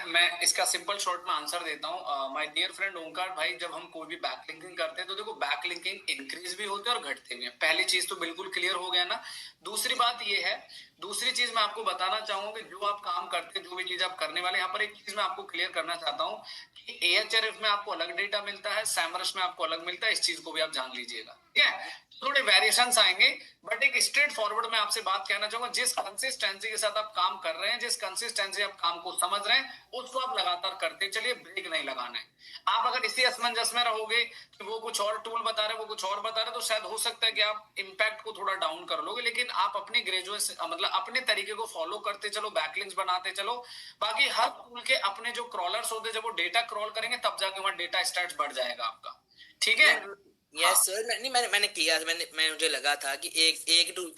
मैं इसका सिंपल शॉर्ट में आंसर देता हूँ। माय डियर फ्रेंड ओंकार भाई, जब हम कोई भी बैकलिंकिंग करते हैं तो देखो बैकलिंकिंग इंक्रीज भी होते हैं और घटते भी हैं। पहली चीज तो बिल्कुल क्लियर हो गया ना। दूसरी बात ये है, दूसरी चीज मैं आपको बताना चाहूंगा कि जो आप काम करते हैं, जो भी चीज आप करने वाले, यहाँ पर एक चीज मैं आपको क्लियर करना चाहता हूँ कि AHRF में आपको अलग डेटा मिलता है, सैमरस में आपको अलग मिलता है। इस चीज को भी आप जान लीजिएगा, ठीक है। थोड़े वेरिएशंस आएंगे, बट एक स्ट्रेट फॉरवर्ड में आपसे बात कहना चाहूंगा, जिस कंसिस्टेंसी के साथ आप काम कर रहे हैं, जिस कंसिस्टेंसी आप काम को समझ रहे हैं, उसको आप लगातार करते चलिए, ब्रेक नहीं लगाना है। आप अगर इसी असमंजस में रहोगे कि वो कुछ और टूल बता रहे, वो कुछ और बता रहे, तो शायद हो सकता है कि आप इम्पैक्ट को थोड़ा डाउन कर लोगे। लेकिन आप अपने ग्रेजुएशन मतलब अपने तरीके को फॉलो करते चलो, बैकलिंक्स बनाते चलो। बाकी हर टूल के अपने जो क्रॉलर्स होते हैं, जब वो डेटा क्रॉल करेंगे तब जाके वहां डेटा स्टैट्स बढ़ जाएगा आपका, ठीक है। यस सर, नहीं मैंने किया, मुझे लगा था कि एक टूल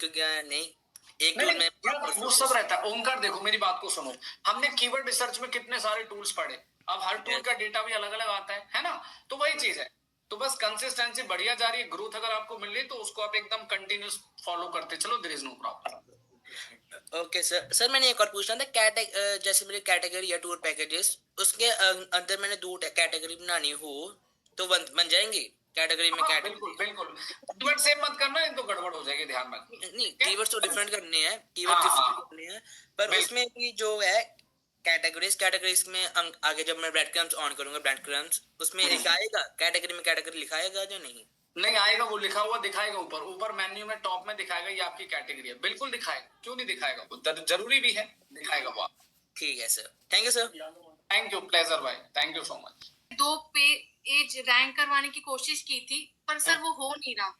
नहीं, एक टूल में वो सब रहता है। ओंकार देखो मेरी बात को सुनो, हमने कीवर्ड रिसर्च में कितने सारे टूल्स पढ़े, अब हर टूल का डेटा भी अलग अलग आता है ना, तो वही चीज है। तो बस कंसिस्टेंसी बढ़िया जा रही है, ग्रोथ अगर आपको मिल रही है तो उसको आप एकदम कंटिन्यूस फॉलो करते चलो, there is no problem. Okay sir मैंने एक और पूछना था, जैसे मेरी कैटेगरी या टूर पैकेजेस, उसके अंदर मैंने 2 कैटेगरी बनानी हो तो बन जाएंगी कैटेगरी में? बिल्कुल कीवर्ड सेम मत करना, नहीं तो गड़बड़ हो जाएगी, ध्यान रखना। नहीं, कीवर्ड्स तो डिफरेंट करने हैं, कीवर्ड डिफरेंट करने हैं, पर उसमें भी जो है कैटेगरीज में आगे जब मैं ब्रेड क्रम्स ऑन करूंगा, ब्रेड क्रम्स उसमें लिखाएगा कैटेगरी में कैटेगरी लिखाएगा जो नहीं? नहीं आएगा, वो लिखा हुआ दिखाएगा ऊपर, ऊपर मेन्यू में टॉप में दिखाएगा ये आपकी कैटेगरी है, बिल्कुल दिखाएगा, क्यों नहीं दिखाएगा, वो जरूरी भी है, दिखाएगा वो आपको। ठीक है sir, thank you sir. Thank you, pleasure भाई, thank you so much. 2 page rank करवाने की कोशिश की थी, पर सर वो हो नहीं रहा।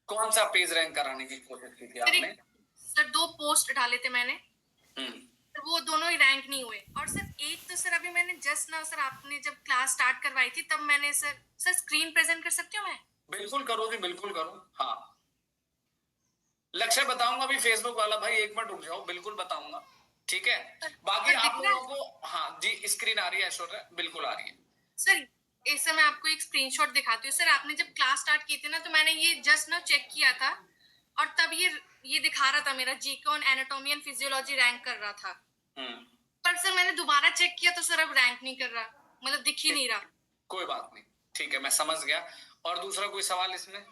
कौन सा पेज रैंक कराने की कोशिश की थी आपने? सर 2 पोस्ट डाले थे मैंने, वो दोनों ही रैंक नहीं हुए। और सर एक तो सर अभी मैंने जस्ट ना सर आपने जब क्लास स्टार्ट करवाई थी तब मैंने सर स्क्रीन प्रेजेंट कर सकती हूँ मैं? बिल्कुल करो जी, बिल्कुल करो। हाँ लक्ष्य बताऊंगा अभी, फेसबुक वाला भाई 1 मिनट रुक जाओ, बिल्कुल बताऊंगा, ठीक है। बाकी आप लोगों को, हाँ जी स्क्रीन आ रही है ऐश्वर्या, बिल्कुल आ रही है सर। ऐसे मैं आपको एक स्क्रीनशॉट दिखाती हूँ सर। आपने जब क्लास स्टार्ट की थी ना तो मैंने ये जस्ट ना चेक किया था और तब ये दिखा रहा था मेरा GK on anatomy and physiology rank कर रहा था। पर सर मैंने दोबारा चेक किया तो सर अब रैंक नहीं कर रहा, मतलब दिख ही नहीं रहा। कोई बात नहीं, ठीक है, मैं समझ गया। और दूसरा कोई सवाल इसमें?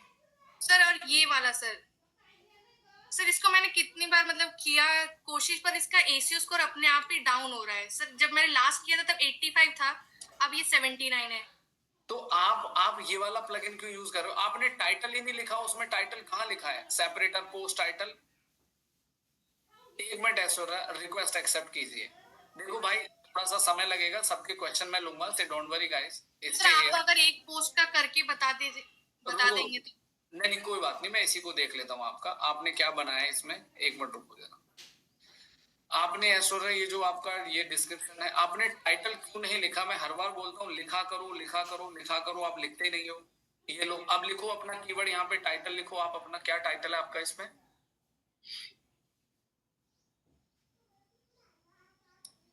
सर और ये वाला सर इसको मैंने कितनी बार मतलब किया कोशिश, पर इसका एसीओ स्कोर अपने आप ही डाउन हो रहा है सर। जब मैंने लास्ट किया था तब 85 था, अब ये 79 है। तो आप ये वाला प्लगइन क्यों यूज कर रहे हो? आपने टाइटल ही नहीं लिखा, उसमें टाइटल कहाँ लिखा है? Separator, post title. 1 minute Aishwarya, request accept कीजिए। देखो भाई थोड़ा सा समय लगेगा, सबके क्वेश्चन मैं लूंगा, से डोंट वरी गाइस। सर आप अगर एक पोस्ट का करके बता देंगे तो। नहीं कोई बात नहीं, मैं इसी को देख लेता हूँ आपका। आपने क्या बनाया है इसमें? 1 मिनट रुको देना। आपने ऐश्वर्या ये जो आपका ये डिस्क्रिप्शन है, आपने टाइटल क्यों नहीं लिखा? मैं हर बार बोलता हूँ लिखा करो लिखा करो लिखा करो, आप लिखते नहीं हो। ये लो अब लिखो अपना कीवर्ड, यहाँ पे टाइटल लिखो आप अपना, क्या टाइटल है आपका इसमें?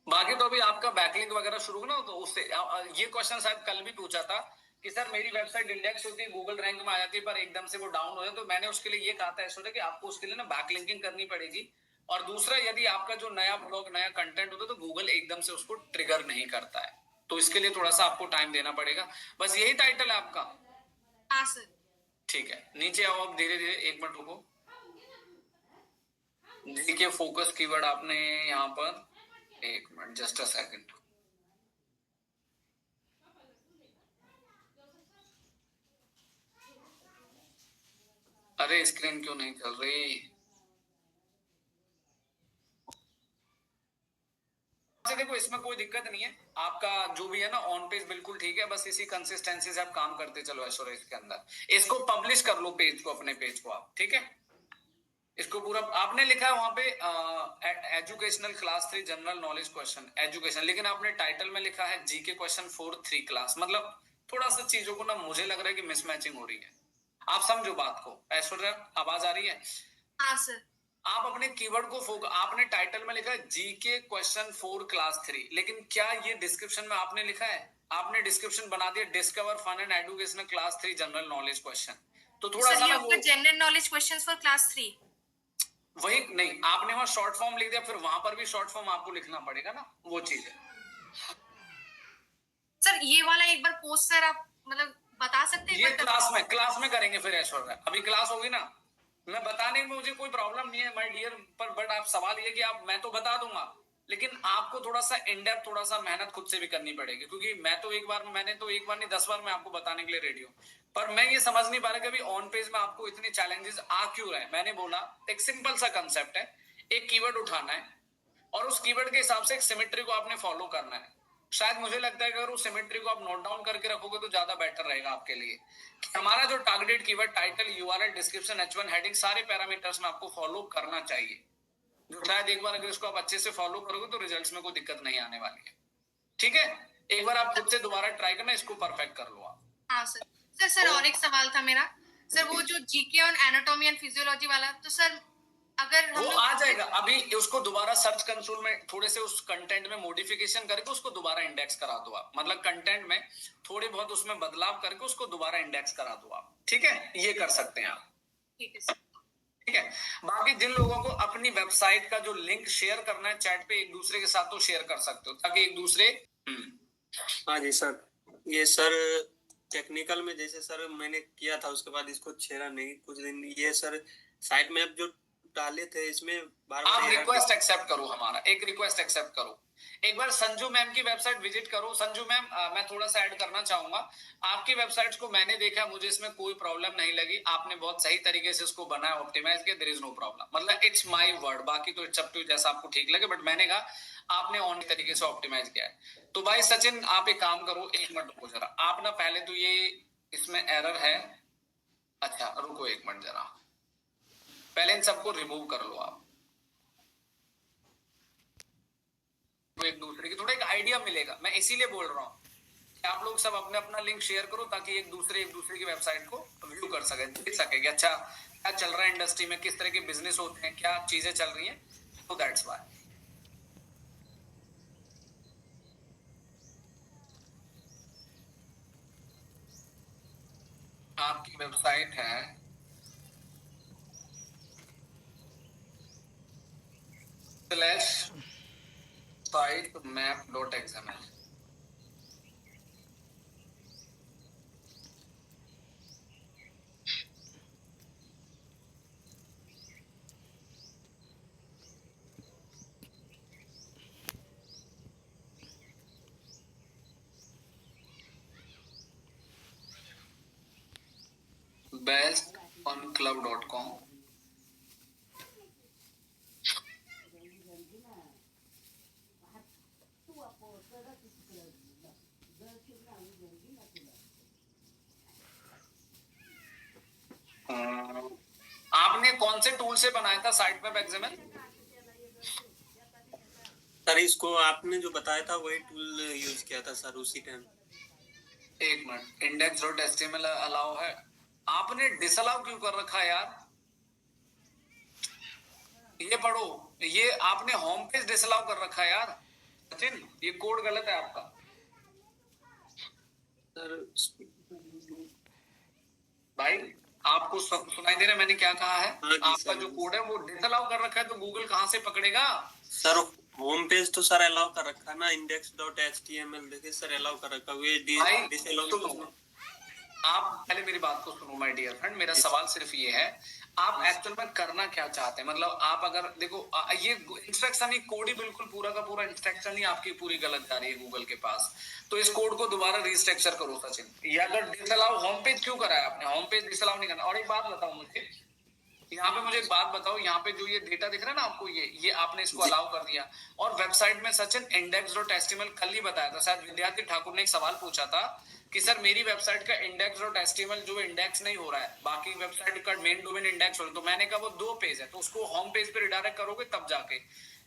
बाकी तो अभी आपका बैकलिंक वगैरह शुरू ना, तो उससे ये क्वेश्चन शायद कल भी पूछा था कि सर मेरी वेबसाइट इंडेक्स होती है, गूगल रैंक में आ जाती है, पर एकदम से वो डाउन हो जाए। तो मैंने उसके लिए ये कहा था ऐश्वर्या कि आपको उसके लिए ना बैकलिंकिंग करनी पड़ेगी। और दूसरा, यदि आपका जो नया ब्लॉग नया कंटेंट होता है तो गूगल एकदम से उसको ट्रिगर नहीं करता है, तो इसके लिए थोड़ा सा आपको टाइम देना पड़ेगा। बस यही टाइटल है आपका? हाँ सर। ठीक है, नीचे आओ आप धीरे धीरे, 1 मिनट रुको। देखिए फोकस कीवर्ड आपने यहाँ पर, 1 मिनट, जस्ट अ सेकंड। अरे स्क्रीन क्यों नहीं चल रही? देखो इसमें कोई दिक्कत नहीं है, आपका जो भी है ना ऑन पेज बिल्कुल ठीक है, बस इसी कंसिस्टेंसी से आप काम करते चलो ऐश्वर्या। इसके अंदर इसको पब्लिश कर लो पेज को, अपने पेज को आप, ठीक है। इसको पूरा आपने लिखा है वहां पे educational class 3 general knowledge question education, लेकिन आपने टाइटल में लिखा है जीके क्वेश्चन 4 3 क्लास। मतलब थोड़ा सा चीजों को ना मुझे लग रहा है कि मिसमैचिंग हो रही है। आप समझो बात को। ऐश्वर्या आवाज आ रही है? हाँ सर। आप अपने कीवर्ड को आपने टाइटल में लिखा है जीके क्वेश्चन 4 क्लास 3, लेकिन क्या ये डिस्क्रिप्शन में आपने लिखा है? आपने डिस्क्रिप्शन बना दिया discover fun and educational class 3 general knowledge question. तो थोड़ा सा वो general knowledge questions for class 3 वही नहीं, आपने वहां शॉर्ट फॉर्म लिख दिया, फिर वहां पर भी शॉर्ट फॉर्म आपको लिखना पड़ेगा ना, वो चीज है। सर ये वाला एक बार पोस्ट सर आप मतलब बता सकते हैं? ये क्लास में करेंगे फिर ऐश्वर्या, अभी क्लास होगी ना, मैं बताने में मुझे कोई प्रॉब्लम नहीं है माय डियर, पर बट आप सवाल ये कि आप, मैं तो बता दूंगा लेकिन आपको थोड़ा सा इन डेप्थ थोड़ा सा मेहनत खुद से भी करनी पड़ेगी, क्योंकि मैंने तो एक बार नहीं 10 बार मैं आपको बताने के लिए रेडी हूँ, पर मैं ये समझ नहीं पा रहा कि अभी ऑन पेज में आपको इतने चैलेंजेस आ क्यों रहे हैं। मैंने बोला एक सिंपल सा कंसेप्ट है, एक कीवर्ड उठाना है और उस कीवर्ड के हिसाब से एक सिमेट्री को आपने फॉलो करना है। शायद मुझे लगता है कि अगर उस सिमेट्री को आप नोट डाउन करके रखोगे तो ज्यादा बेटर रहेगा आपके लिए। हमारा जो targeted keyword title, URL, description, H1 heading, सारे पैरामीटर्स में आपको फॉलो करना चाहिए, जो शायद एक बार अगर इसको आप अच्छे से फॉलो करोगे तो रिजल्ट्स में कोई दिक्कत नहीं आने वाली है, ठीक है। एक बार आप खुद से दोबारा ट्राई करना, इसको परफेक्ट कर लो आप। हाँ सर और एक सवाल था मेरा सर, वो जो GK on anatomy and physiology वाला, तो सर अगर वो आ जाएगा, अभी उसको दोबारा सर्च कंसोल में थोड़े से उस कंटेंट में मॉडिफिकेशन करके उसको दोबारा इंडेक्स करा दो आप, मतलब कंटेंट में थोड़े बहुत उसमें बदलाव करके उसको दोबारा इंडेक्स करा दो आप, ठीक है। ये कर सकते हैं आप, ठीक है। बाकी जिन लोगों को अपनी वेबसाइट का जो लिंक शेयर करना है चैट पे एक दूसरे के साथ, तो शेयर कर सकते हो ताकि एक दूसरे। हाँ जी सर, ये सर टेक्निकल में जैसे सर मैंने किया था उसके बाद इसको छेड़ा नहीं कुछ दिन, ये सर साइट मैप जो डाले थे इसमें बार आप बार रिक्वेस्ट एक्सेप्ट करो, हमारा एक रिक्वेस्ट एक्सेप्ट करो, एक बार संजू मैम की वेबसाइट विजिट करो। संजू मैम मैं थोड़ा सा ऐड करना चाहूंगा, आपकी वेबसाइट्स को मैंने देखा, मुझे इसमें कोई प्रॉब्लम नहीं लगी, आपने बहुत सही तरीके से इसको बनाया, ऑप्टिमाइज किया, देयर इज नो प्रॉब्लम, मतलब इट्स माय वर्ड, बाकी तो इट्स अप टू जैसा आपको ठीक लगे, बट मैंने कहा आपने ऑन तरीके से ऑप्टिमाइज किया है। तो भाई सचिन आप एक काम करो, एक मिनट रुको जरा, आप ना पहले तो ये इसमें एरर है, अच्छा रुको एक मिनट जरा, पहले इन सबको रिमूव कर लो आप, तो एक दूसरे की थोड़ा एक आइडिया मिलेगा। मैं इसीलिए बोल रहा हूँ कि आप लोग सब अपने अपना लिंक शेयर करो ताकि एक दूसरे की वेबसाइट को व्यू कर सके, देख सके कि अच्छा क्या चल रहा है इंडस्ट्री में, किस तरह के बिजनेस होते हैं, क्या चीजें चल रही हैं, तो दैट्स व्हाई। आपकी वेबसाइट है /sitemap.xml, bestfunclub.com, आपने कौन से टूल से बनाया था साइटमैप एक्सएमएल? सर इसको आपने जो बताया था वही टूल यूज किया था सर उसी टाइम। एक मिनट, index.html अलाउ है, आपने डिसअलाउ क्यों कर रखा है यार? ये पढ़ो, ये आपने होम पेज डिसअलाउ कर रखा है यार सचिन, ये कोड गलत है आपका सर। भाई आपको सुनाई दे रहा है मैंने क्या कहा है? आपका सर, जो कोड है वो डिसअलाउ कर रखा है, तो गूगल कहां से पकड़ेगा सर? होम पेज तो सर अलाउ कर रखा है ना, index.html देखिए सर अलाउ कर रखा है, ये डिसअलाउ। आप पहले मेरी बात को सुनो माय डियर फ्रेंड, मेरा सवाल सिर्फ ये है, आप एक्चुअल में करना क्या चाहते हैं? मतलब आप अगर देखो ये इंस्ट्रक्शन ही कोड ही बिल्कुल पूरा का पूरा इंस्ट्रक्शन ही आपकी पूरी गलत जा रही है गूगल के पास, तो इस कोड को दोबारा रीस्ट्रक्चर करो सचिन। ये अगर डिसअलाउ होम पेज क्यों करा है आपने? होम पेज डिसअलाउ नहीं करना। और एक बात बताओ मुझे, यहाँ पे मुझे एक बात बताओ, यहाँ पे जो ये डेटा दिख रहा है ना आपको, ये आपने इसको अलाउ कर दिया, और वेबसाइट में सचिन index.html कल ही बताया था, शायद विद्यार्थी ठाकुर ने एक सवाल पूछा था कि सर मेरी वेबसाइट का index.html जो इंडेक्स नहीं हो रहा है, बाकी वेबसाइट का मेन डोमेन इंडेक्स हो रहा है, तो मैंने कहा वो 2 पेज है, तो उसको होम पेज पे रिडायरेक्ट करोगे तब जाके,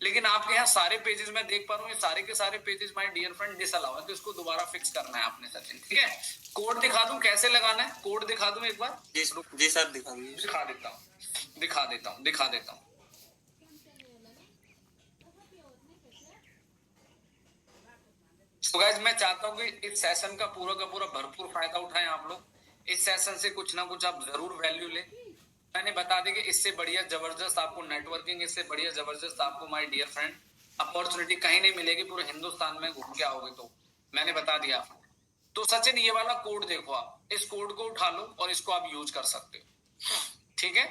लेकिन आपके यहाँ सारे पेजेस मैं देख पा रहा हूँ, ये सारे के सारे pages my dear friend disallow है, तो इसको दोबारा फिक्स करना है आपने सचिन, ठीक है? कोड दिखा दूं कैसे लगाना है? कोड दिखा दूं एक बार? जी सर दिखा देता हूँ। तो गाइस मैं चाहता हूँ कि इस सेशन का पूरा भरपूर फायदा उठाएं आप लोग, इस सेशन से कुछ ना कुछ आप जरूर वैल्यू लें। मैंने बता दी कि इससे बढ़िया जबरदस्त आपको नेटवर्किंग, इससे बढ़िया जबरदस्त आपको माय डियर फ्रेंड अपॉर्चुनिटी कहीं नहीं मिलेगी पूरे हिंदुस्तान में घूम के आओगे, तो मैंने बता दिया। तो सचिन ये वाला कोड देखो, आप इस कोड को उठा लो और इसको आप यूज कर सकते हो, ठीक है?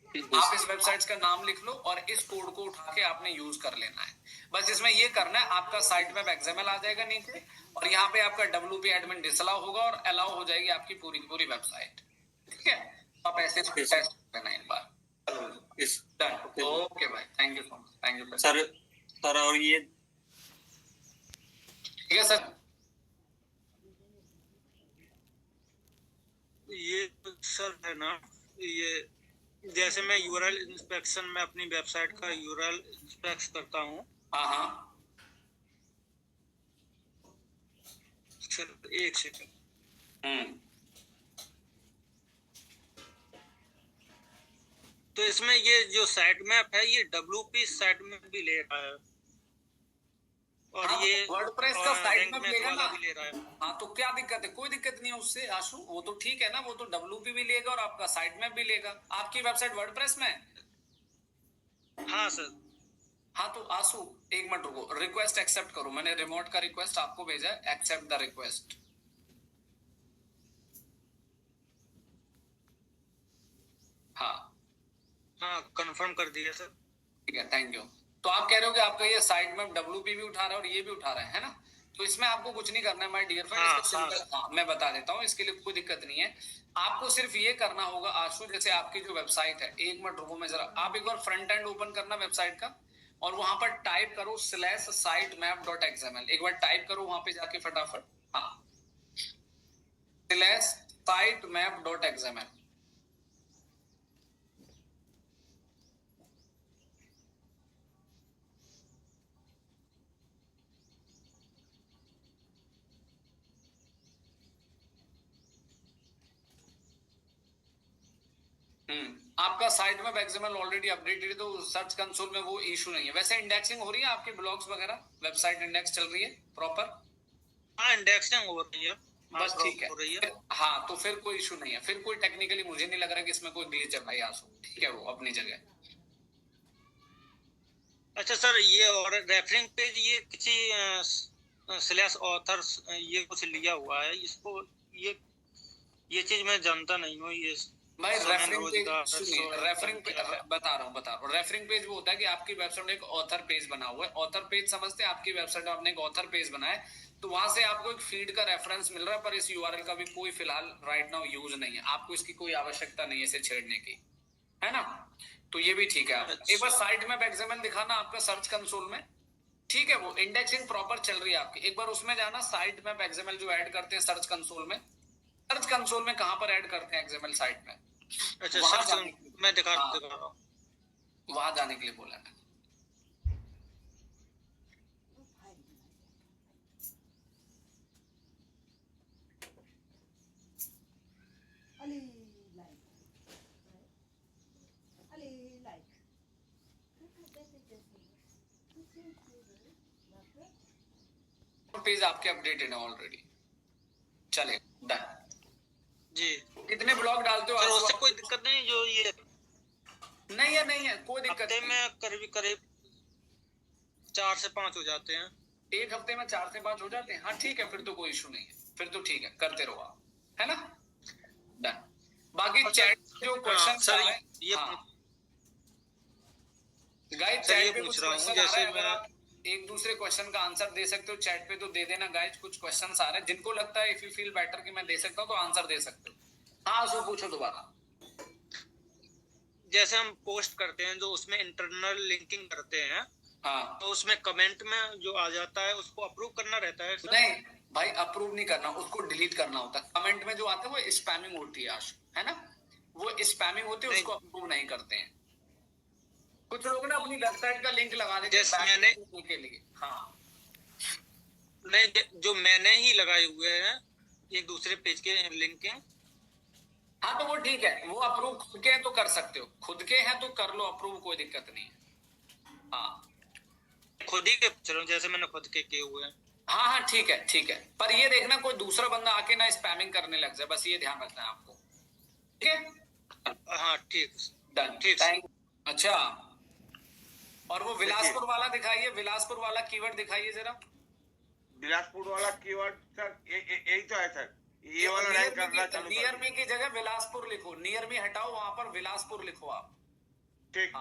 आप इस वेबसाइट का नाम लिख लो और इस कोड को उठा के आपने यूज कर लेना है। बस इसमें ये करना है, आपका साइट मैप एक्सएमएल आ जाएगा नीचे, और यहाँ पे आपका WP एडमिन डिसअलाउ होगा और अलाउ हो जाएगी आपकी पूरी वेबसाइट, ठीक है? आप ऐसे टेस्ट करना एक बार। ओके भाई, thank you so much, thank you sir. और ये ठीक है सर, ये सर है ना, ये जैसे मैं यूआरएल इंस्पेक्शन में अपनी वेबसाइट का यूआरएल इंस्पेक्ट करता हूँ। हाँ सर एक सेकंड। तो इसमें ये जो साइट मैप है ये WP साइट मैप भी ले रहा है, और हाँ, ये वर्डप्रेस का साइट मैप लेगा ना, भी ले रहा है। हाँ तो क्या दिक्कत है? कोई दिक्कत नहीं है उससे आशु, वो तो ठीक है ना, वो तो WP भी लेगा और आपका साइट मैप भी लेगा। आपकी वेबसाइट वर्डप्रेस में? हाँ सर। हाँ तो आशु एक मिनट रुको, रिक्वेस्ट एक्सेप्ट करो, मैंने रिमोट का रिक्वेस्ट आपको भेजा है, एक्सेप्ट द रिक्वेस्ट। हाँ हाँ कंफर्म कर दिया सर। ठीक है, थैंक यू। तो आप कह रहे हो कि आपका ये साइट में WP भी उठा रहा है और ये भी उठा रहा है ना? तो इसमें आपको कुछ नहीं करना है माय डियर फ्रेंड, मैं बता देता हूँ, इसके लिए कोई दिक्कत नहीं है। आपको सिर्फ ये करना होगा आशु, जैसे आपकी जो वेबसाइट है, एक मिनट रुको, मैं जरा, आप एक बार फ्रंट एंड ओपन करना वेबसाइट का और वहां पर टाइप करो /sitemap.xml। एक बार टाइप करो वहां पे जाके फटाफट, हाँ, /sitemap.xml। आपका साइट में XML ऑलरेडी अपडेटेड है, तो सर्च कंसोल में वो इशू नहीं है। वैसे इंडेक्सिंग हो रही है आपके ब्लॉग्स वगैरह, वेबसाइट इंडेक्स चल रही है प्रॉपर? हाँ इंडेक्सिंग हो रही है, बस ठीक है। हाँ, तो फिर कोई इशू नहीं है, फिर कोई टेक्निकली मुझे नहीं लग रहा कि इसमें कोई ग्लिच है भाई आंसू, ठीक है, वो अपनी जगह। अच्छा सर, ये और रेफरिंग पेज ये किसी स्लैश ऑथर्स ये कुछ लिया हुआ है, इसको ये चीज मैं जानता नहीं हूँ। ये भाई रेफरिंग पेज सुनिए, बता रहा हूँ। रेफरिंग पेज वो होता है कि आपकी वेबसाइट में एक ऑथर पेज बना हुआ है। ऑथर पेज समझते हैं? आपकी वेबसाइट में आपने एक ऑथर पेज बनाया है, तो वहां से आपको एक फीड का रेफरेंस मिल रहा है, पर इस URL का भी कोई फिलहाल राइट नाउ यूज नहीं है। आपको इसकी कोई आवश्यकता नहीं है इसे छेड़ने की, है ना? तो ये भी ठीक है। आप एक बार साइट में XML दिखाना आपका सर्च कंसोल में, ठीक है, वो इंडेक्सिंग प्रॉपर चल रही है आपकी। एक बार उसमें जाना, साइट में XML जो ऐड करते हैं सर्च कंसोल में, सर्च कंसोल में कहां पर ऐड करते हैं XML साइट में? अच्छा सर, मैं दिखा रहा हूँ, वहां जाने के लिए बोला है। पेज आपके अपडेटेड है ऑलरेडी, चले डन जी। कितने ब्लॉग डालते हो? उससे कोई दिक्कत नहीं, जो ये नहीं है कोई दिक्कत नहीं। में करीब 4 से 5 हो जाते हैं। एक हफ्ते में 4 से 5 हो जाते हैं? हाँ ठीक है, फिर तो कोई इशू नहीं है, फिर तो ठीक है, करते रहो आप, है ना? डन। बाकी चैट जो क्वेश्चन आ रहे हैं, गाइस चैट पे कुछ क्वेश्चन आ रहे हैं, अगर आप एक दूसरे क्वेश्चन का आंसर दे सकते हो चैट पे तो दे देना गाइस। कुछ क्वेश्चंस आ रहे हैं, जिनको लगता है इफ यू फील बेटर कि मैं दे सकता हूँ तो आंसर दे सकते हो। हाँ सो पूछो दोबारा। जैसे हम पोस्ट करते हैं, जो उसमें इंटरनल लिंकिंग करते हैं, हाँ, तो उसमें कमेंट में जो आ जाता है उसको अप्रूव करना रहता है सर? नहीं भाई, अप्रूव नहीं करना, उसको डिलीट करना होता है। कमेंट में जो आता है वो स्पैमिंग होती है आशु, है ना? वो स्पैमिंग होती है, उसको अप्रूव नहीं करते हैं। कुछ लोग ना अपनी वेबसाइट का लिंक लगा देते हैं मैंने के लिए। हाँ नहीं, जो मैंने ही लगाए हुए हैं एक दूसरे पेज के लिंक के। हाँ तो वो ठीक है, वो अप्रूव खुद के हैं तो कर सकते हो, खुद के हैं तो कर लो अप्रूव, कोई दिक्कत नहीं है। हाँ खुद ही के, चलो जैसे मैंने खुद के किए हुए हैं। हाँ ठीक है, पर ये देखना कोई दूसरा बंदा आके ना स्पैमिंग करने लग जाए, बस ये ध्यान रखना है आपको, ठीक है? हाँ ठीक, डन, ठीक। अच्छा, और वो बिलासपुर वाला दिखाइए, बिलासपुर वाला कीवर्ड दिखाइए जरा। बिलासपुर वाला कीवर्ड सर यही तो है सर, ये वाला रैंक करना चालू कर। नियर मी की जगह बिलासपुर लिखो, नियर मी हटाओ, वहां पर बिलासपुर लिखो आप। ठीक,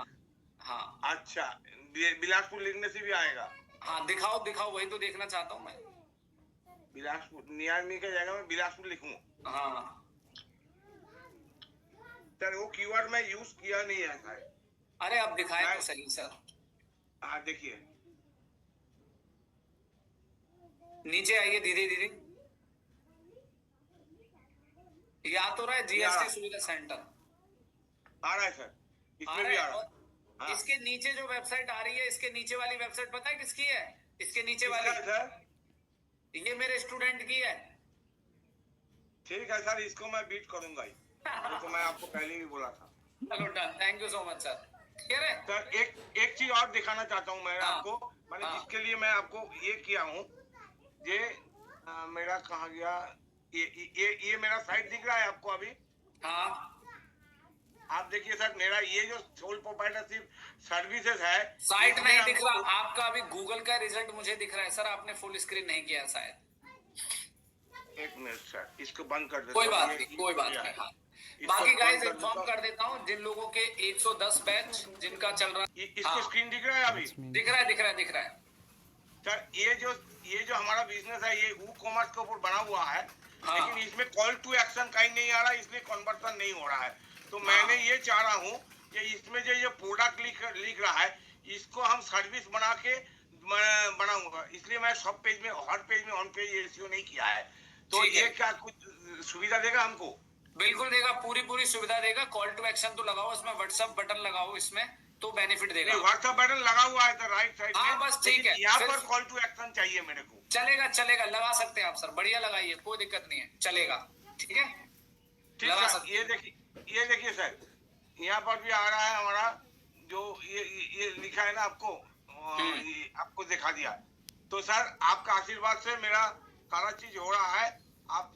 हाँ अच्छा, बिलासपुर लिखने से भी आएगा? हाँ दिखाओ, वही तो देखना चाहता हूँ मैं। बिलासपुर नियर मी की जगह में बिलासपुर लिखूं? हाँ सर वो कीवर्ड मैं यूज किया नहीं है सर। अरे अब दिखाए तो सही सर। हाँ देखिए, नीचे आइए धीरे धीरे, या तो रहा है GST सुविधा सेंटर आ रहा है सर, इसमें भी आ रहा है। हाँ। इसके नीचे जो वेबसाइट आ रही है, इसके नीचे वाली वेबसाइट पता है किसकी है? इसके नीचे वाली सर, ये मेरे स्टूडेंट की है। ठीक है सर, इसको मैं बीट करूंगा ही, तो मैं आपको पहले भी बोला था। चलो done, thank you so much sir. Sir एक चीज और दिखाना चाहता हूँ मैं आपको, मैंने जिसके लिए मैं आपको ये किया हूँ, ये मेरा कहाँ गया, ये मेरा साइट दिख रहा है आपको अभी? हाँ आप देखिए सर, मेरा ये जो सोल प्रोप्राइटरशिप सर्विसेज है, साइट नहीं दिख रहा आपका, अभी गूगल का रिजल्ट मुझे दिख रहा है सर, आपने फुल स्क्रीन नहीं किया शायद। एक मिनट सर, इसको बंद कर दो। कोई बात नहीं, कोई बात नहीं। हाँ बाकी गाइस इन्फॉर्म कर देता हूँ जिन लोगों के 110 बैच जिनका चल रहा है, इसको स्क्रीन दिख रहा है अभी? दिख रहा है सर ये जो हमारा बिजनेस है ये ई कॉमर्स के ऊपर बना हुआ है, लेकिन इसमें कॉल टू एक्शन कहीं नहीं आ रहा, इसलिए कन्वर्सन नहीं हो रहा है। तो मैंने ये चाह रहा हूँ कि इसमें जो प्रोडक्ट लिख रहा है इसको हम सर्विस बना के बनाऊंगा, इसलिए मैं सब पेज में हर पेज में ऑन पेज एसईओ नहीं किया है। तो ये क्या कुछ सुविधा देगा हमको? बिल्कुल देगा, पूरी सुविधा देगा। कॉल टू एक्शन तो लगाओ इसमें, व्हाट्सएप बटन लगाओ इसमें तो बेनिफिट देगा। व्हाट्सएप बटन लगा हुआ है तो राइट साइड में, बस ठीक है। यहाँ पर कॉल टू एक्शन चाहिए मेरे को। चलेगा लगा सकते हैं आप सर, बढ़िया लगाइए, कोई दिक्कत नहीं है, चलेगा। ठीक है, लगा सकते। ये देखिए सर, यहाँ पर भी आ रहा है हमारा जो ये लिखा है ना आपको, ये आपको दिखा दिया। तो सर आपका आशीर्वाद से मेरा सारा चीज हो रहा है। आप